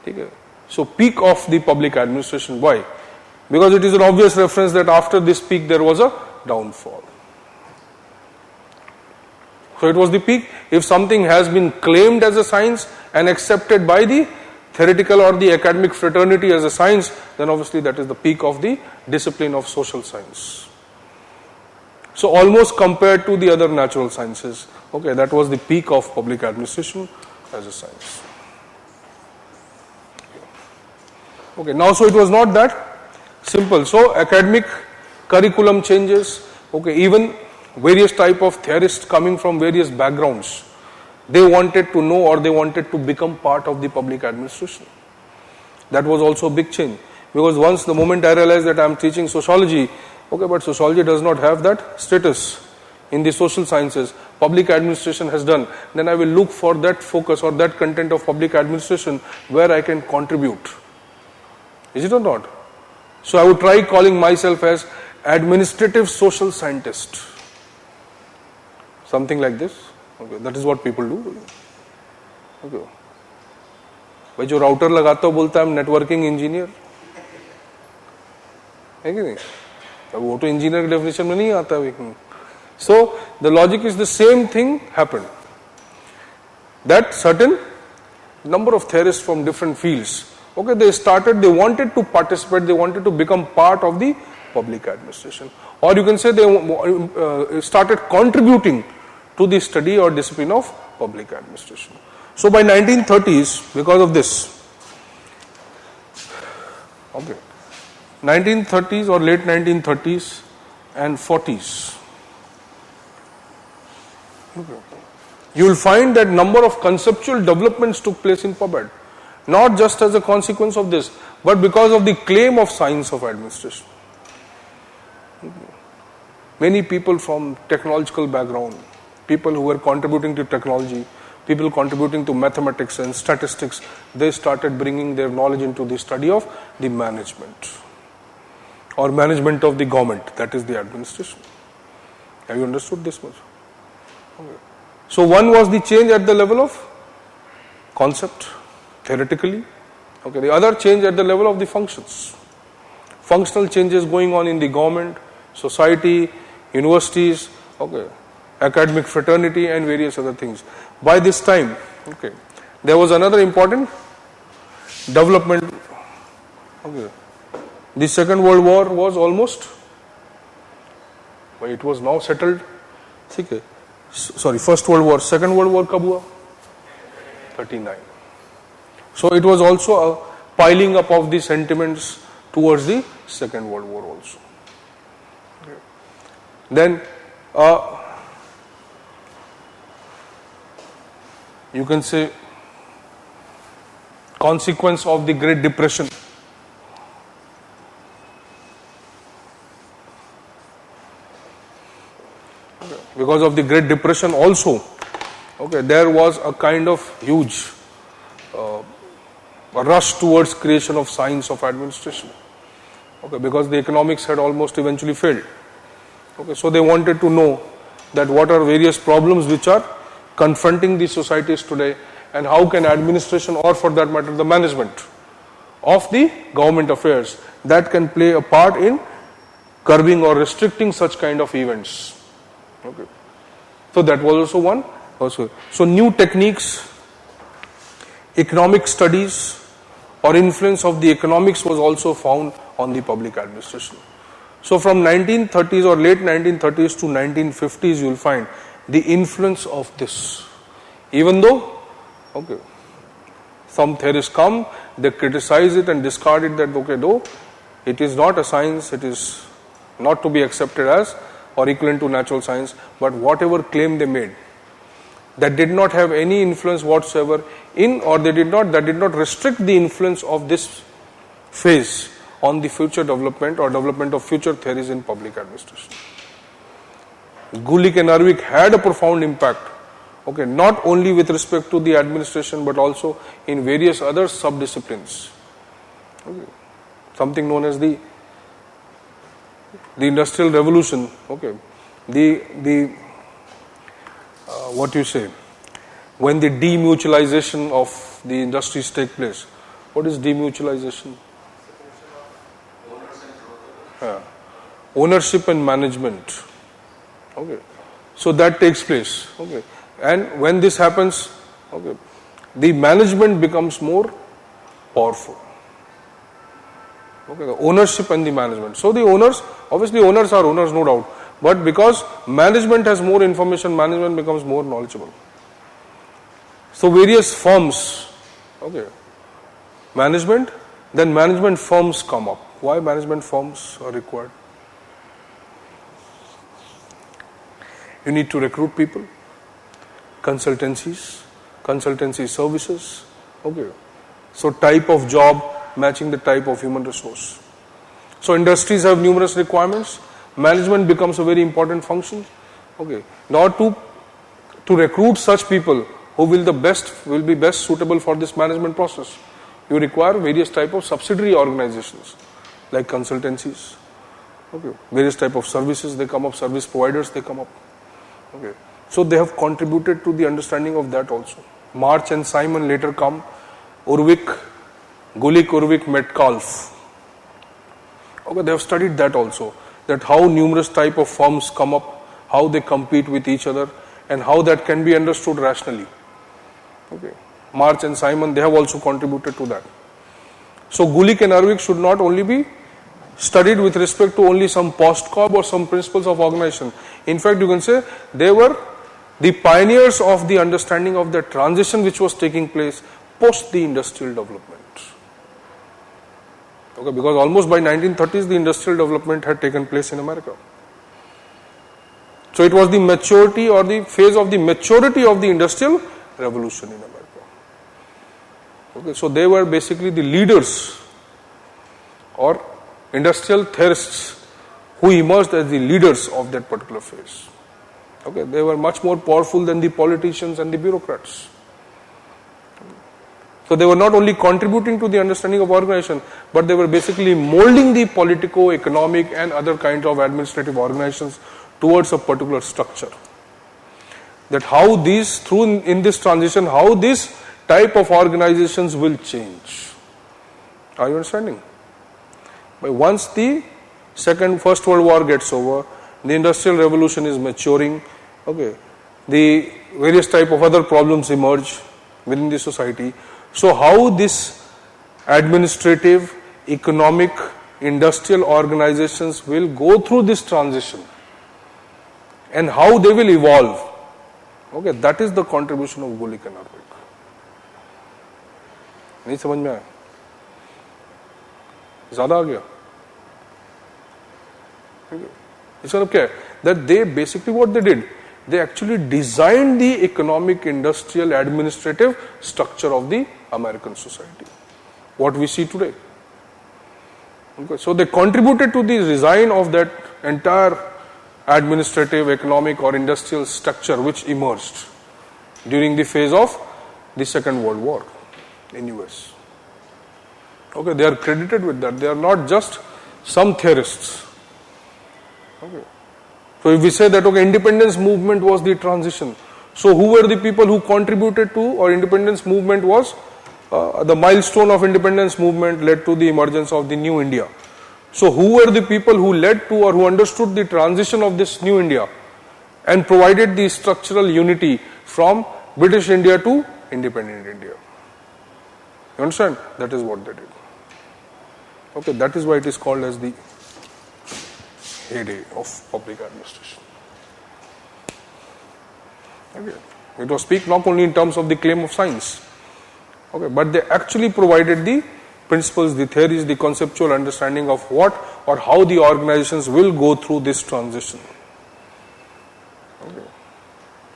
Okay. So peak of the public administration. Why? Because it is an obvious reference that after this peak there was a downfall. So it was the peak. If something has been claimed as a science and accepted by the theoretical or the academic fraternity as a science, then obviously that is the peak of the discipline of social science. So almost compared to the other natural sciences, okay, that was the peak of public administration as a science. Okay, now so it was not that simple. So academic curriculum changes, okay, even various type of theorists coming from various backgrounds, they wanted to know or they wanted to become part of the public administration. That was also a big change, because once the moment I realized that I am teaching sociology, okay, but sociology does not have that status in the social sciences, public administration has done, then I will look for that focus or that content of public administration where I can contribute. Is it or not? So I would try calling myself as administrative social scientist. Something like this. Okay, that is what people do. Okay. भाई जो router लगाता है बोलता है I'm networking engineer. है कि नहीं? अब वो तो इंजीनियर के डेफिनेशन में नहीं आता है. So the logic is the same thing happened. That certain number of theorists from different fields, okay, they wanted to participate, they wanted to become part of the public administration. Or you can say they started contributing to the study or discipline of public administration. So by 1930s, because of this, okay, 1930s or late 1930s and 40s, okay, you will find that number of conceptual developments took place in PubEd, not just as a consequence of this, but because of the claim of science of administration. Many people from technological background, people who were contributing to technology, people contributing to mathematics and statistics, they started bringing their knowledge into the study of the management or management of the government, that is the administration. Have you understood this much? Okay. So one was the change at the level of concept, theoretically. Okay. The other change at the level of the functions. Functional changes going on in the government, society, universities, okay, academic fraternity and various other things. By this time, okay, there was another important development. Okay. The Second World War was almost, it was now settled. Okay. Sorry, First World War, Second World War कब हुआ? 39. So it was also a piling up of the sentiments towards the Second World War also. Okay. Then you can say consequence of the Great Depression. Because of the Great Depression also, okay, there was a kind of huge rush towards creation of science of administration. Okay, because the economics had almost eventually failed. Okay, so they wanted to know that what are various problems which are confronting the societies today, and how can administration, or for that matter the management of the government affairs, that can play a part in curbing or restricting such kind of events. Okay. So that was also one. So new techniques, economic studies or influence of the economics was also found on the public administration. So from 1930s or late 1930s to 1950s you will find the influence of this. Even though, okay, some theorists come, they criticize it and discard it, that okay, though it is not a science, it is not to be accepted as or equivalent to natural science, but whatever claim they made, that did not have any influence whatsoever in, or that did not restrict the influence of this phase on the future development or development of future theories in public administration. Gulick and Arvik had a profound impact, okay, not only with respect to the administration but also in various other sub-disciplines. Okay. Something known as the Industrial Revolution, okay, what you say, when the demutualization of the industries take place. What is demutualization? Ownership and management. Okay, so that takes place. Okay, and when this happens, okay, the management becomes more powerful. Okay, the ownership and the management. So the owners, obviously owners are owners, no doubt, but because management has more information, management becomes more knowledgeable. So various firms, okay, management, then management firms come up. Why management firms are required? You need to recruit people, consultancies, consultancy services, okay. So type of job matching the type of human resource. So industries have numerous requirements. Management becomes a very important function. Okay. Now to recruit such people who will be best suitable for this management process, you require various type of subsidiary organizations. like consultancies. Okay, various type of services they come up, service providers they come up. Okay, so they have contributed to the understanding of that also. March and Simon later come. Urvik, Gulick, Urvik, Metcalfe. Okay, they have studied that also. That how numerous type of firms come up, how they compete with each other, and how that can be understood rationally. Okay, March and Simon, they have also contributed to that. So Gulick and Urvik should not only be studied with respect to only some post-COB or some principles of organization. In fact, you can say they were the pioneers of the understanding of the transition which was taking place post the industrial development. Okay, because almost by 1930s the industrial development had taken place in America. So it was the maturity or the phase of the maturity of the industrial revolution in America. Okay, so they were basically the leaders or industrial theorists who emerged as the leaders of that particular phase. Okay, they were much more powerful than the politicians and the bureaucrats. So they were not only contributing to the understanding of organization, but they were basically molding the politico, economic and other kinds of administrative organizations towards a particular structure. That how these, through in this transition, how this type of organizations will change. Are you understanding? But once the First World War gets over, the Industrial Revolution is maturing, okay, the various type of other problems emerge within the society. So how this administrative, economic, industrial organizations will go through this transition and how they will evolve, okay, that is the contribution of Gulick and Urvik. नहीं समझ में आया? ज़्यादा आ गया? इसका मतलब क्या है? That they basically what they did, they actually designed the economic, industrial, administrative structure of the American society. What we see today. Okay, so they contributed to the design of that entire administrative, economic or industrial structure which emerged during the phase of the Second World War in US. Okay, they are credited with that. They are not just some theorists. Okay. So if we say that okay, independence movement was the transition, so who were the people who contributed to, or independence movement was the milestone of independence movement led to the emergence of the new India. So who were the people who led to or who understood the transition of this new India and provided the structural unity from British India to independent India? You understand? That is what they did. Okay, that is why it is called as the heyday of public administration. Okay. It was speak not only in terms of the claim of science, okay, but they actually provided the principles, the theories, the conceptual understanding of what or how the organizations will go through this transition. Okay.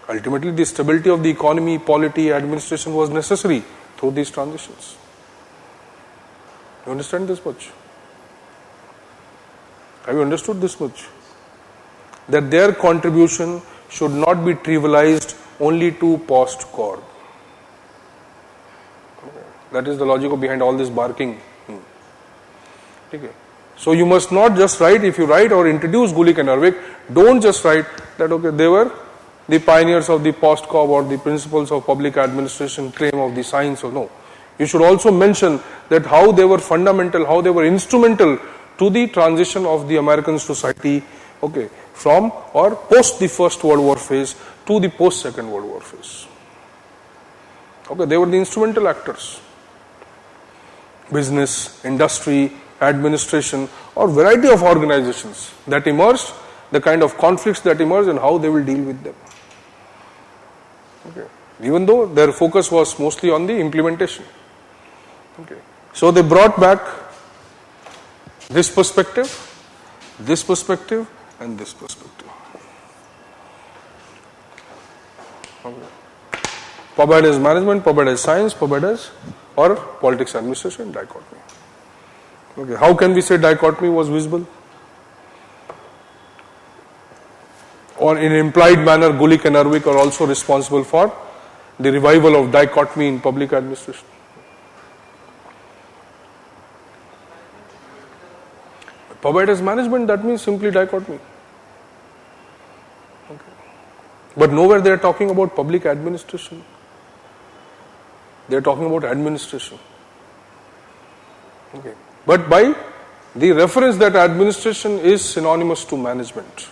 Ultimately, the stability of the economy, polity, administration was necessary through these transitions. You understand this much? Have you understood this much? That their contribution should not be trivialized only to post-CORB. That is the logic behind all this barking. Okay. So you must not just write, if you write or introduce Gulick and Urvik, don't just write that okay, they were the pioneers of the post-CORB or the principles of public administration claim of the science or no. You should also mention that how they were fundamental, how they were instrumental to the transition of the American society, okay, from or post the First World War phase to the post Second World War phase. Okay, they were the instrumental actors. Business, industry, administration, or variety of organizations that emerged, the kind of conflicts that emerged and how they will deal with them. Okay. Even though their focus was mostly on the implementation. Okay. So they brought back this perspective, and this perspective. Okay. PubEd is management, PubEd is science, PubEd is or politics administration, dichotomy. Okay. How can we say dichotomy was visible? Or in an implied manner, Gulick and Urvik are also responsible for the revival of dichotomy in public administration. Provide as management, that means simply dichotomy. Okay. But nowhere they are talking about public administration. They are talking about administration. Okay. But by the reference that administration is synonymous to management.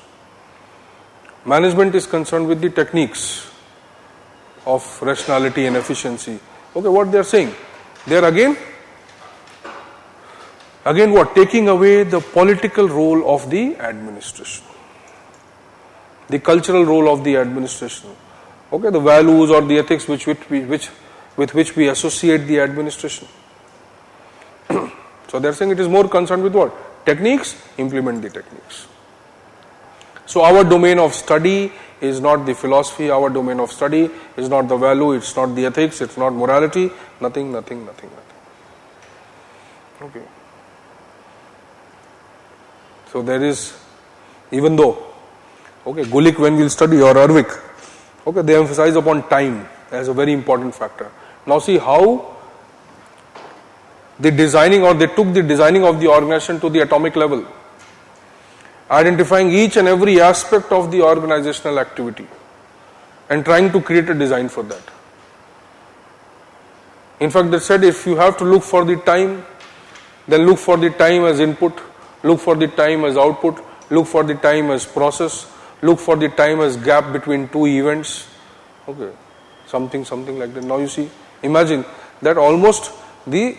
Management is concerned with the techniques of rationality and efficiency. Okay, what they are saying? They are again what? Taking away the political role of the administration. The cultural role of the administration. Okay, the values or the ethics with which we associate the administration. So they are saying it is more concerned with what? Techniques, implement the techniques. So our domain of study is not the philosophy, our domain of study is not the value, it's not the ethics, it's not morality, nothing. Okay. So there is, even though, okay, Gulick when we'll study or Ervik, okay, they emphasize upon time as a very important factor. Now see how they took the designing of the organization to the atomic level, identifying each and every aspect of the organizational activity and trying to create a design for that. In fact, they said if you have to look for the time, then look for the time as input, look for the time as output, look for the time as process, look for the time as gap between two events. Okay, something like that. Now you see, imagine that almost the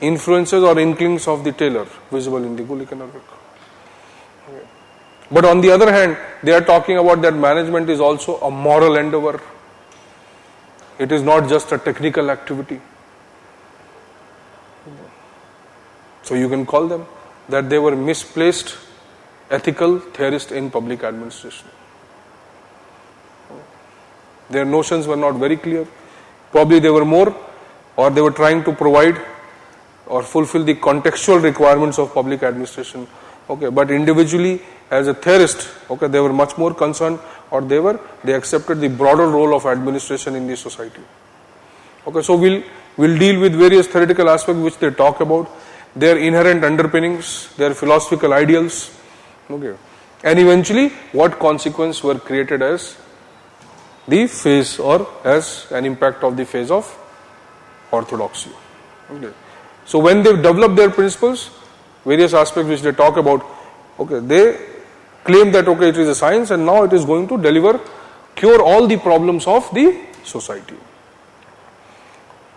influences or inklings of the Taylor visible in the Gulick and Ervik. Okay. But on the other hand, they are talking about that management is also a moral endeavor. It is not just a technical activity. So you can call them that they were misplaced ethical theorists in public administration. Their notions were not very clear. Probably they were more, or they were trying to provide or fulfill the contextual requirements of public administration. Okay, but individually as a theorist, okay, they were much more concerned, or they accepted the broader role of administration in the society. Okay, so we'll deal with various theoretical aspects which they talk about, their inherent underpinnings, their philosophical ideals, okay, and eventually what consequences were created as the phase or as an impact of the phase of orthodoxy. Okay. So when they develop their principles, various aspects which they talk about, okay, they claim that okay, it is a science and now it is going to cure all the problems of the society.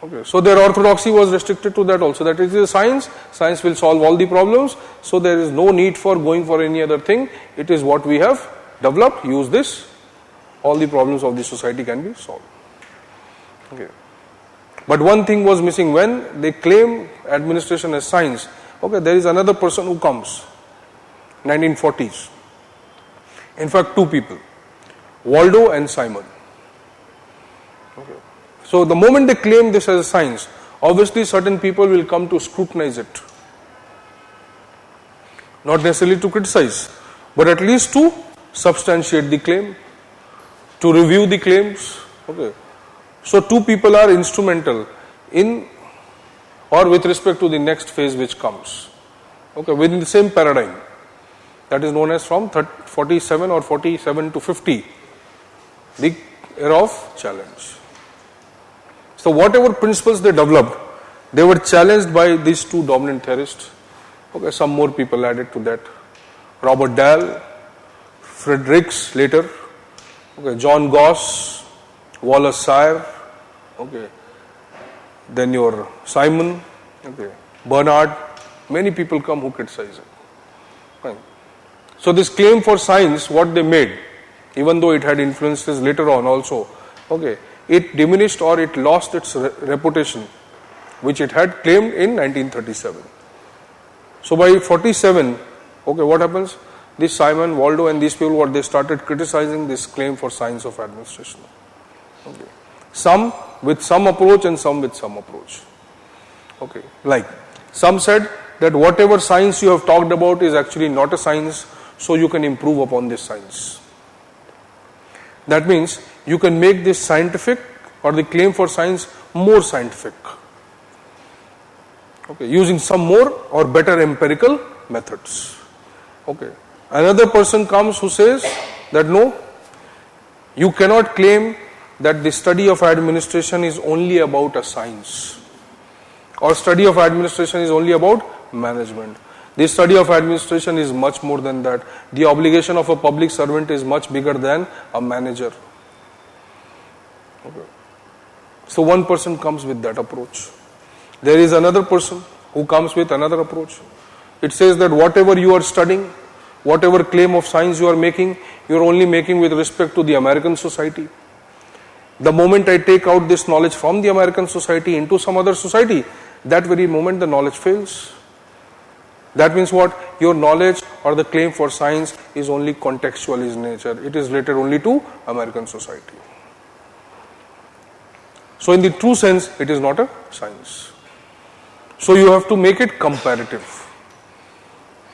Okay, so their orthodoxy was restricted to that also, that it is a science will solve all the problems, so there is no need for going for any other thing, it is what we have developed, use this, all the problems of the society can be solved. Okay. But one thing was missing when they claim administration as science. Okay, there is another person who comes, 1940s. In fact, two people, Waldo and Simon. Okay. So the moment they claim this as a science, obviously certain people will come to scrutinize it. Not necessarily to criticize, but at least to substantiate the claim, to review the claims. Okay. So two people are instrumental in or with respect to the next phase which comes. Okay, within the same paradigm. That is known as from 47 or 47 to 50, the era of challenge. So whatever principles they developed, they were challenged by these two dominant theorists. Okay, some more people added to that. Robert Dahl, Fredericks later, okay, John Goss, Wallace Sire, okay, then your Simon, okay, Bernard, many people come who criticize it. Fine. So this claim for science, what they made, even though it had influences later on also, okay, it diminished or it lost its reputation, which it had claimed in 1937. So by 47, okay, what happens? This Simon, Waldo and these people, what they started criticizing this claim for science of administration. Okay. Some with some approach and some with some approach. Okay, like some said that whatever science you have talked about is actually not a science, so you can improve upon this science. That means you can make this scientific or the claim for science more scientific. Okay, using some more or better empirical methods. Okay, another person comes who says that no, you cannot claim that the study of administration is only about a science, or study of administration is only about management. The study of administration is much more than that. The obligation of a public servant is much bigger than a manager. Okay. So one person comes with that approach. There is another person who comes with another approach. It says that whatever you are studying, whatever claim of science you are only making with respect to the American society. The moment I take out this knowledge from the American society into some other society, that very moment the knowledge fails. That means what? Your knowledge or the claim for science is only contextual in nature. It is related only to American society. So in the true sense, it is not a science. So you have to make it comparative.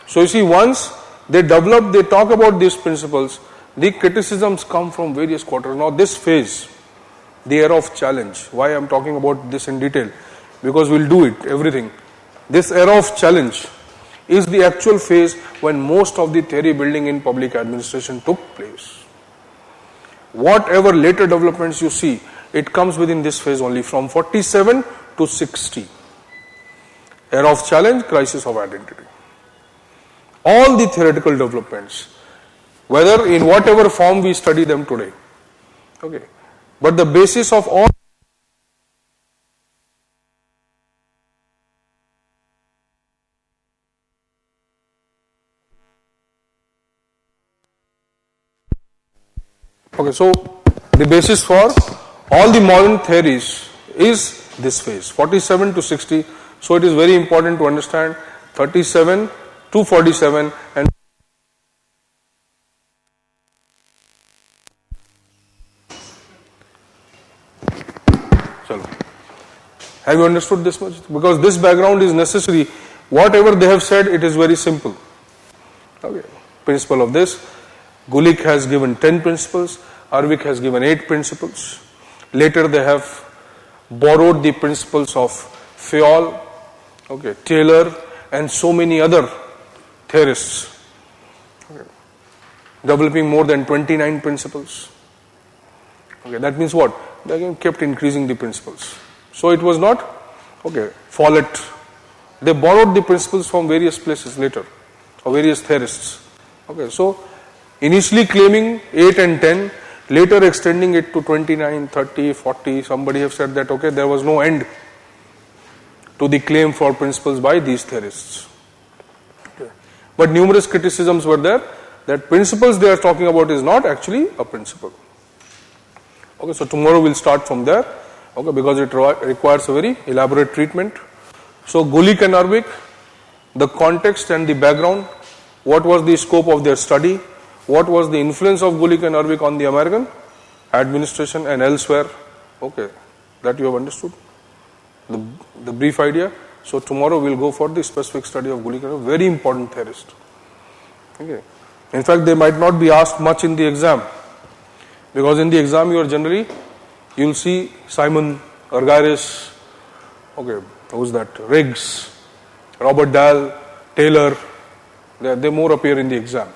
So you see, once they talk about these principles, the criticisms come from various quarters. Now this phase, the era of challenge, why I am talking about this in detail? Because we'll do it, everything. This era of challenge is the actual phase when most of the theory building in public administration took place. Whatever later developments you see, it comes within this phase only, from 47 to 60. Era of challenge, crisis of identity. All the theoretical developments, whether in whatever form we study them today. Okay. But the basis of all Okay, so the basis for all the modern theories is this phase, 47 to 60. So it is very important to understand 37 to 47 and have you understood this much? Because this background is necessary. Whatever they have said, it is very simple. Okay, principle of this. Gulick has given 10 principles, Arvik has given 8 principles. Later they have borrowed the principles of Fayol, okay, Taylor, and so many other theorists, okay, developing more than 29 principles. Okay, that means what? They again kept increasing the principles. So it was not, okay, Follett. They borrowed the principles from various places later, or various theorists. Okay, so initially claiming 8 and 10, later extending it to 29, 30, 40. Somebody have said that, okay, there was no end to the claim for principles by these theorists. Okay. But numerous criticisms were there that principles they are talking about is not actually a principle. Okay, so tomorrow we'll start from there, okay, because it requires a very elaborate treatment. So Gulick and Arvik, the context and the background, what was the scope of their study, what was the influence of Gulick and Arvik on the American administration and elsewhere. Okay, that you have understood, the brief idea. So tomorrow we'll go for the specific study of Gulick and Arvik, very important theorist. Okay. In fact, they might not be asked much in the exam, because in the exam you'll see Simon, Argyris, okay, who's that? Riggs, Robert Dahl, Taylor, they more appear in the exam.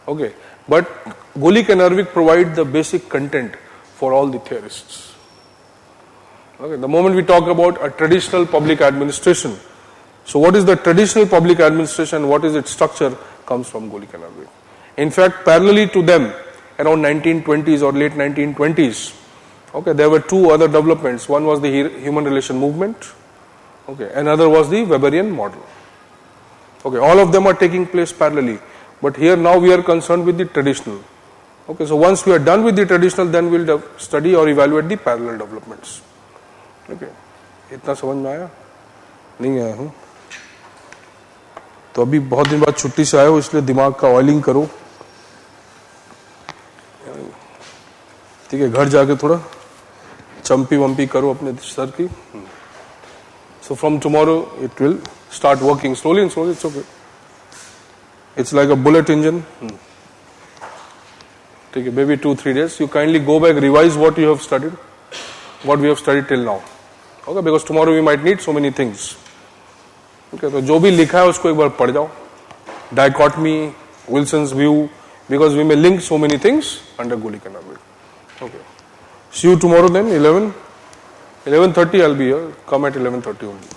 Okay. But Gulick and Arvik provide the basic content for all the theorists. Okay. The moment we talk about a traditional public administration, so what is the traditional public administration, what is its structure, comes from Gulick and Arvik. In fact, parallelly to them, around 1920s or late 1920s, okay, there were two other developments. One was the human relation movement, okay, another was the Weberian model. Okay, all of them are taking place parallelly. But here now we are concerned with the traditional. Okay, so once we are done with the traditional, then we will study or evaluate the parallel developments. Okay, इतना समझ में आया? नहीं आया हूँ? तो अभी बहुत दिन बाद छुट्टी से आए हो, इसलिए दिमाग का ऑयलिंग करो. ठीक है, घर जाके थोड़ा चंपी वंपी करो अपने सर की. So from tomorrow it will start working slowly and slowly. It's okay. It's like a bullet engine. Okay, maybe 2-3 days. You kindly go back, revise what you have studied, what we have studied till now. Okay, because tomorrow we might need so many things. Okay, तो जो भी लिखा है उसको एक बार पढ़ जाओ. Dichotomy, Wilson's view, because we may link so many things under Guli-Kanavi. Okay. See you tomorrow then, 11:30 I'll be here. Come at 11:30 only.